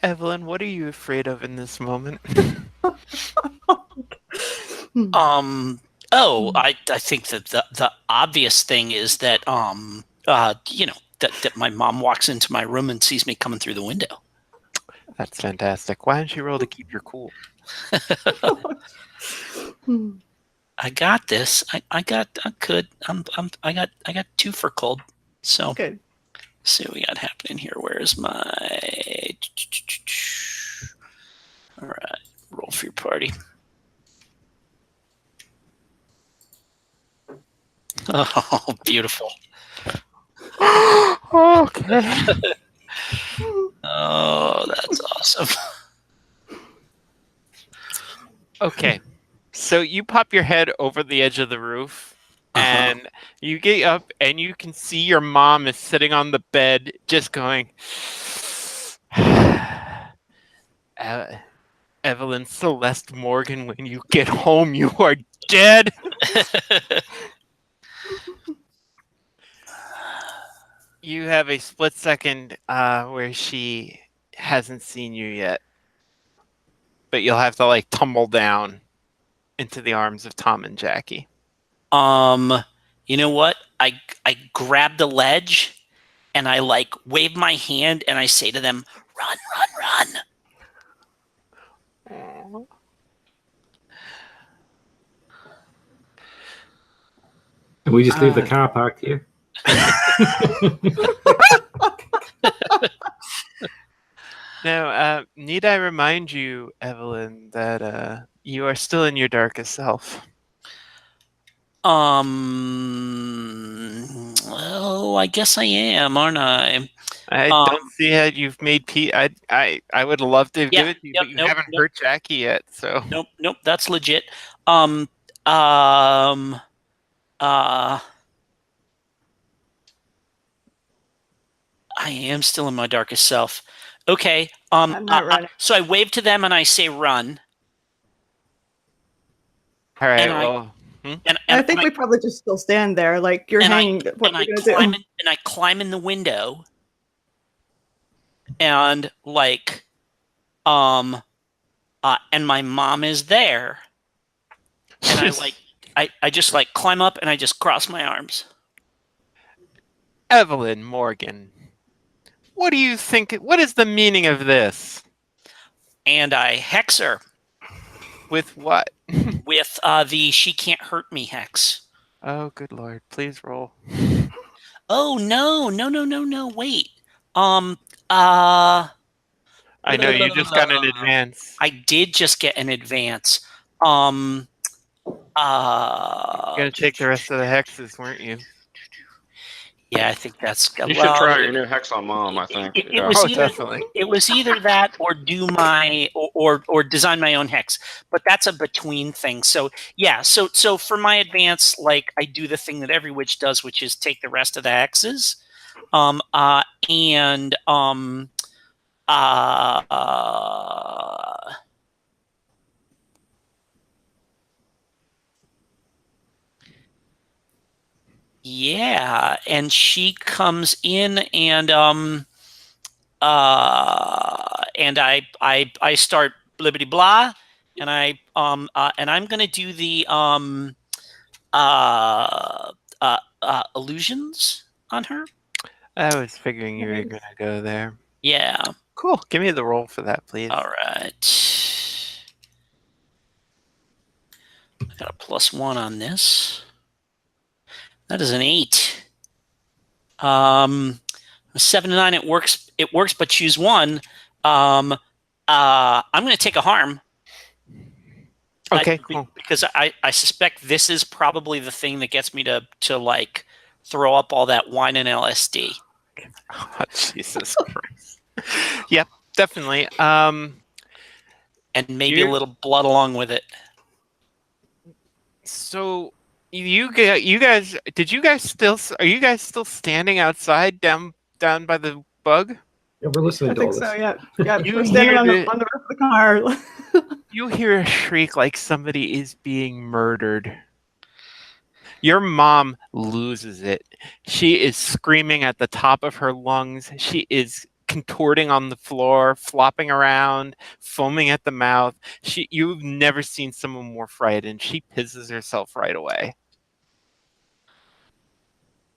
Evelyn, what are you afraid of in this moment? I think that the obvious thing is that that my mom walks into my room and sees me coming through the window. That's fantastic. Why don't you roll to keep your cool? I got this. I got 2 for cold. So Good. see what we got happening here. Where's my all right, roll for your party. Oh, beautiful. Okay. Oh, that's awesome. Okay. So you pop your head over the edge of the roof, and you get up, and you can see your mom is sitting on the bed, just going, Evelyn Celeste Morgan, when you get home, you are dead. You have a split second where she hasn't seen you yet, but you'll have to tumble down into the arms of Tom and Jackie. You know what? I grab the ledge, and I like wave my hand, and I say to them, "Run, run, run!" And we just leave the car parked here. Now, need I remind you, Evelyn, that you are still in your darkest self? Well, I guess I am, aren't I? I don't see how you've made Pete. I would love to give it to you, but you haven't hurt Jackie yet. So nope, that's legit. I am still in my darkest self. Okay. I'm not running. So I wave to them and I say, "Run." All right. And well, and I think we probably just still stand there, like you're hanging. What are you gonna do? And I climb in the window, and like, and my mom is there, and I just like climb up and I just cross my arms. Evelyn Morgan, what do you think? What is the meaning of this? And I hex her. With what? With the "she can't hurt me" hex. Oh, good Lord! Please roll. Oh no! Wait. I know you just got an advance. I did just get an advance. You're gonna take the rest of the hexes, weren't you? Yeah, I think that's. You should try your new hex on Mom. I think. It was definitely. It was either that or do my or design my own hex, but that's a between thing. So yeah, so for my advance, like I do the thing that every witch does, which is take the rest of the hexes, yeah, and she comes in and I start blibbity blah, and I'm gonna do the illusions on her. I was figuring you were gonna go there. Yeah. Cool. Give me the roll for that, please. All right. I got a +1 on this. That is an 8. 7 to 9. It works, but choose one. I'm going to take a harm. Okay, cool. Because I suspect this is probably the thing that gets me to like throw up all that wine and LSD. Oh, Jesus Christ. Yep, definitely. And maybe a little blood along with it. So are you guys still standing outside down by the bug? Yeah, we're listening to all this. I think so, yeah. We're standing on the roof of the car. You hear a shriek like somebody is being murdered. Your mom loses it. She is screaming at the top of her lungs. She is contorting on the floor, flopping around, foaming at the mouth. You've never seen someone more frightened. She pisses herself right away.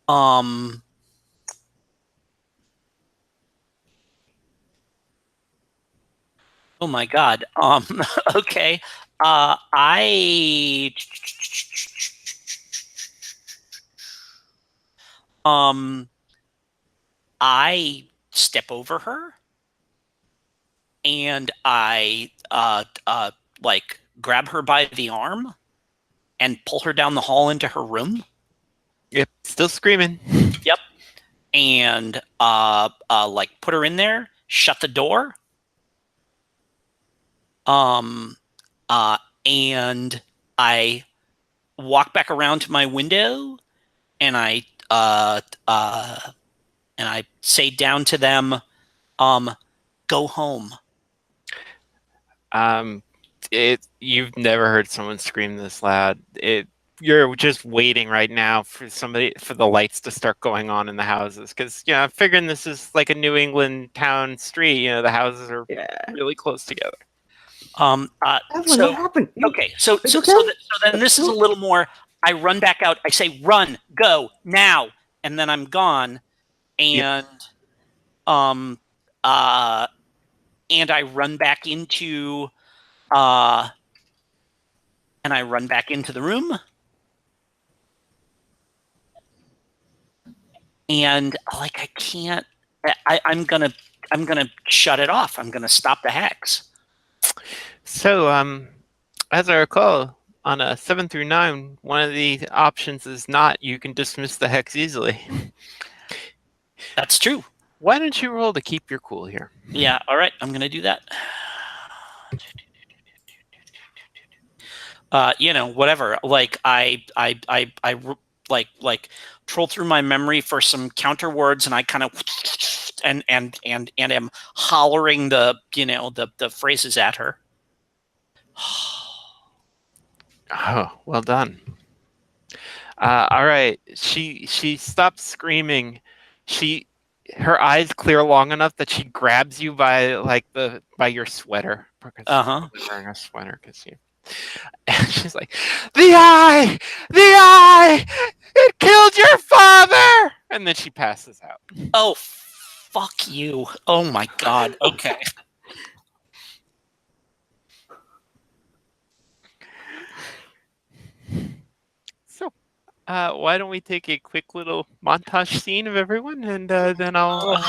Oh my God. Okay. I step over her and I like grab her by the arm and pull her down the hall into her room. Yep, still screaming. Yep. And like put her in there, shut the door. And I walk back around to my window and I say down to them, go home. You've never heard someone scream this loud. You're just waiting right now for the lights to start going on in the houses, because I'm figuring this is like a New England town street. The houses are really close together. Evelyn, what happened? Okay, so then this is a little more. I run back out. I say, "Run, go now," and then I'm gone. And and I run back into the room. And like I can't. I'm gonna shut it off. I'm gonna stop the hex. So, as I recall, on a 7 through 9, one of the options is not. You can dismiss the hex easily. That's true. Why don't you roll to keep your cool here? Yeah. All right. I'm gonna do that. Whatever. Like I troll through my memory for some counter words, and I kind of and am hollering the phrases at her. Oh, well done. All right. She stops screaming. Her eyes clear long enough that she grabs you by your sweater, because you're wearing a sweater, and she's like, the eye, it killed your father, and then she passes out. Oh, fuck you! Oh my god. Okay. So, why don't we take a quick little montage scene of everyone, and then I'll.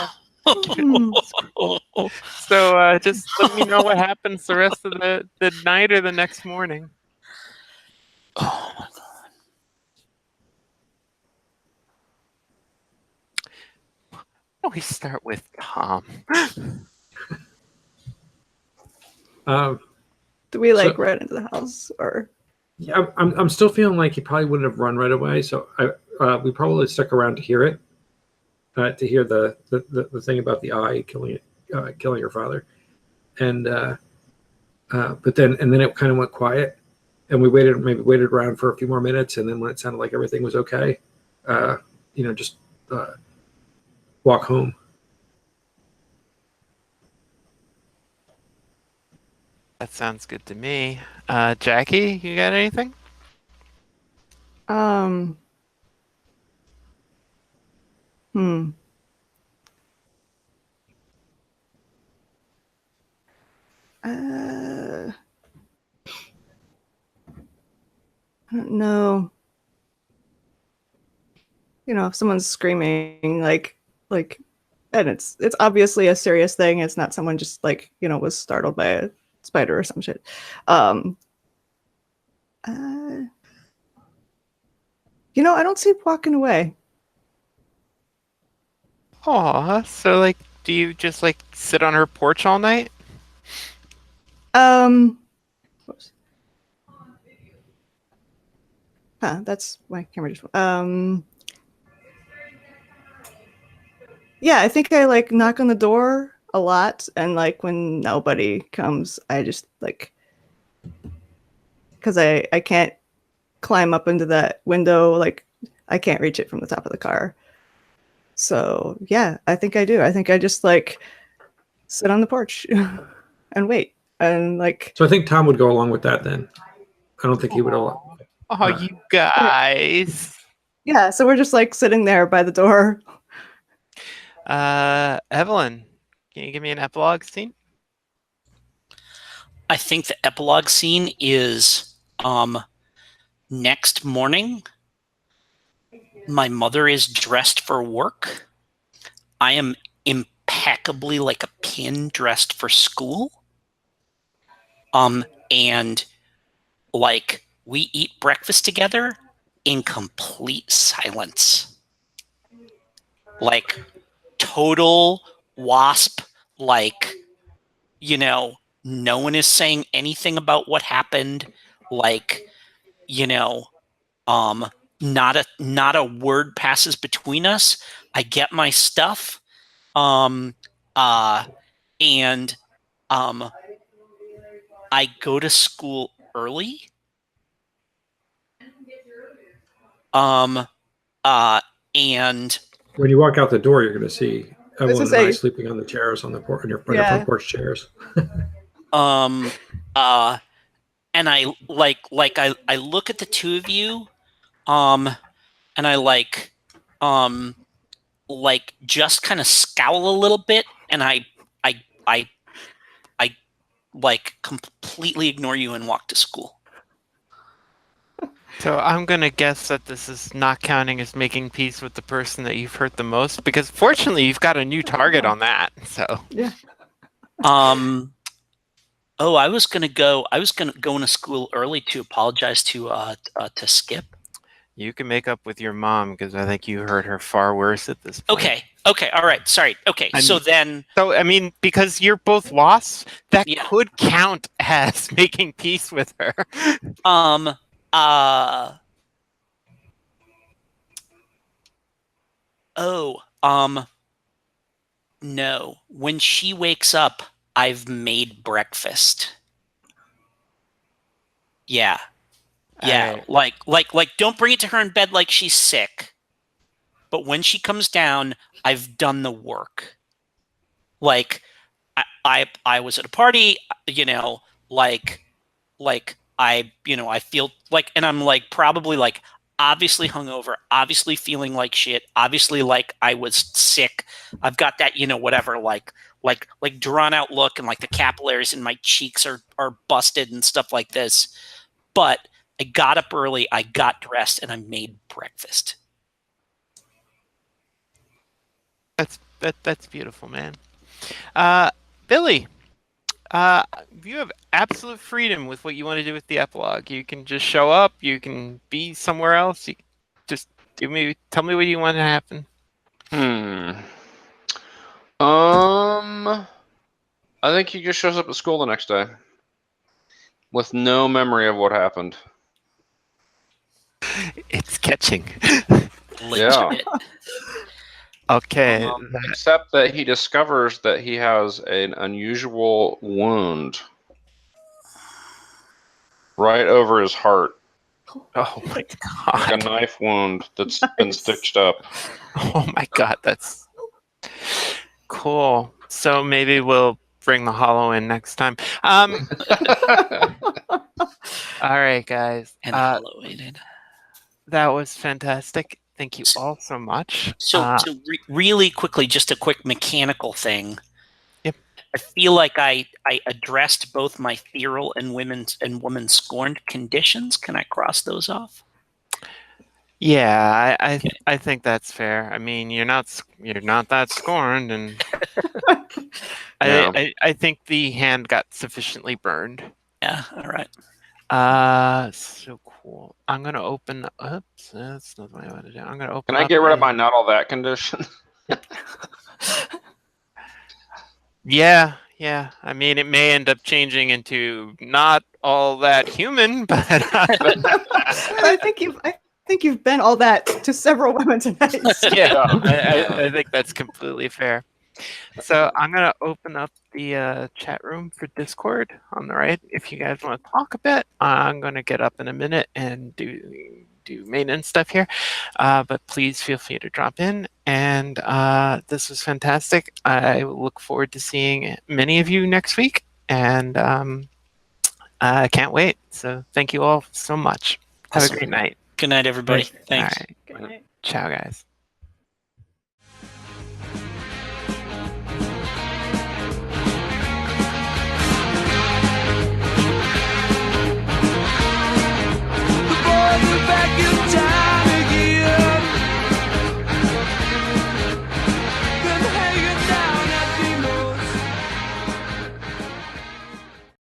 So just let me know what happens the rest of the night or the next morning. Oh my god. Why don't we start with Tom? Do we run into the house, or? Yeah, I'm still feeling like he probably wouldn't have run right away. So we probably stuck around to hear it, to hear the thing about the eye killing your father, and but then it kind of went quiet, and we waited around for a few more minutes, and then when it sounded like everything was okay, just walk home. That sounds good to me. Jackie, you got anything? I don't know. If someone's screaming, and it's obviously a serious thing. It's not someone just was startled by a spider or some shit. I don't see walking away. Aw, so do you just sit on her porch all night? That's my camera just. Yeah, I think I knock on the door a lot, and when nobody comes, I just because I can't climb up into that window, I can't reach it from the top of the car. So yeah, I think I do. I think I just sit on the porch and wait, and So I think Tom would go along with that then. I don't think he would allow. Oh, you guys. Yeah, so we're just sitting there by the door. Evelyn, can you give me an epilogue scene? I think the epilogue scene is next morning. My mother is dressed for work. I am impeccably like a pin dressed for school. And we eat breakfast together in complete silence. Total wasp, no one is saying anything about what happened. Not a word passes between us. I get my stuff. And I go to school early. And when you walk out the door, you're going to see Evelyn and I sleeping on the chairs on the porch, on your front porch chairs. And I look at the two of you and I like just kind of scowl a little bit, and I like completely ignore you and walk to school. So I'm gonna guess that this is not counting as making peace with the person that you've hurt the most, because fortunately you've got a new target on that. So Yeah. Oh, I was gonna go into school early to apologize to Skip. you can make up with your mom, because I think you hurt her far worse at this point. Okay, all right, sorry. Okay, so I mean, because you're both lost, that Yeah. could count as making peace with her. No. When she wakes up, I've made breakfast. Yeah. Yeah. Alright. Like don't bring it to her in bed like she's sick. But when she comes down, I've done the work. Like I was at a party, like I feel like, and I'm like probably like obviously hungover, obviously feeling like shit, obviously like I was sick. I've got that, whatever, like drawn out look, and like the capillaries in my cheeks are busted and stuff like this. But I got up early, I got dressed, and I made breakfast. That's beautiful, man. Billy, you have absolute freedom with what you want to do with the epilogue. You can just show up. You can be somewhere else. You just tell me what you want to happen. I think he just shows up at school the next day with no memory of what happened. It's catching. Legit. Yeah. Okay. Except that he discovers that he has an unusual wound right over his heart. Oh my god. Like a knife wound that's been stitched up. Oh my god, that's cool. So maybe we'll bring the hollow in next time. All right, guys. And hollow-aided. That was fantastic. Thank you all so much. So really quickly, just a quick mechanical thing. Yep. I feel like I addressed both my feral and women scorned conditions. Can I cross those off? Yeah, I think that's fair. I mean, you're not that scorned, and Yeah. I think the hand got sufficiently burned. Yeah. All right. So cool. I'm gonna open. Oops, that's not what I want to do. I'm gonna open. Can I get rid of my not all that condition? Yeah. I mean, it may end up changing into not all that human, but I think you've been all that to several women tonight. yeah, I think that's completely fair. So I'm gonna open up the chat room for Discord on the right. If you guys want to talk a bit, I'm gonna get up in a minute and do maintenance stuff here. But please feel free to drop in. And this was fantastic. I look forward to seeing many of you next week, and I can't wait. So thank you all so much. Have a great night. Good night, everybody. All Thanks. right. Good night. Ciao, guys.